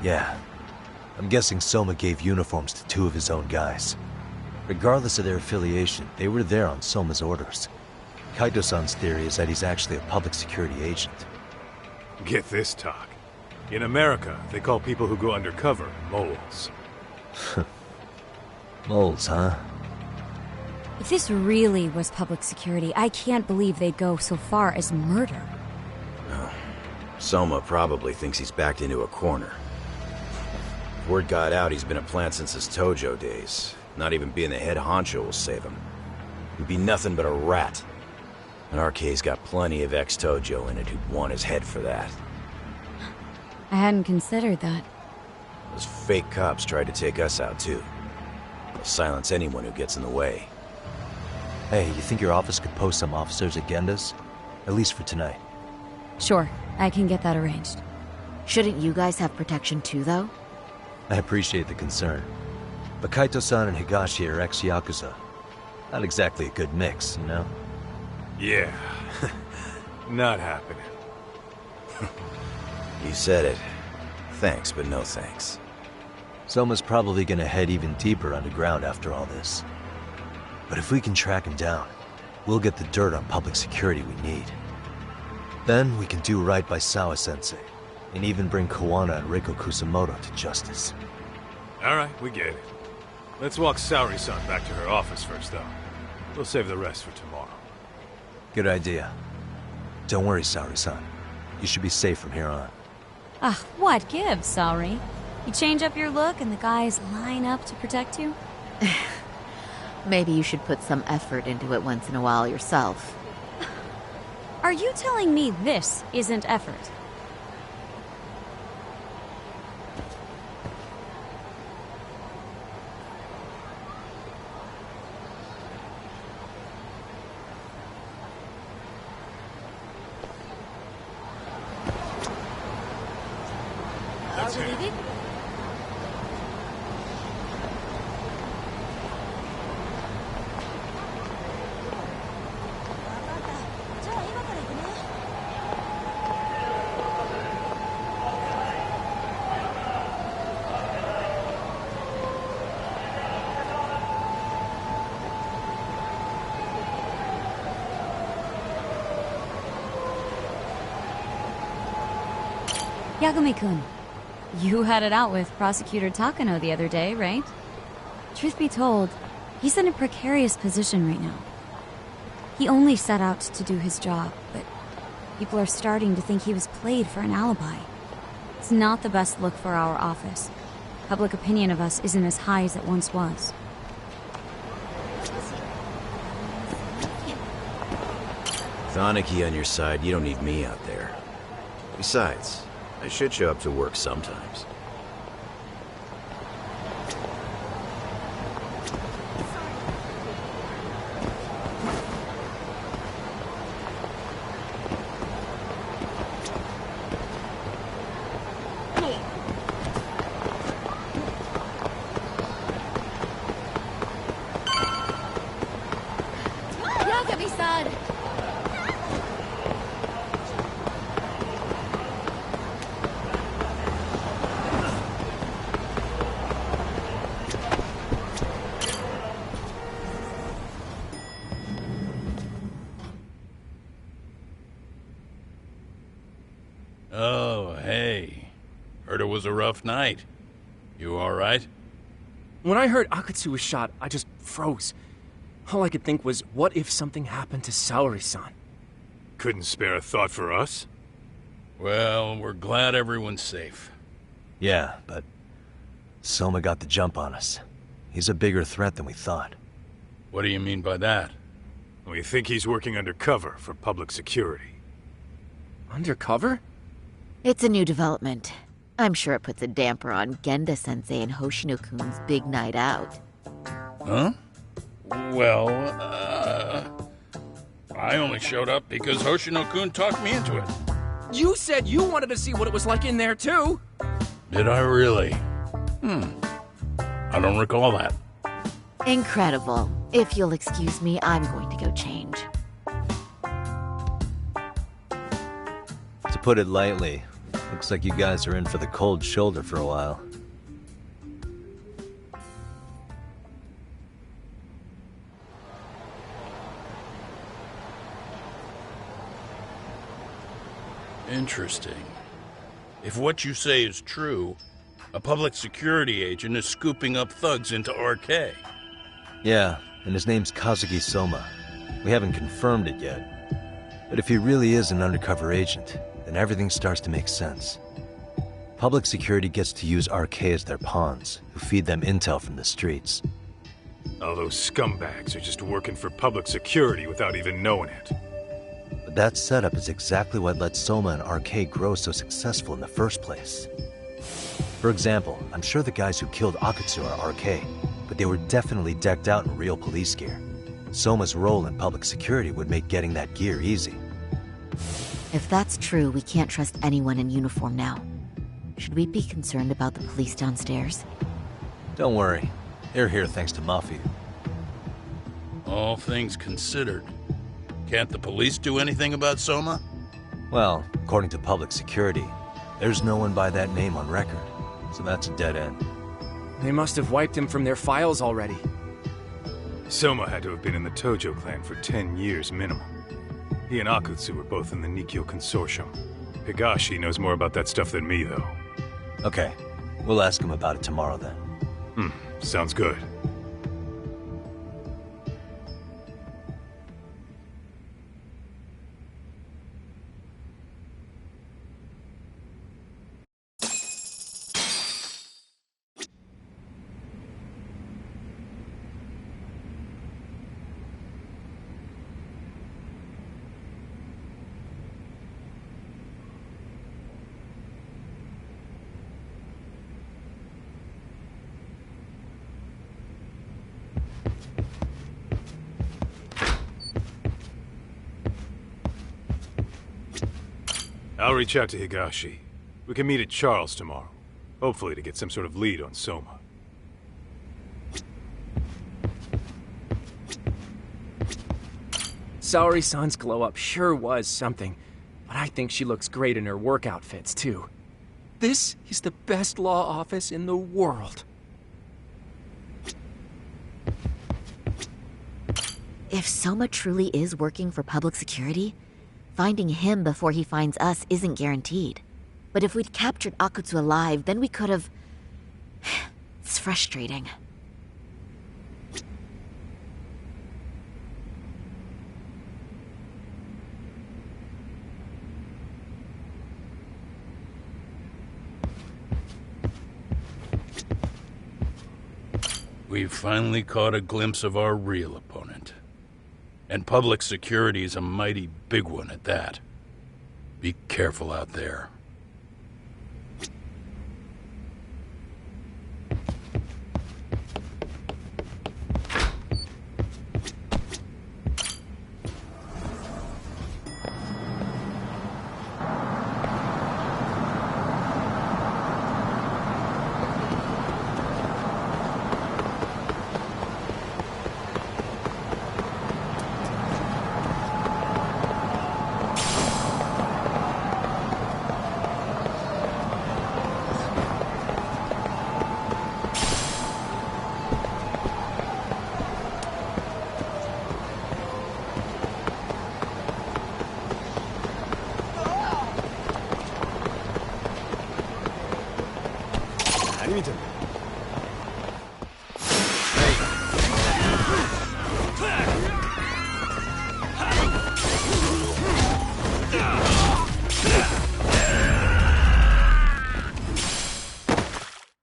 Yeah. I'm guessing Soma gave uniforms to two of his own guys. Regardless of their affiliation, they were there on Soma's orders. Kaito-san's theory is that he's actually a public security agent. Get this, talk. In America, they call people who go undercover moles. Moles, huh? If this really was public security, I can't believe they'd go so far as murder. Oh. Soma probably thinks he's backed into a corner. Word got out he's been a plant since his Tojo days. Not even being the head honcho will save him. He'd be nothing but a rat. And RK's got plenty of ex-Tojo in it who'd want his head for that. I hadn't considered that. Those fake cops tried to take us out, too. They'll silence anyone who gets in the way. Hey, you think your office could post some officers at Genda's? At least for tonight. Sure, I can get that arranged. Shouldn't you guys have protection too, though? I appreciate the concern. But Kaito-san and Higashi are ex-Yakuza. Not exactly a good mix, you know? Yeah. Not happening. You said it. Thanks, but no thanks. Soma's probably gonna head even deeper underground after all this. But if we can track him down, we'll get the dirt on public security we need. Then we can do right by Sawa-sensei, and even bring Kawana and Reiko Kusamoto to justice. Alright, we get it. Let's walk Saori-san back to her office first, though. We'll save the rest for tomorrow. Good idea. Don't worry, Saori-san. You should be safe from here on. Ah, what gives, Saori? You change up your look and the guys line up to protect you? Maybe you should put some effort into it once in a while yourself. Are you telling me this isn't effort? That's it. Yagami-kun, you had it out with Prosecutor Takano the other day, right? Truth be told, he's in a precarious position right now. He only set out to do his job, but people are starting to think he was played for an alibi. It's not the best look for our office. Public opinion of us isn't as high as it once was. With Aniki on your side, you don't need me out there. Besides, I should show up to work sometimes. Yagami-san! Oh, hey. Heard it was a rough night. You alright? When I heard Akatsu was shot, I just froze. All I could think was, what if something happened to Saori-san? Couldn't spare a thought for us? Well, we're glad everyone's safe. Yeah, but Soma got the jump on us. He's a bigger threat than we thought. What do you mean by that? We think he's working undercover for public security. Undercover? It's a new development. I'm sure it puts a damper on Genda-sensei and Hoshino-kun's big night out. Huh? Well, I only showed up because Hoshino-kun talked me into it. You said you wanted to see what it was like in there, too! Did I really? I don't recall that. Incredible. If you'll excuse me, I'm going to go change. To put it lightly, looks like you guys are in for the cold shoulder for a while. Interesting. If what you say is true, a public security agent is scooping up thugs into RK. Yeah, and his name's Kazuki Soma. We haven't confirmed it yet. But if he really is an undercover agent, then everything starts to make sense. Public security gets to use RK as their pawns, who feed them intel from the streets. All those scumbags are just working for public security without even knowing it. But that setup is exactly what let Soma and RK grow so successful in the first place. For example, I'm sure the guys who killed Akatsu are RK, but they were definitely decked out in real police gear. Soma's role in public security would make getting that gear easy. If that's true, we can't trust anyone in uniform now. Should we be concerned about the police downstairs? Don't worry. They're here thanks to Mafia. All things considered, can't the police do anything about Soma? Well, according to public security, there's no one by that name on record, so that's a dead end. They must have wiped him from their files already. Soma had to have been in the Tojo clan for 10 years minimum. He and Akutsu were both in the Nikyo Consortium. Higashi knows more about that stuff than me, though. Okay, we'll ask him about it tomorrow then. Sounds good. I'll reach out to Higashi. We can meet at Charles tomorrow. Hopefully to get some sort of lead on Soma. Saori-san's glow-up sure was something, but I think she looks great in her work outfits, too. This is the best law office in the world. If Soma truly is working for public security, finding him before he finds us isn't guaranteed. But if we'd captured Akutsu alive, then we could have... It's frustrating. We've finally caught a glimpse of our real opponent. And public security is a mighty big one at that. Be careful out there.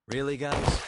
Really, guys?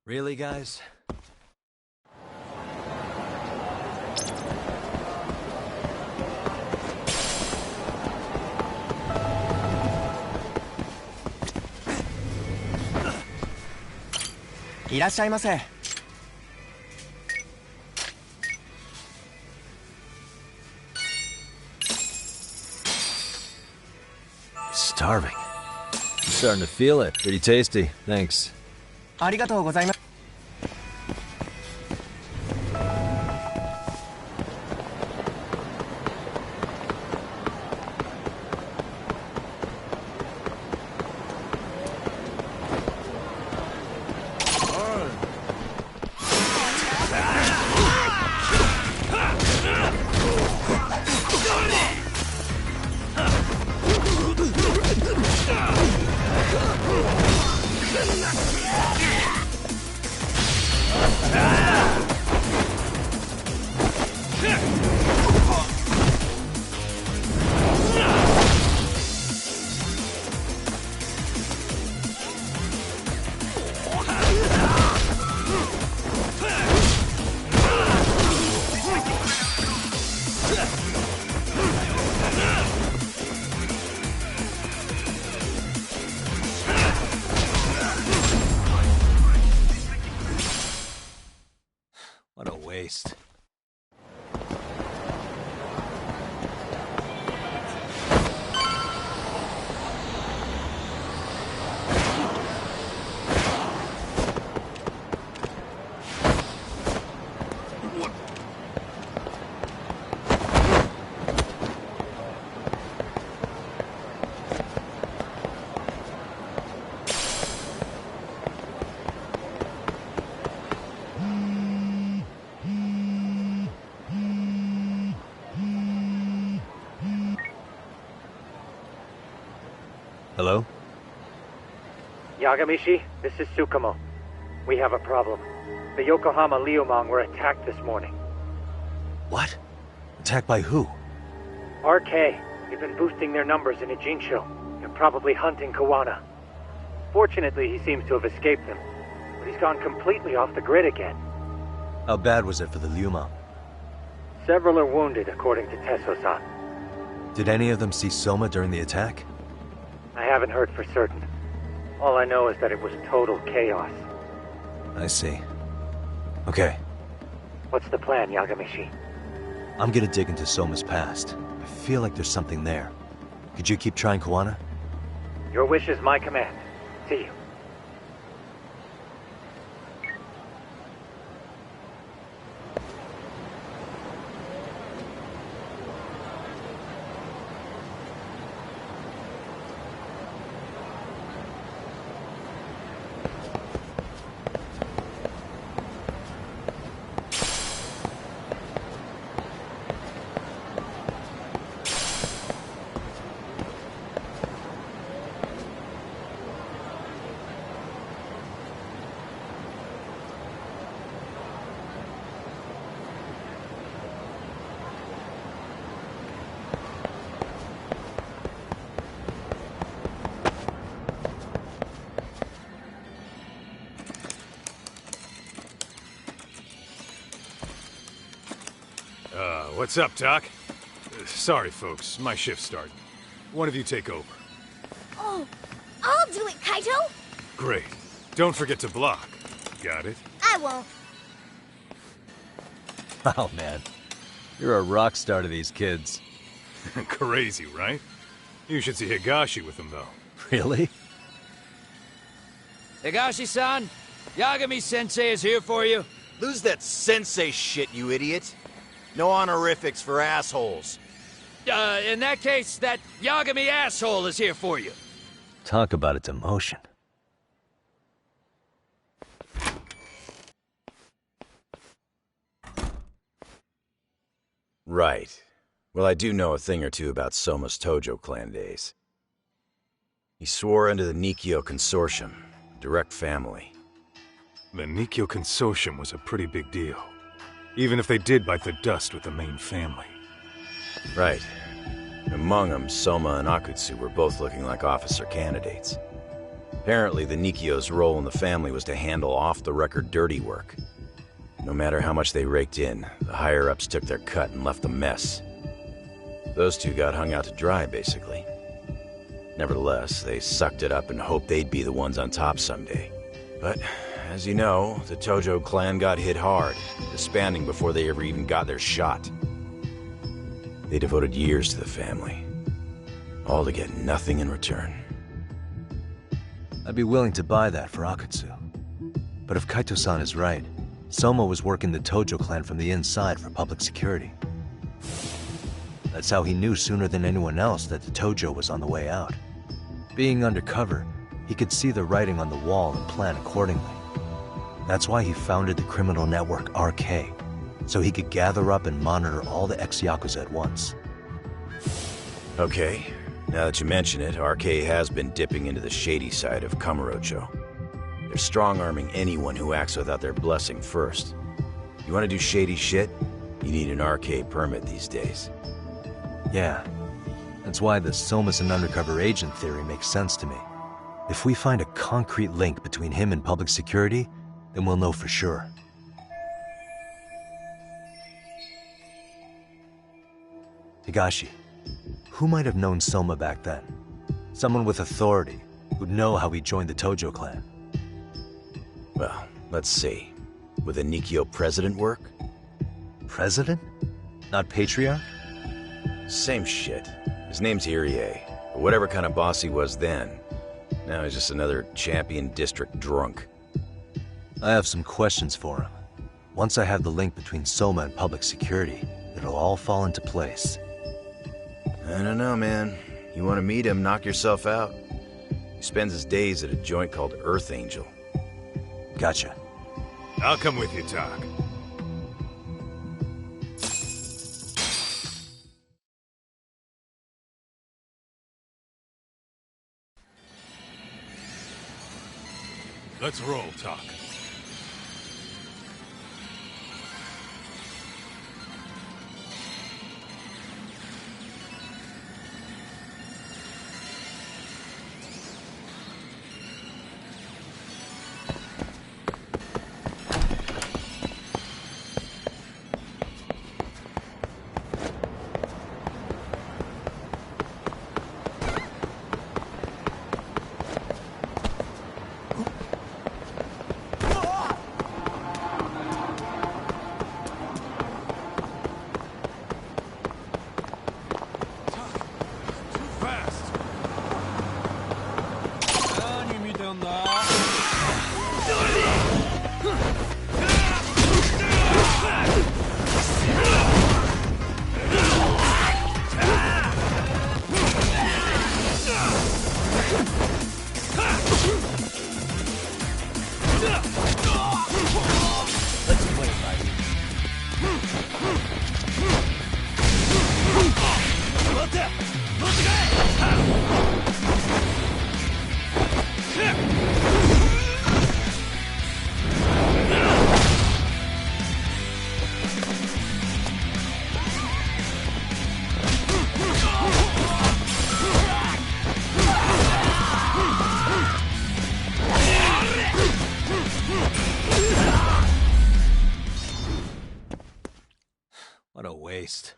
Really, guys? Starving. I'm starting to feel it. Pretty tasty. Thanks. ありがとうございます。What a waste. Hello? Yagamishi, this is Tsukumo. We have a problem. The Yokohama Liumang were attacked this morning. What? Attacked by who? RK. They've been boosting their numbers in Ijincho. They're probably hunting Kawana. Fortunately, he seems to have escaped them. But he's gone completely off the grid again. How bad was it for the Liuma? Several are wounded, according to Tesso-san. Did any of them see Soma during the attack? I haven't heard for certain. All I know is that it was total chaos. I see. Okay. What's the plan, Yagamishi? I'm gonna dig into Soma's past. I feel like there's something there. Could you keep trying Kawana? Your wish is my command. See you. What's up, Doc? Sorry, folks. My shift's starting. One of you take over. Oh, I'll do it, Kaito! Great. Don't forget to block. Got it? I won't. Oh, man. You're a rock star to these kids. Crazy, right? You should see Higashi with them, though. Really? Higashi-san, Yagami-sensei is here for you. Lose that sensei shit, you idiot. No honorifics for assholes. In that case, that Yagami asshole is here for you. Talk about its emotion. Right. Well, I do know a thing or two about Soma's Tojo clan days. He swore under the Nikyo Consortium, direct family. The Nikyo Consortium was a pretty big deal. Even if they did bite the dust with the main family. Right. Among them, Soma and Akutsu were both looking like officer candidates. Apparently, the Nikyo's role in the family was to handle off-the-record dirty work. No matter how much they raked in, the higher-ups took their cut and left a mess. Those two got hung out to dry, basically. Nevertheless, they sucked it up and hoped they'd be the ones on top someday. But, as you know, the Tojo clan got hit hard, disbanding before they ever even got their shot. They devoted years to the family, all to get nothing in return. I'd be willing to buy that for Akutsu. But if Kaito-san is right, Soma was working the Tojo clan from the inside for public security. That's how he knew sooner than anyone else that the Tojo was on the way out. Being undercover, he could see the writing on the wall and plan accordingly. That's why he founded the criminal network RK, so he could gather up and monitor all the ex-Yakuza at once. Okay, now that you mention it, RK has been dipping into the shady side of Kamurocho. They're strong-arming anyone who acts without their blessing first. You want to do shady shit? You need an RK permit these days. Yeah, that's why the Soma's an undercover agent theory makes sense to me. If we find a concrete link between him and public security, then we'll know for sure. Higashi, who might have known Soma back then? Someone with authority, who'd know how he joined the Tojo clan. Well, let's see. Would the Nikyo president work? President? Not patriarch? Same shit. His name's Irie, or whatever kind of boss he was then. Now he's just another champion district drunk. I have some questions for him. Once I have the link between Soma and public security, it'll all fall into place. I don't know, man. You want to meet him, knock yourself out. He spends his days at a joint called Earth Angel. Gotcha. I'll come with you, Tak. Let's roll, Tak. What a waste.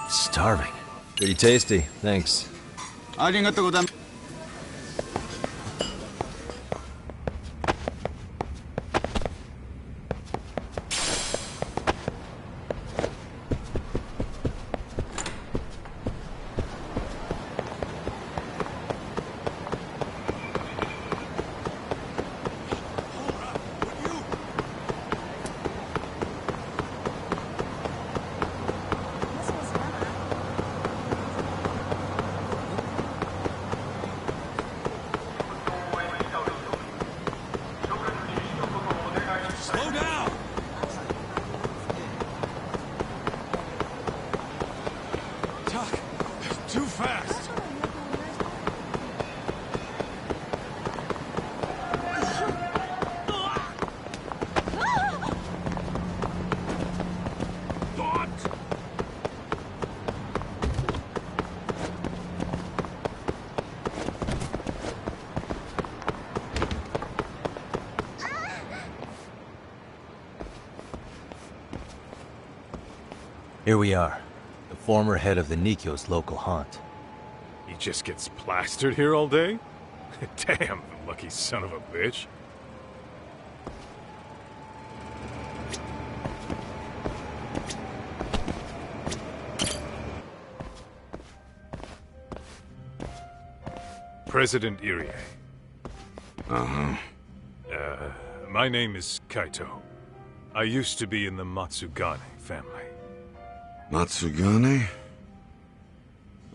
Starving. Pretty tasty, thanks. Here we are, the former head of the Nikkyo's local haunt. He just gets plastered here all day? Damn, the lucky son of a bitch. President Irie. Uh-huh. My name is Kaito. I used to be in the Matsugane family. Matsugane?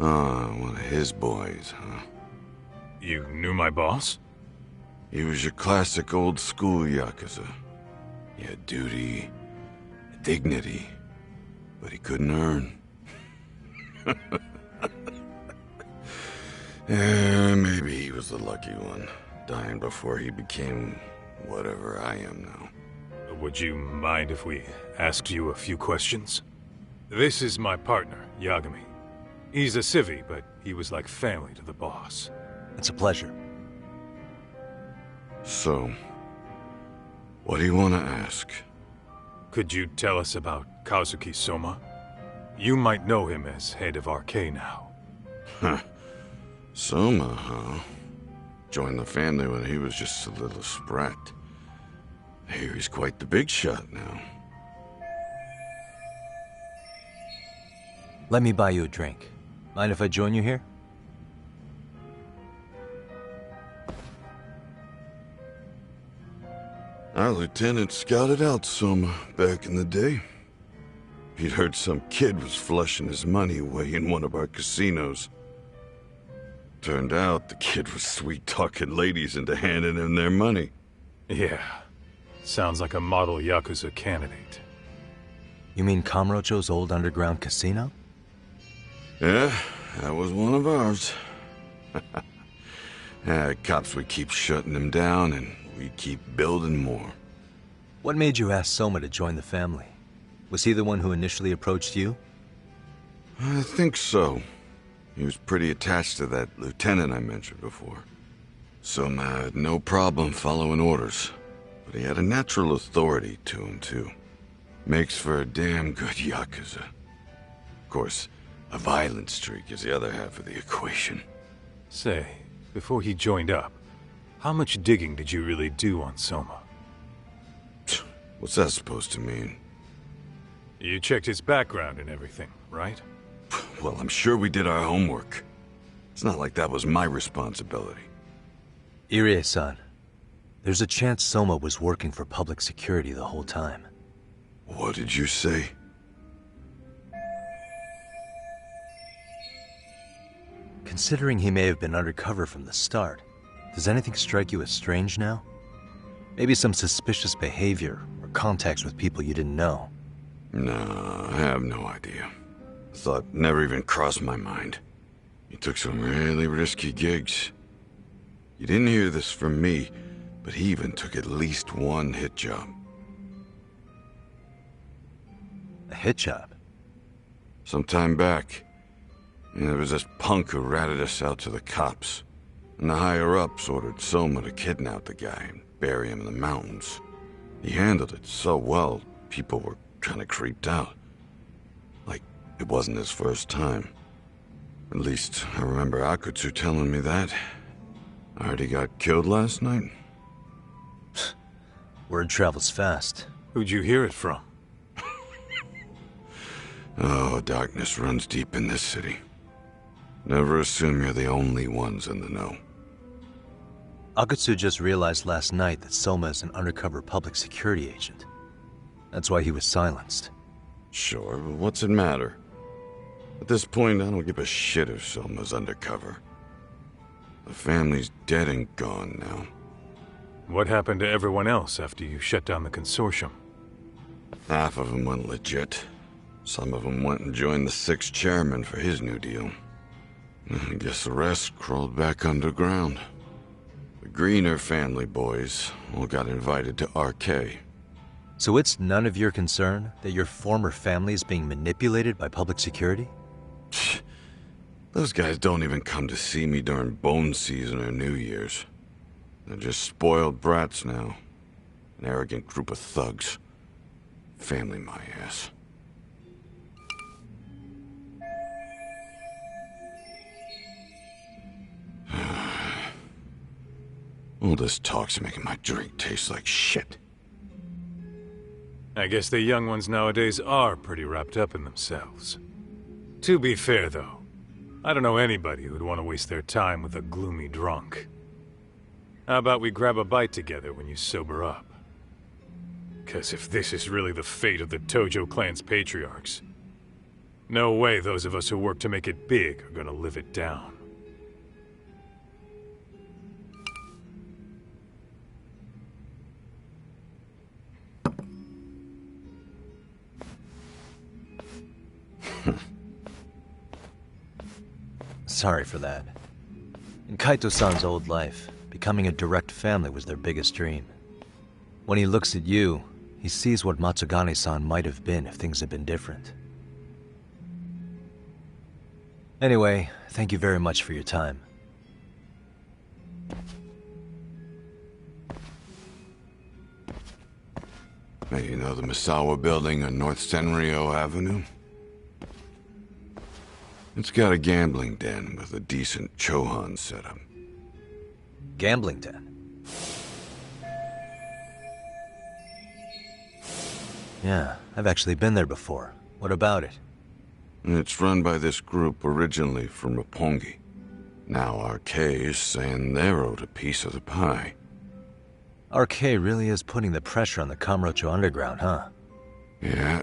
Ah, one of his boys, huh? You knew my boss? He was your classic old-school Yakuza. He had duty, dignity, but he couldn't earn. Maybe he was the lucky one, dying before he became whatever I am now. Would you mind if we asked you a few questions? This is my partner, Yagami. He's a civvy, but he was like family to the boss. It's a pleasure. So, what do you want to ask? Could you tell us about Kazuki Soma? You might know him as head of RK now. Huh. Soma, huh? Joined the family when he was just a little sprat. Here he's quite the big shot now. Let me buy you a drink. Mind if I join you here? Our lieutenant scouted out Soma back in the day. He'd heard some kid was flushing his money away in one of our casinos. Turned out the kid was sweet-talking ladies into handing him their money. Yeah. Sounds like a model Yakuza candidate. You mean Kamurocho's old underground casino? Yeah, that was one of ours. Cops would keep shutting him down, and we'd keep building more. What made you ask Soma to join the family? Was he the one who initially approached you? I think so. He was pretty attached to that lieutenant I mentioned before. Soma had no problem following orders, but he had a natural authority to him, too. Makes for a damn good Yakuza. Of course, a violent streak is the other half of the equation. Say, before he joined up, how much digging did you really do on Soma? What's that supposed to mean? You checked his background and everything, right? Well, I'm sure we did our homework. It's not like that was my responsibility. Irie-san, there's a chance Soma was working for public security the whole time. What did you say? Considering he may have been undercover from the start, does anything strike you as strange now? Maybe some suspicious behavior or contacts with people you didn't know? No, I have no idea. Thought never even crossed my mind. He took some really risky gigs. You didn't hear this from me, but he even took at least one hit job. A hit job? Some time back, there was this punk who ratted us out to the cops. And the higher-ups ordered Soma to kidnap the guy and bury him in the mountains. He handled it so well, people were kind of creeped out. Like, it wasn't his first time. At least, I remember Akutsu telling me that. I heard he got killed last night. Word travels fast. Who'd you hear it from? Oh, darkness runs deep in this city. Never assume you're the only ones in the know. Akutsu just realized last night that Soma is an undercover public security agent. That's why he was silenced. Sure, but what's it matter? At this point, I don't give a shit if Soma's undercover. The family's dead and gone now. What happened to everyone else after you shut down the consortium? Half of them went legit. Some of them went and joined the sixth chairman for his new deal. I guess the rest crawled back underground. The Greener family boys all got invited to RK. So it's none of your concern that your former family is being manipulated by public security? Those guys don't even come to see me during bone season or New Year's. They're just spoiled brats now. An arrogant group of thugs. Family my ass. All this talk's making my drink taste like shit. I guess the young ones nowadays are pretty wrapped up in themselves. To be fair, though, I don't know anybody who'd want to waste their time with a gloomy drunk. How about we grab a bite together when you sober up? 'Cause if this is really the fate of the Tojo clan's patriarchs, no way those of us who work to make it big are gonna live it down. Sorry for that. In Kaito-san's old life, becoming a direct family was their biggest dream. When he looks at you, he sees what Matsugane-san might have been if things had been different. Anyway, thank you very much for your time. Hey, you know the Misawa building on North Senryo Avenue? It's got a gambling den with a decent Chohan setup. Gambling den? Yeah, I've actually been there before. What about it? It's run by this group originally from Roppongi. Now RK is saying they're owed a piece of the pie. RK really is putting the pressure on the Kamurocho Underground, huh? Yeah,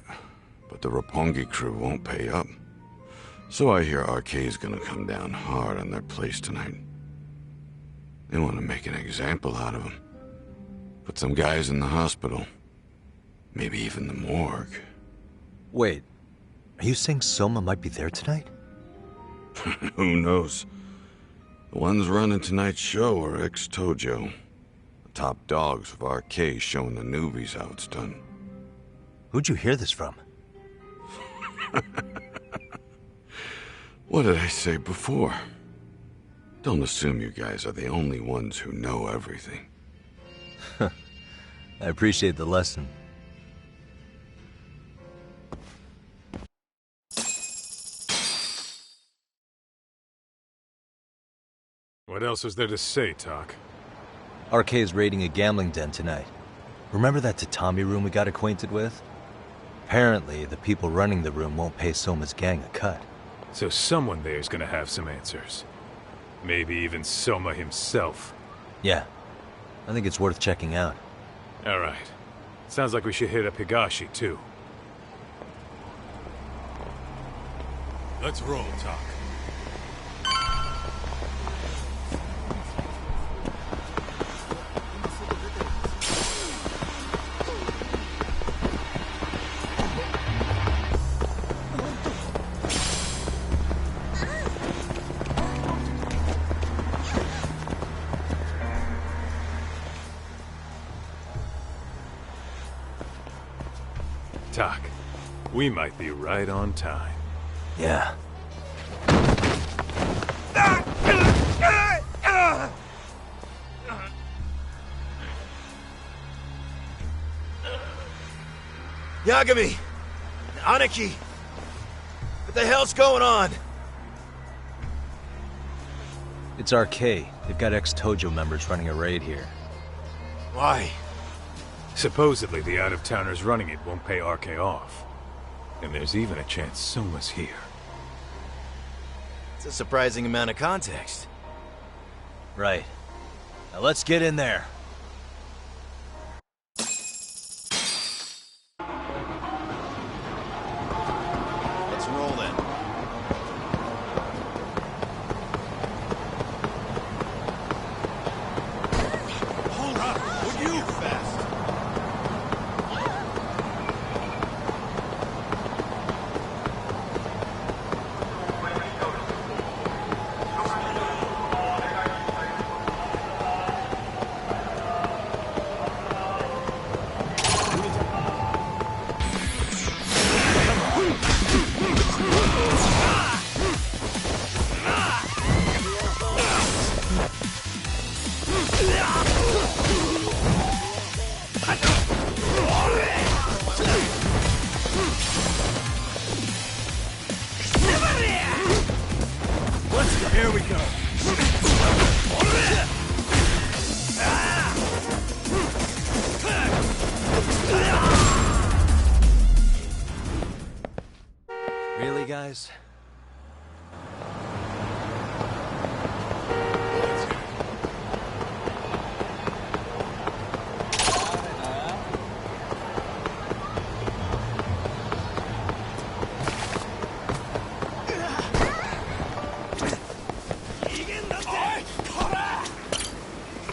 but the Roppongi crew won't pay up. So I hear RK is gonna come down hard on their place tonight. They want to make an example out of him. Put some guys in the hospital. Maybe even the morgue. Wait, are you saying Soma might be there tonight? Who knows? The ones running tonight's show are ex-Tojo. The top dogs of RK showing the newbies how it's done. Who'd you hear this from? What did I say before? Don't assume you guys are the only ones who know everything. I appreciate the lesson. What else is there to say, Tak? RK is raiding a gambling den tonight. Remember that tatami room we got acquainted with? Apparently, the people running the room won't pay Soma's gang a cut. So someone there's gonna have some answers. Maybe even Soma himself. Yeah. I think it's worth checking out. Alright. Sounds like we should hit up Higashi, too. Let's roll, Tak. Tak, we might be right on time. Yeah. Yagami! Aniki! What the hell's going on? It's RK. They've got ex-Tojo members running a raid here. Why? Supposedly the out-of-towners running it won't pay RK off. And there's even a chance Soma's here. It's a surprising amount of context. Right. Now let's get in there. Let's roll then. Hold up! Would you? Fast.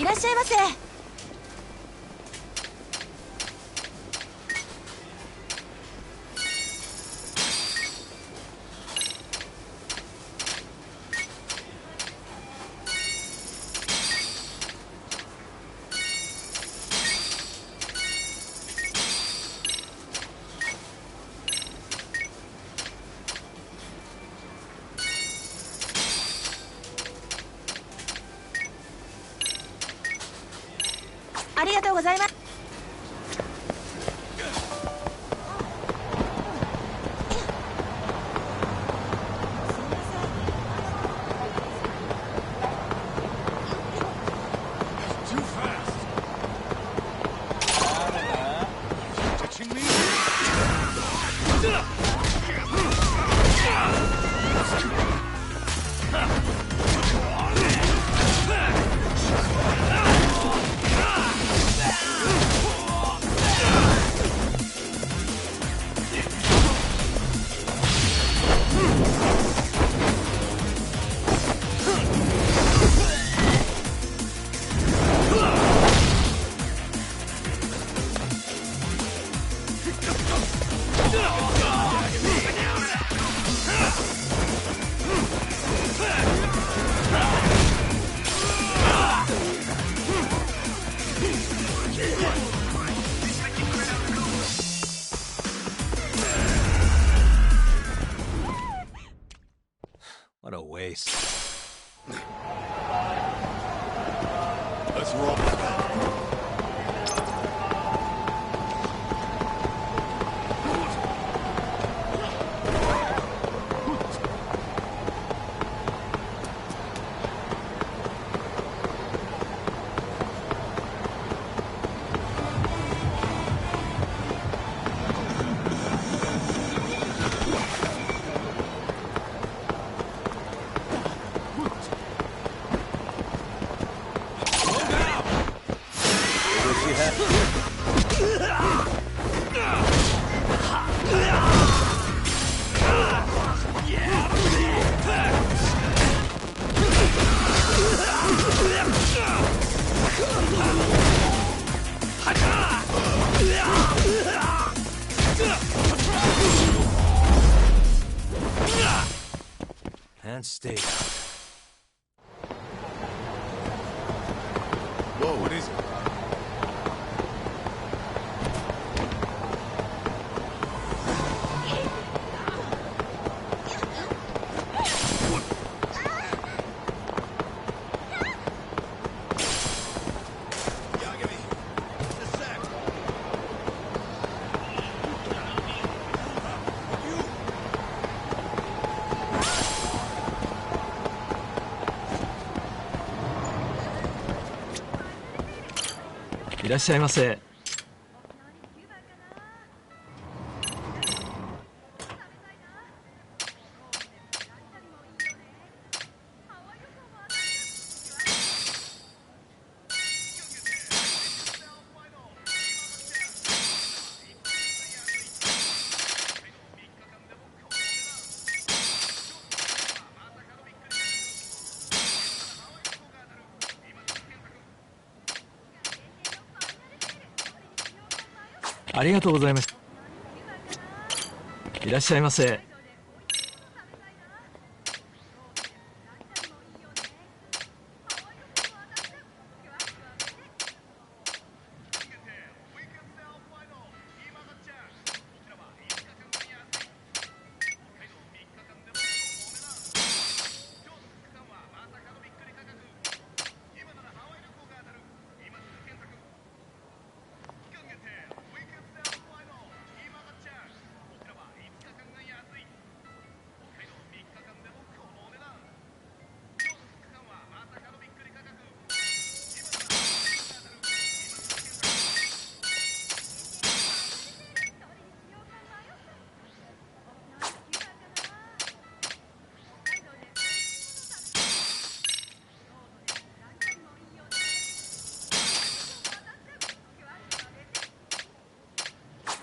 いらっしゃいませ。ありがとうございます。What a waste. Let's roll. And stay out. Whoa, what is it?いらっしゃいませ。ありがとうございます。いらっしゃいませ。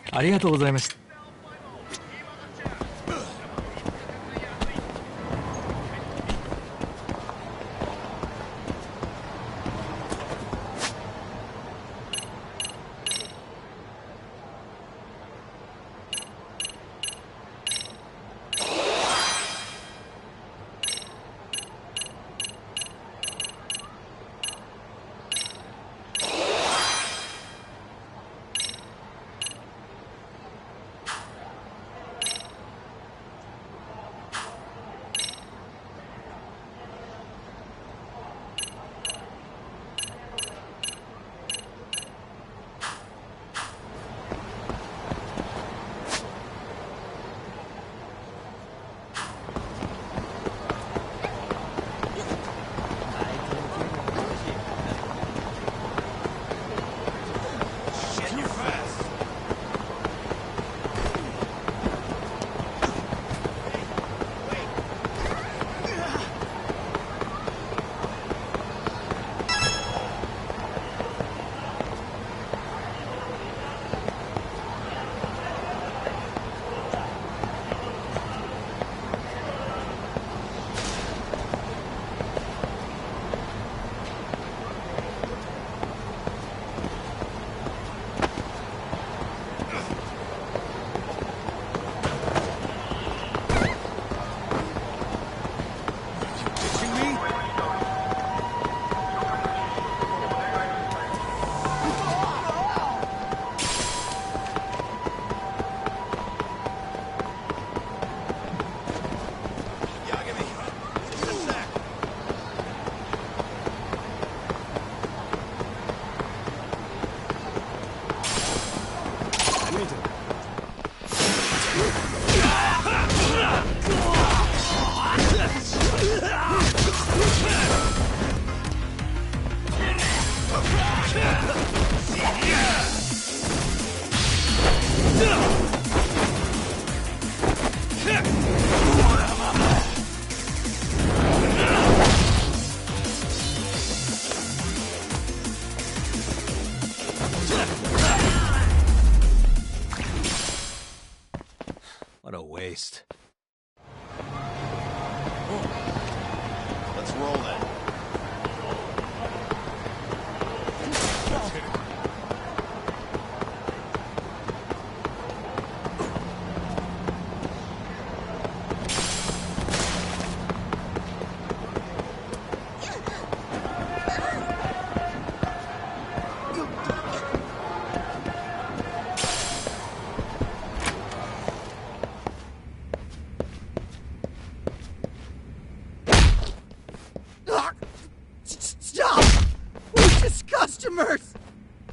ありがとうございました。What a waste. Let's roll then. Stop! We're just customers!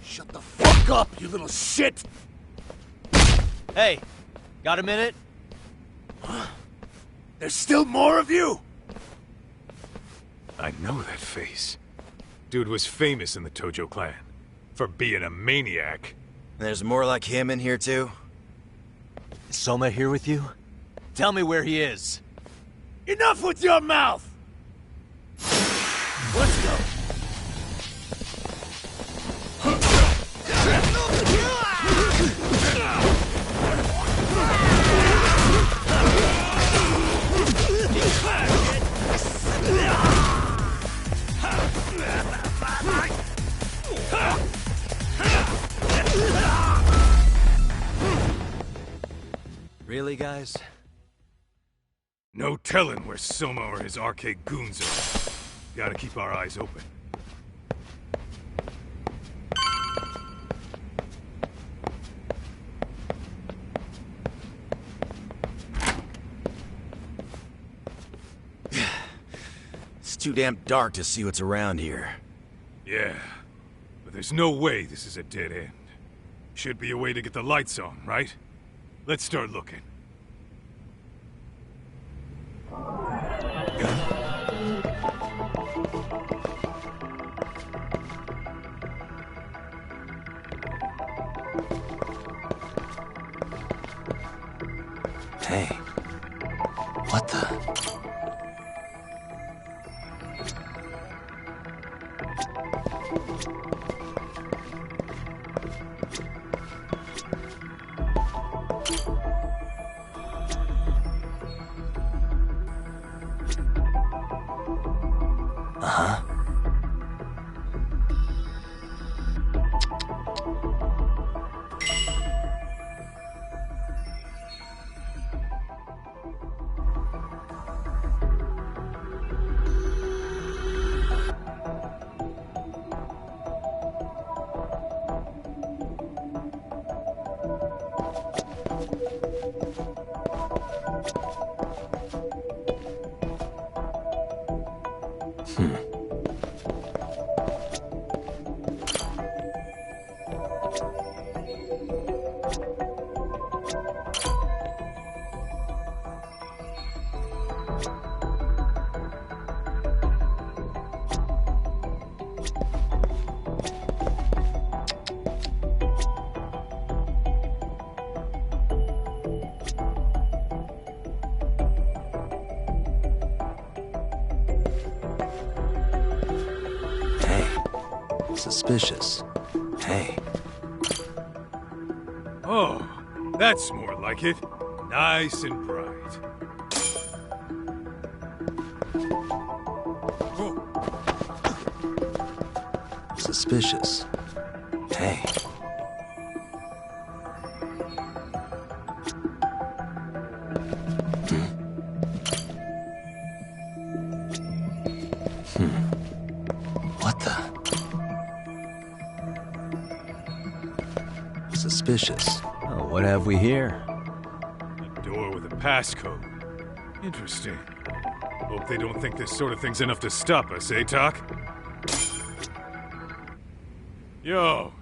Shut the fuck up, you little shit! Hey, got a minute? There's still more of you? I know that face. Dude was famous in the Tojo clan for being a maniac. There's more like him in here too? Is Soma here with you? Tell me where he is. Enough with your mouth! Let's go. Really, guys? No telling where Soma or his arcade goons are. Gotta keep our eyes open. It's too damn dark to see what's around here. Yeah, but there's no way this is a dead end. Should be a way to get the lights on, right? Let's start looking. Hey, what the? Uh-huh. Suspicious. Hey. Oh, that's more like it. Nice and bright. Suspicious. Hey. What the? Suspicious. Oh, what have we here? A door with a passcode. Interesting. Hope they don't think this sort of thing's enough to stop us, eh, Talk? Yo,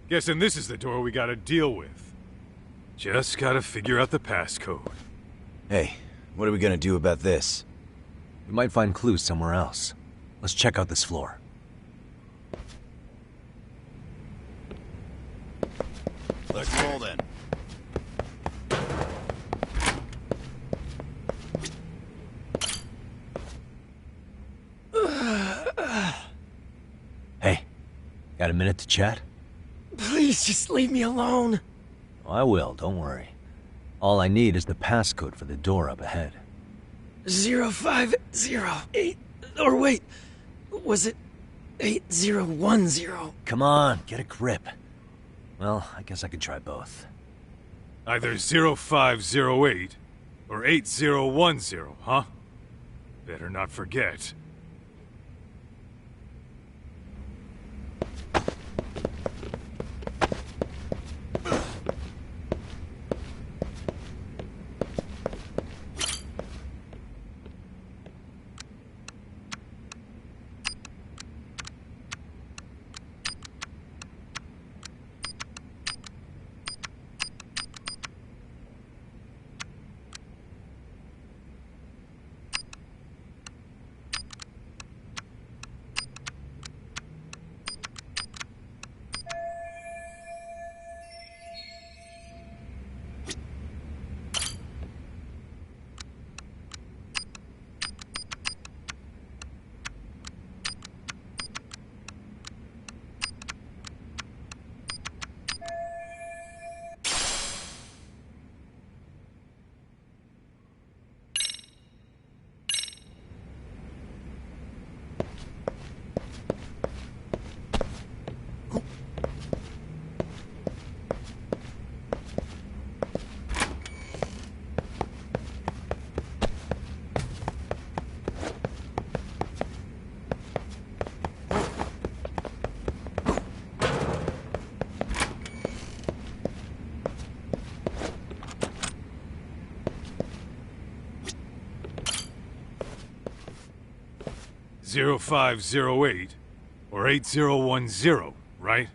guessing this is the door we gotta deal with. Just gotta figure out the passcode. Hey, what are we gonna do about this? We might find clues somewhere else. Let's check out this floor. Let's roll then. Got a minute to chat? Please just leave me alone. Oh, I will, don't worry. All I need is the passcode for the door up ahead. 0508. Or wait, was it 8010? Come on, get a grip. Well, I guess I could try both. Either 0508 or 8010, huh? Better not forget. Zero 0508 or 8010, right?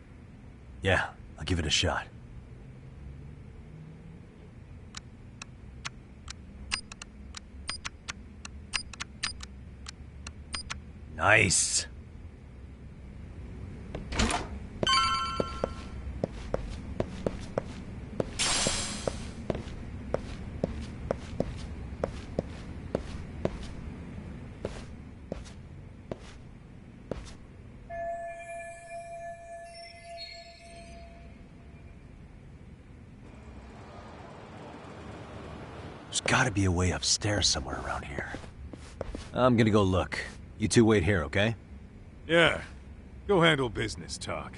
Yeah, I'll give it a shot. Nice. There's gotta be a way upstairs somewhere around here. I'm gonna go look. You two wait here, okay? Yeah. Go handle business, Talk.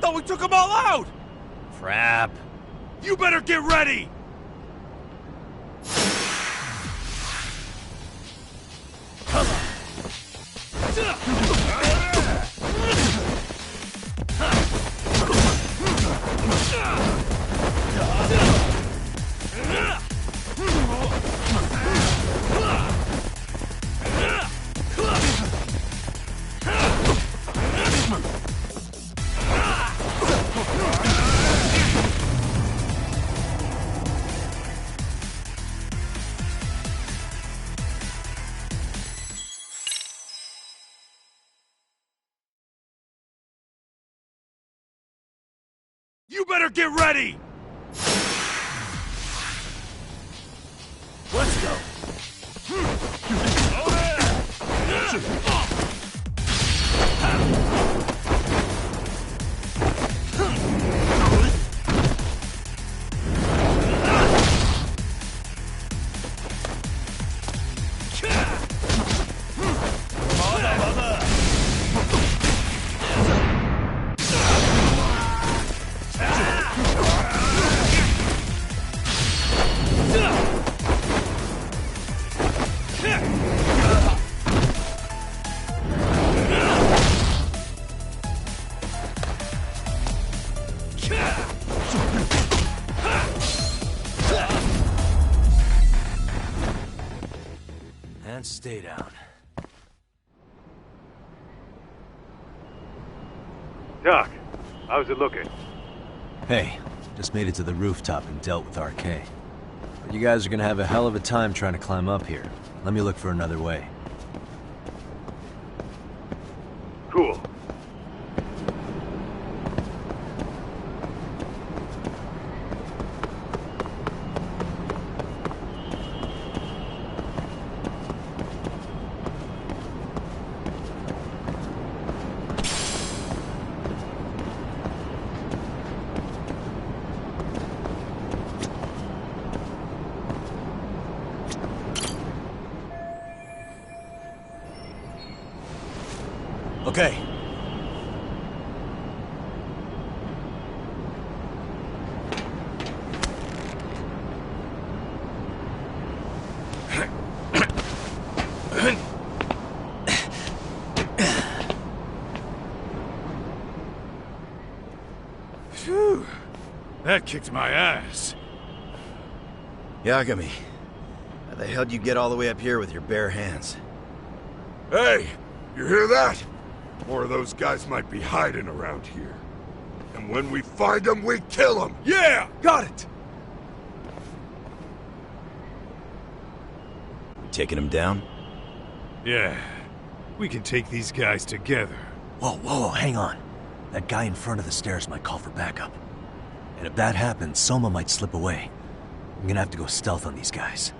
thought we took them all out! Crap. You better get ready! You better get ready! Let's go! And stay down. Doc, how's it looking? Hey, just made it to the rooftop and dealt with RK. But you guys are gonna have a hell of a time trying to climb up here. Let me look for another way. Cool. Okay. Phew. That kicked my ass. Yagami, how the hell did you get all the way up here with your bare hands? Hey, you hear that? More of those guys might be hiding around here. And when we find them, we kill them! Yeah! Got it! You taking him down? Yeah. We can take these guys together. Whoa, hang on. That guy in front of the stairs might call for backup. And if that happens, Soma might slip away. I'm gonna have to go stealth on these guys.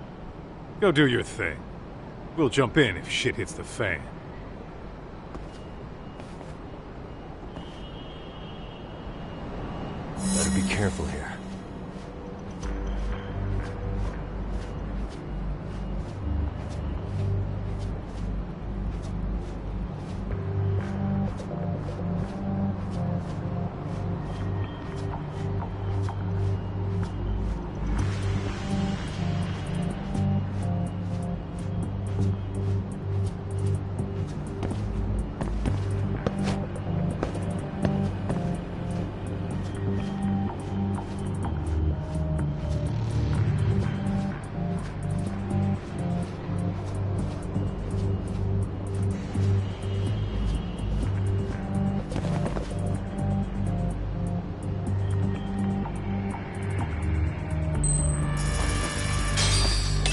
Go do your thing. We'll jump in if shit hits the fan. Better be careful here.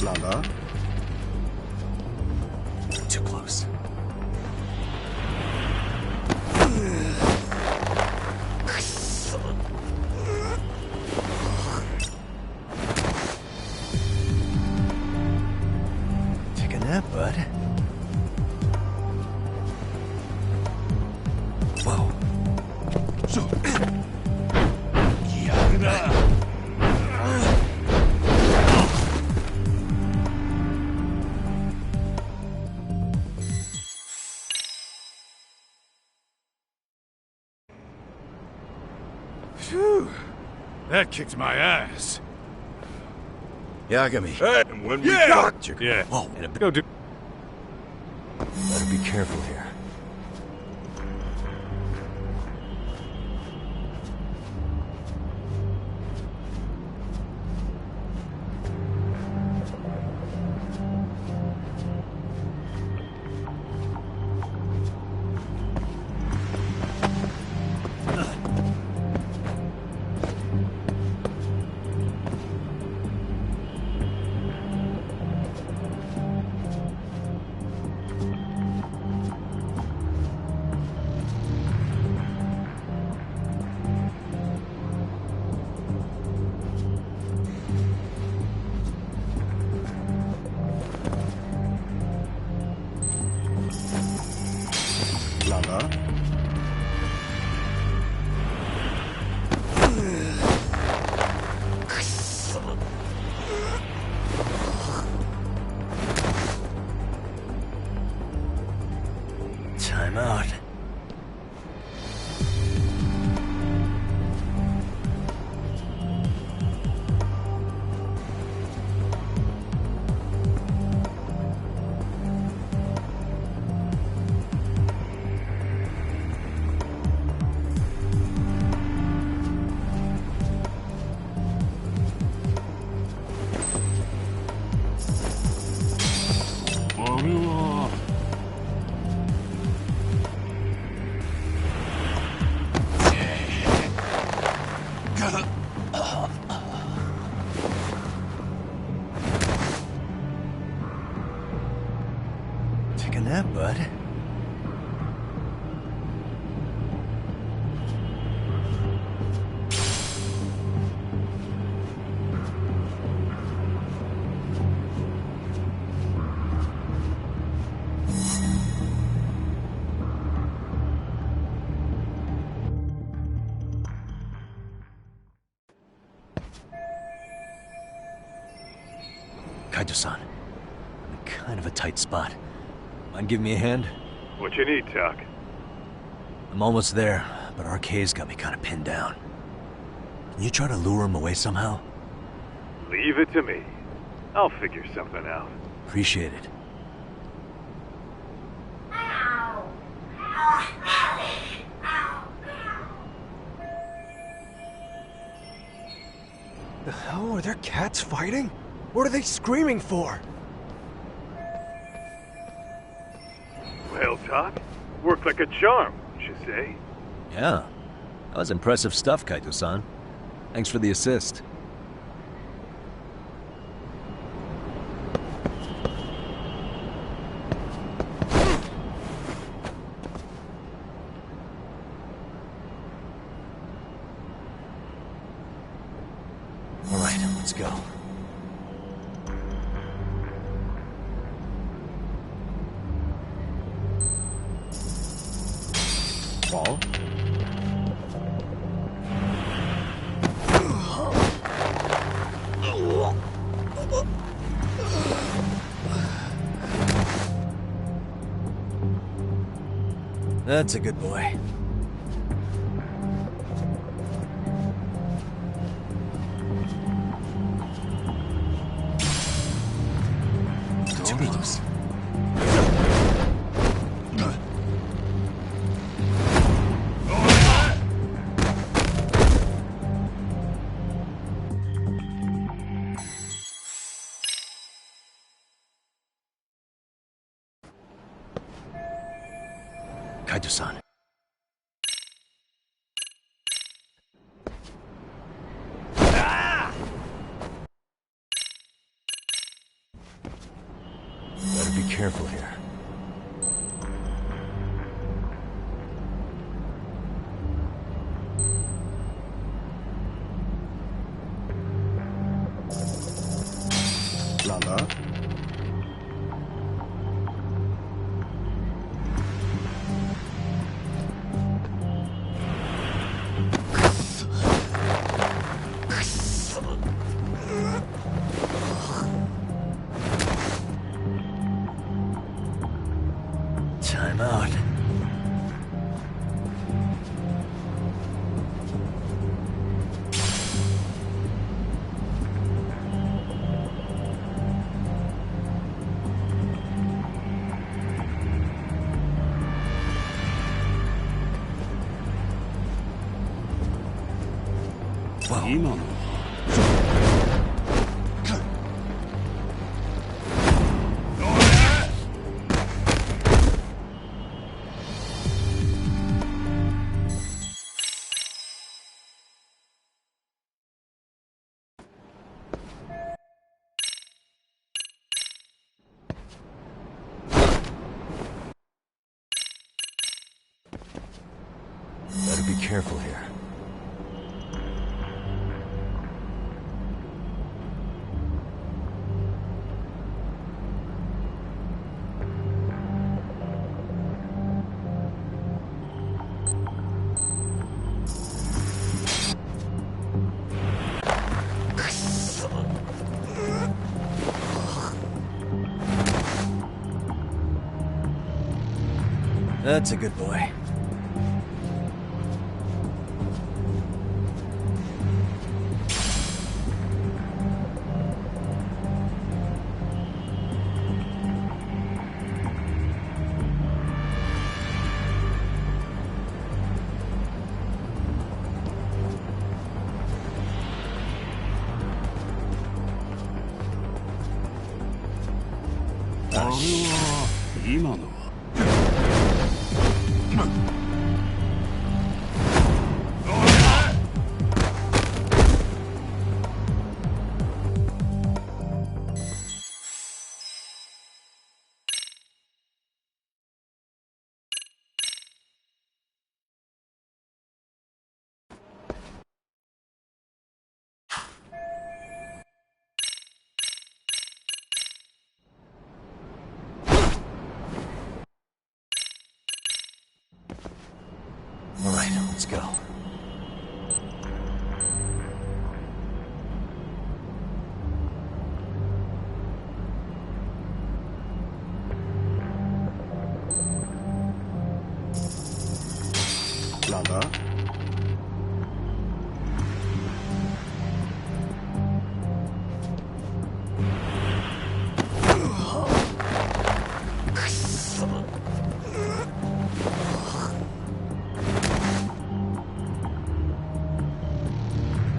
Lala? Too close. Take a nap, bud. Whoa. So. Phew. That kicked my ass. Yagami. Hey, and when we got your... Yeah. Whoa. And go do... Better be careful here. Lala? Time out. Take a nap, bud. Kaito-san, I'm in kind of a tight spot. Mind giving me a hand? What you need, Tuck? I'm almost there, but RK's got me kind of pinned down. Can you try to lure him away somehow? Leave it to me. I'll figure something out. Appreciate it. The hell? Are there cats fighting? What are they screaming for? Well, Tuck, worked like a charm, would you say? Yeah. That was impressive stuff, Kaito-san. Thanks for the assist. All right, let's go. Ball. That's a good boy. Toodles. Kaito-san. Better be careful here. Lala? Time out. Whoa. Better be careful here. That's a good boy. All right, let's go. Lava.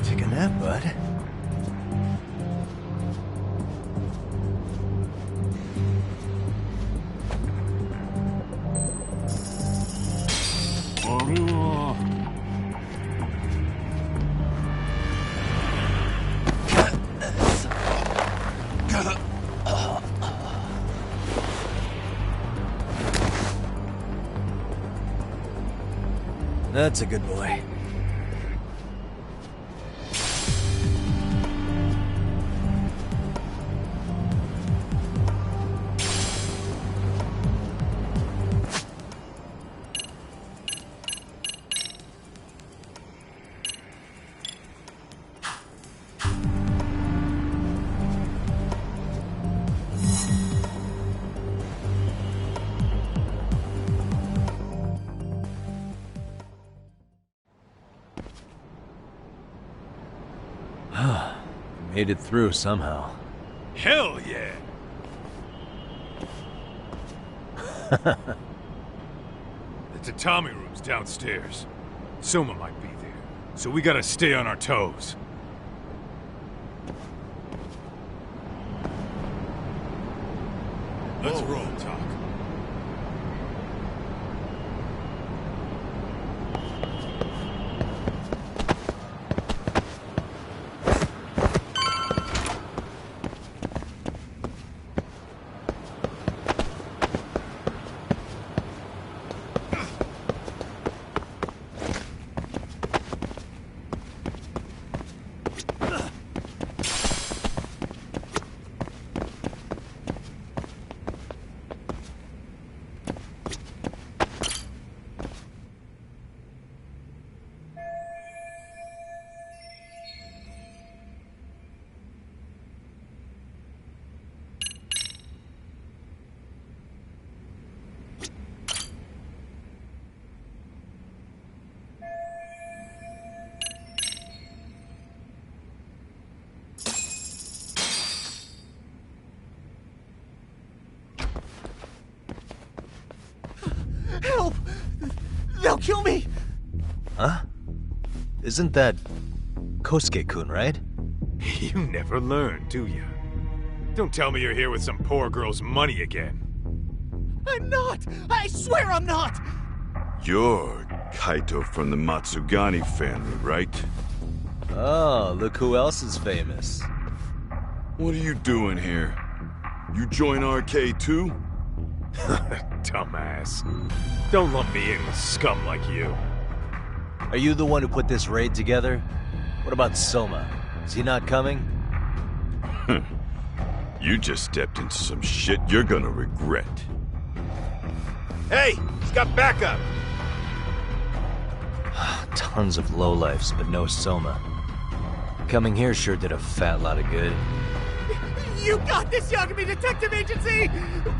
Take a nap, bud. That's a good boy. Made it through somehow. Hell yeah! The tatami room's downstairs. Soma might be there, so we gotta stay on our toes. Let's roll, Talk. Help! They'll kill me! Huh? Isn't that Kosuke-kun, right? You never learn, do you? Don't tell me you're here with some poor girl's money again. I'm not! I swear I'm not! You're Kaito from the Matsugani family, right? Oh, look who else is famous. What are you doing here? You join RK too? Dumbass. Don't lump me in with scum like you. Are you the one who put this raid together? What about Soma? Is he not coming? You just stepped into some shit you're gonna regret. Hey, he's got backup! Tons of lowlifes, but no Soma. Coming here sure did a fat lot of good. You got this, Yagami Detective Agency!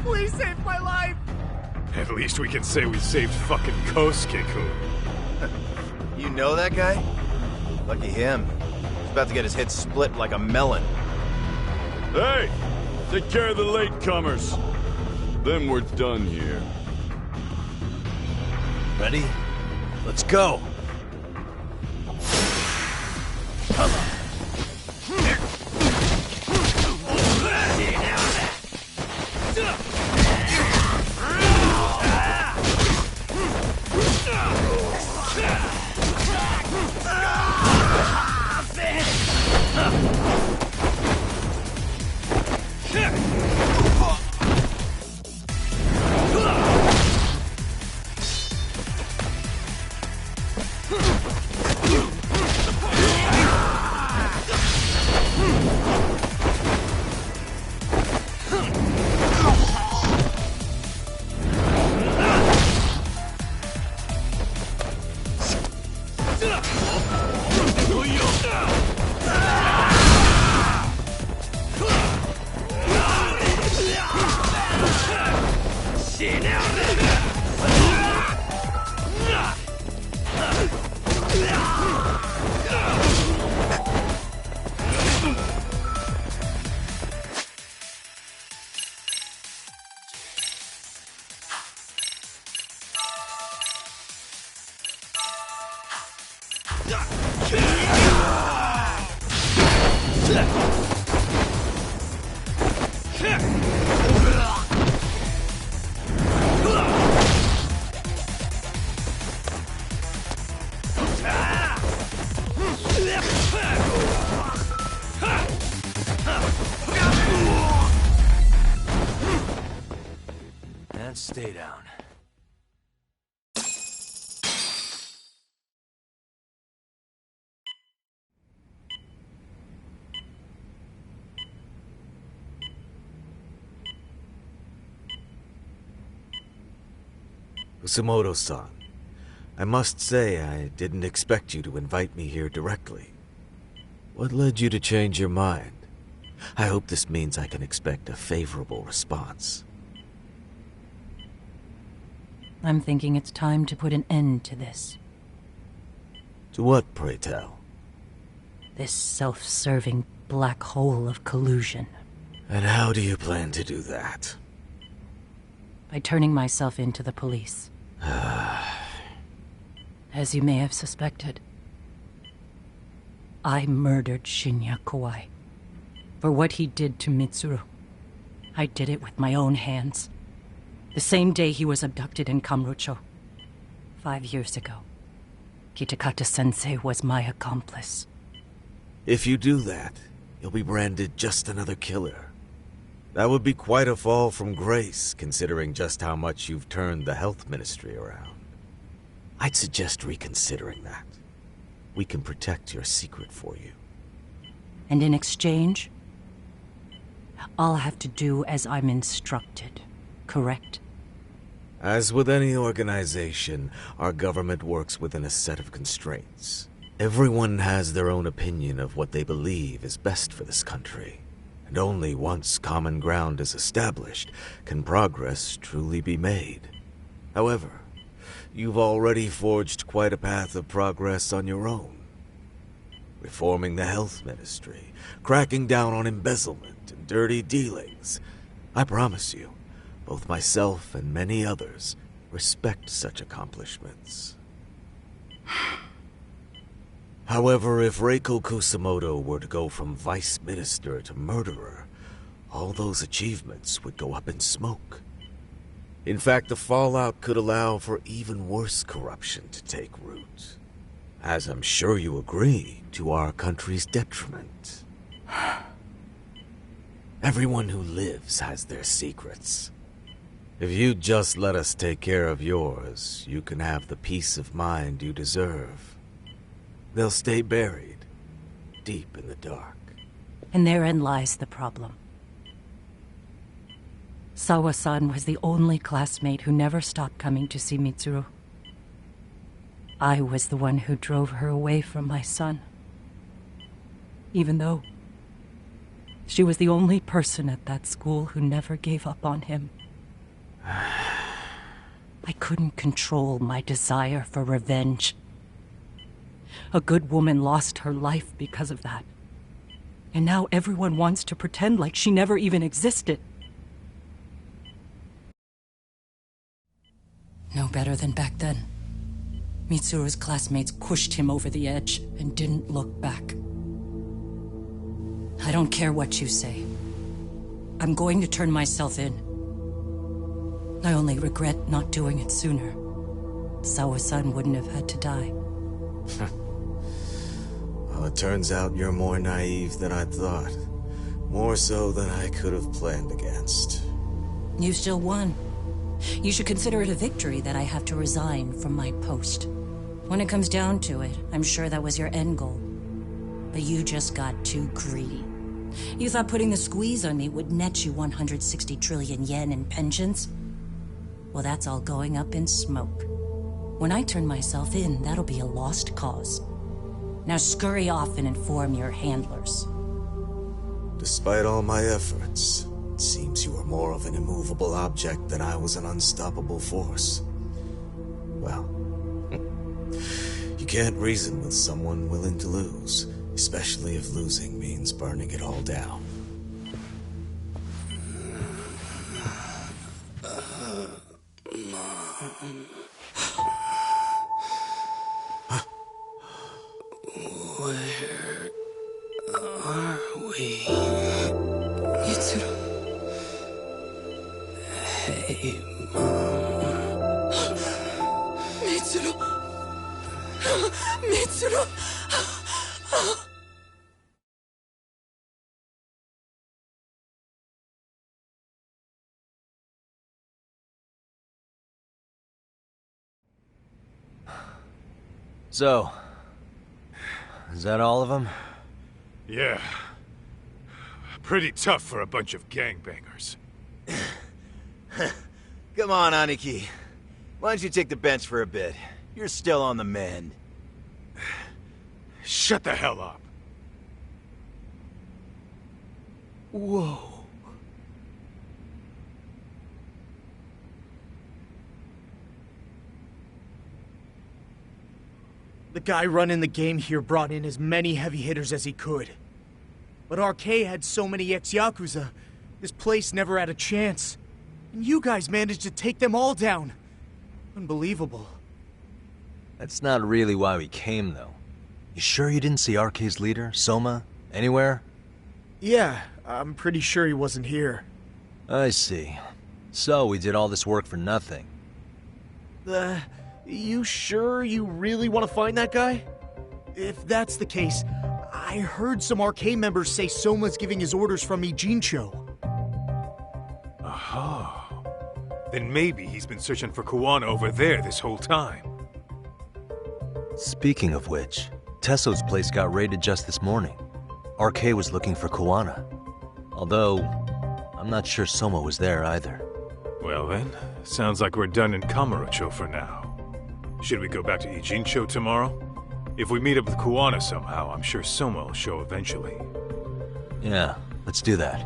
Please save my life! At least we can say we saved fucking Kosuke-kun. You know that guy? Lucky him. He's about to get his head split like a melon. Hey! Take care of the latecomers. Then we're done here. Ready? Let's go! Come on. And stay down. Usamoto-san, I must say I didn't expect you to invite me here directly. What led you to change your mind? I hope this means I can expect a favorable response. I'm thinking it's time to put an end to this. To what, pray tell? This self-serving black hole of collusion. And how do you plan to do that? By turning myself in to the police. As you may have suspected, I murdered Shinya Kawai. For what he did to Mitsuru. I did it with my own hands. The same day he was abducted in Kamurocho. 5 years ago. Kitakata-sensei was my accomplice. If you do that, you'll be branded just another killer. That would be quite a fall from grace, considering just how much you've turned the health ministry around. I'd suggest reconsidering that. We can protect your secret for you. And in exchange, I'll have to do as I'm instructed, correct? As with any organization, our government works within a set of constraints. Everyone has their own opinion of what they believe is best for this country. And only once common ground is established can progress truly be made. However, you've already forged quite a path of progress on your own. Reforming the health ministry, cracking down on embezzlement and dirty dealings. I promise you, both myself and many others respect such accomplishments. However, if Reiko Kusamoto were to go from vice minister to murderer, all those achievements would go up in smoke. In fact, the fallout could allow for even worse corruption to take root. As I'm sure you agree, to our country's detriment. Everyone who lives has their secrets. If you'd just let us take care of yours, you can have the peace of mind you deserve. They'll stay buried, deep in the dark. And therein lies the problem. Sawa-san was the only classmate who never stopped coming to see Mitsuru. I was the one who drove her away from my son. Even though she was the only person at that school who never gave up on him. I couldn't control my desire for revenge. A good woman lost her life because of that. And now everyone wants to pretend like she never even existed. No better than back then. Mitsuru's classmates pushed him over the edge and didn't look back. I don't care what you say. I'm going to turn myself in. I only regret not doing it sooner. Sawa-san wouldn't have had to die. Well, it turns out you're more naive than I thought. More so than I could have planned against. You still won. You should consider it a victory that I have to resign from my post. When it comes down to it, I'm sure that was your end goal. But you just got too greedy. You thought putting the squeeze on me would net you 160 trillion yen in pensions? Well, that's all going up in smoke. When I turn myself in, that'll be a lost cause. Now scurry off and inform your handlers. Despite all my efforts, it seems you are more of an immovable object than I was an unstoppable force. Well, you can't reason with someone willing to lose, especially if losing means burning it all down. Where are we? Mitsuru. Hey, Mom. Mitsuru. Mitsuru. So, is that all of them? Yeah. Pretty tough for a bunch of gangbangers. Come on, Aniki. Why don't you take the bench for a bit? You're still on the mend. Shut the hell up. Whoa. The guy running the game here brought in as many heavy hitters as he could. But RK had so many ex-Yakuza, this place never had a chance. And you guys managed to take them all down. Unbelievable. That's not really why we came, though. You sure you didn't see RK's leader, Soma, anywhere? Yeah, I'm pretty sure he wasn't here. I see. So we did all this work for nothing. You sure you really want to find that guy? If that's the case, I heard some RK members say Soma's giving his orders from Ijincho. Aha. Then maybe he's been searching for Kuwana over there this whole time. Speaking of which, Tesso's place got raided just this morning. RK was looking for Kuwana. Although, I'm not sure Soma was there either. Well then, sounds like we're done in Kamurocho for now. Should we go back to Ijincho tomorrow? If we meet up with Kuwana somehow, I'm sure Soma will show eventually. Yeah, let's do that.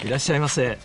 いらっしゃいませ。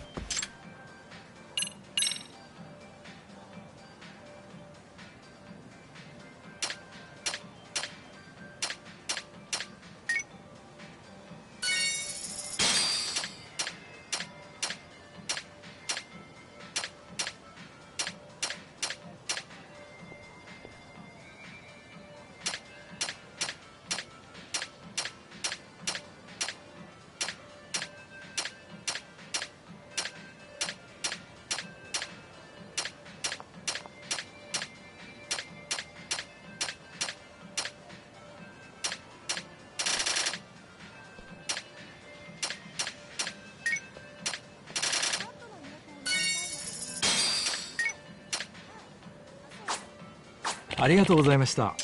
ありがとうございました。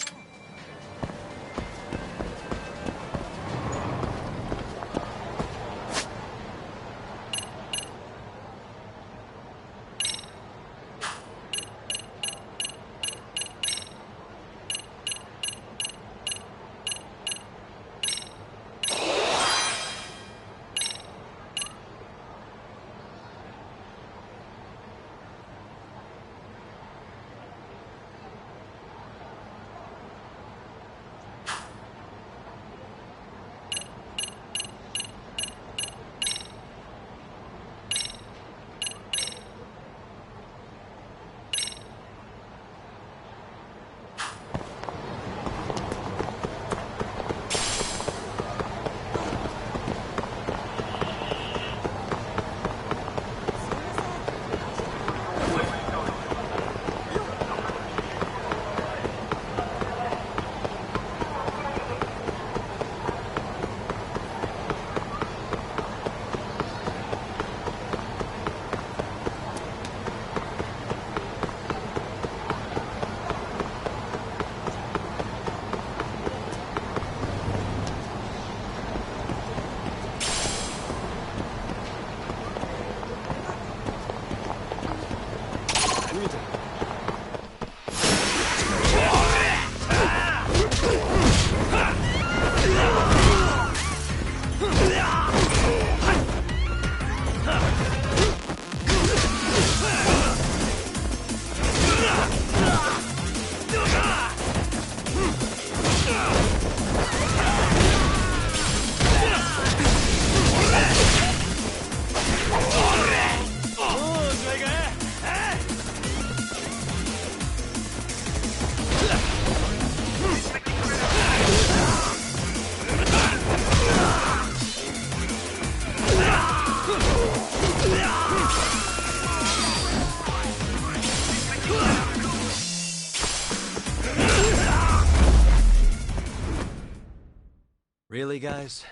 Really, guys?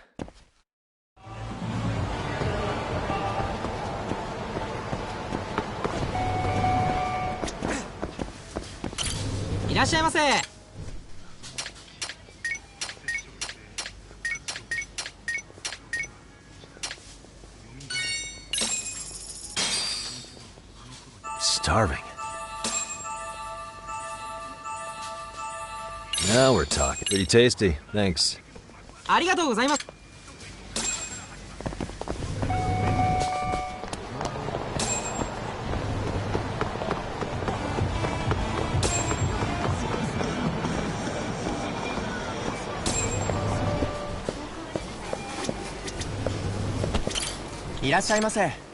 いらっしゃいませ。Starving. Now we're talking. Pretty tasty, thanks. ありがとうございます。いらっしゃいませ。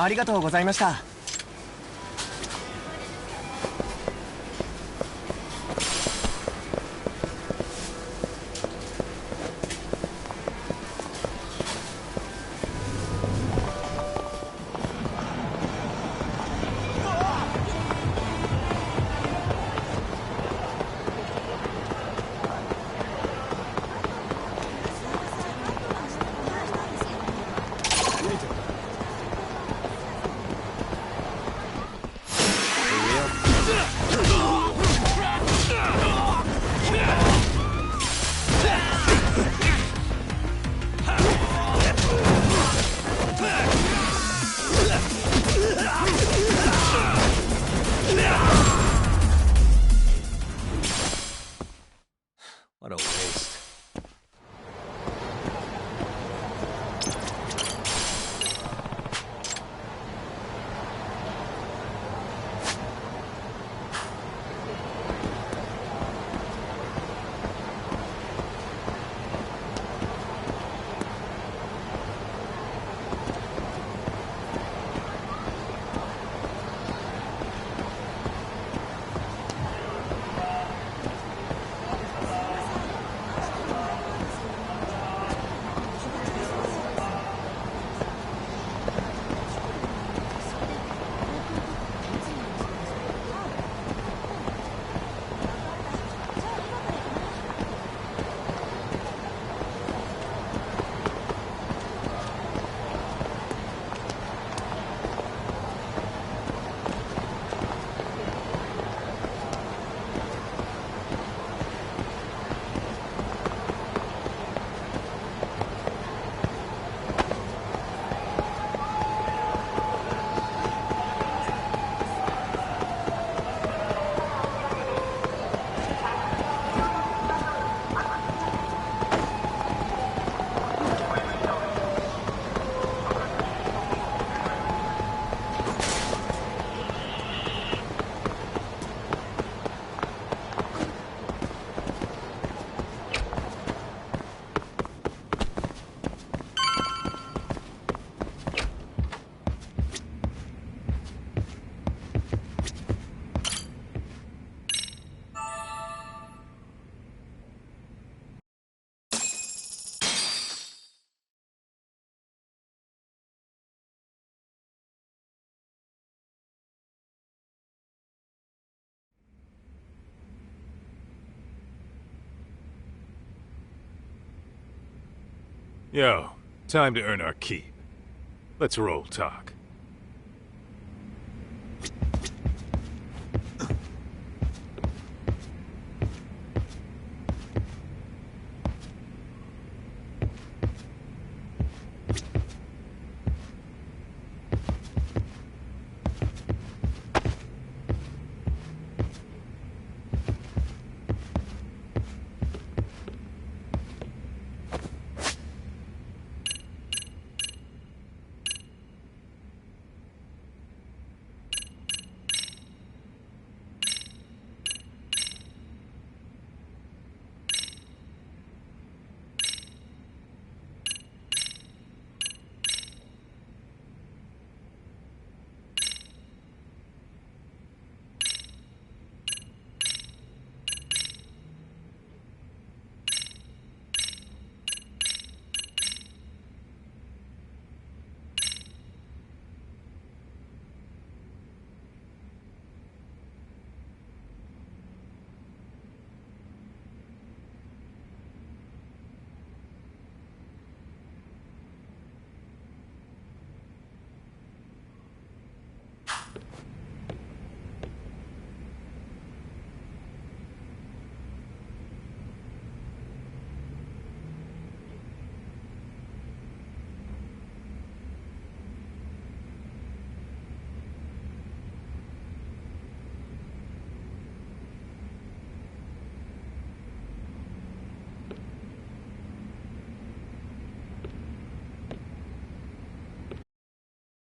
ありがとうございました。What a waste. Yo, time to earn our keep. Let's roll talk.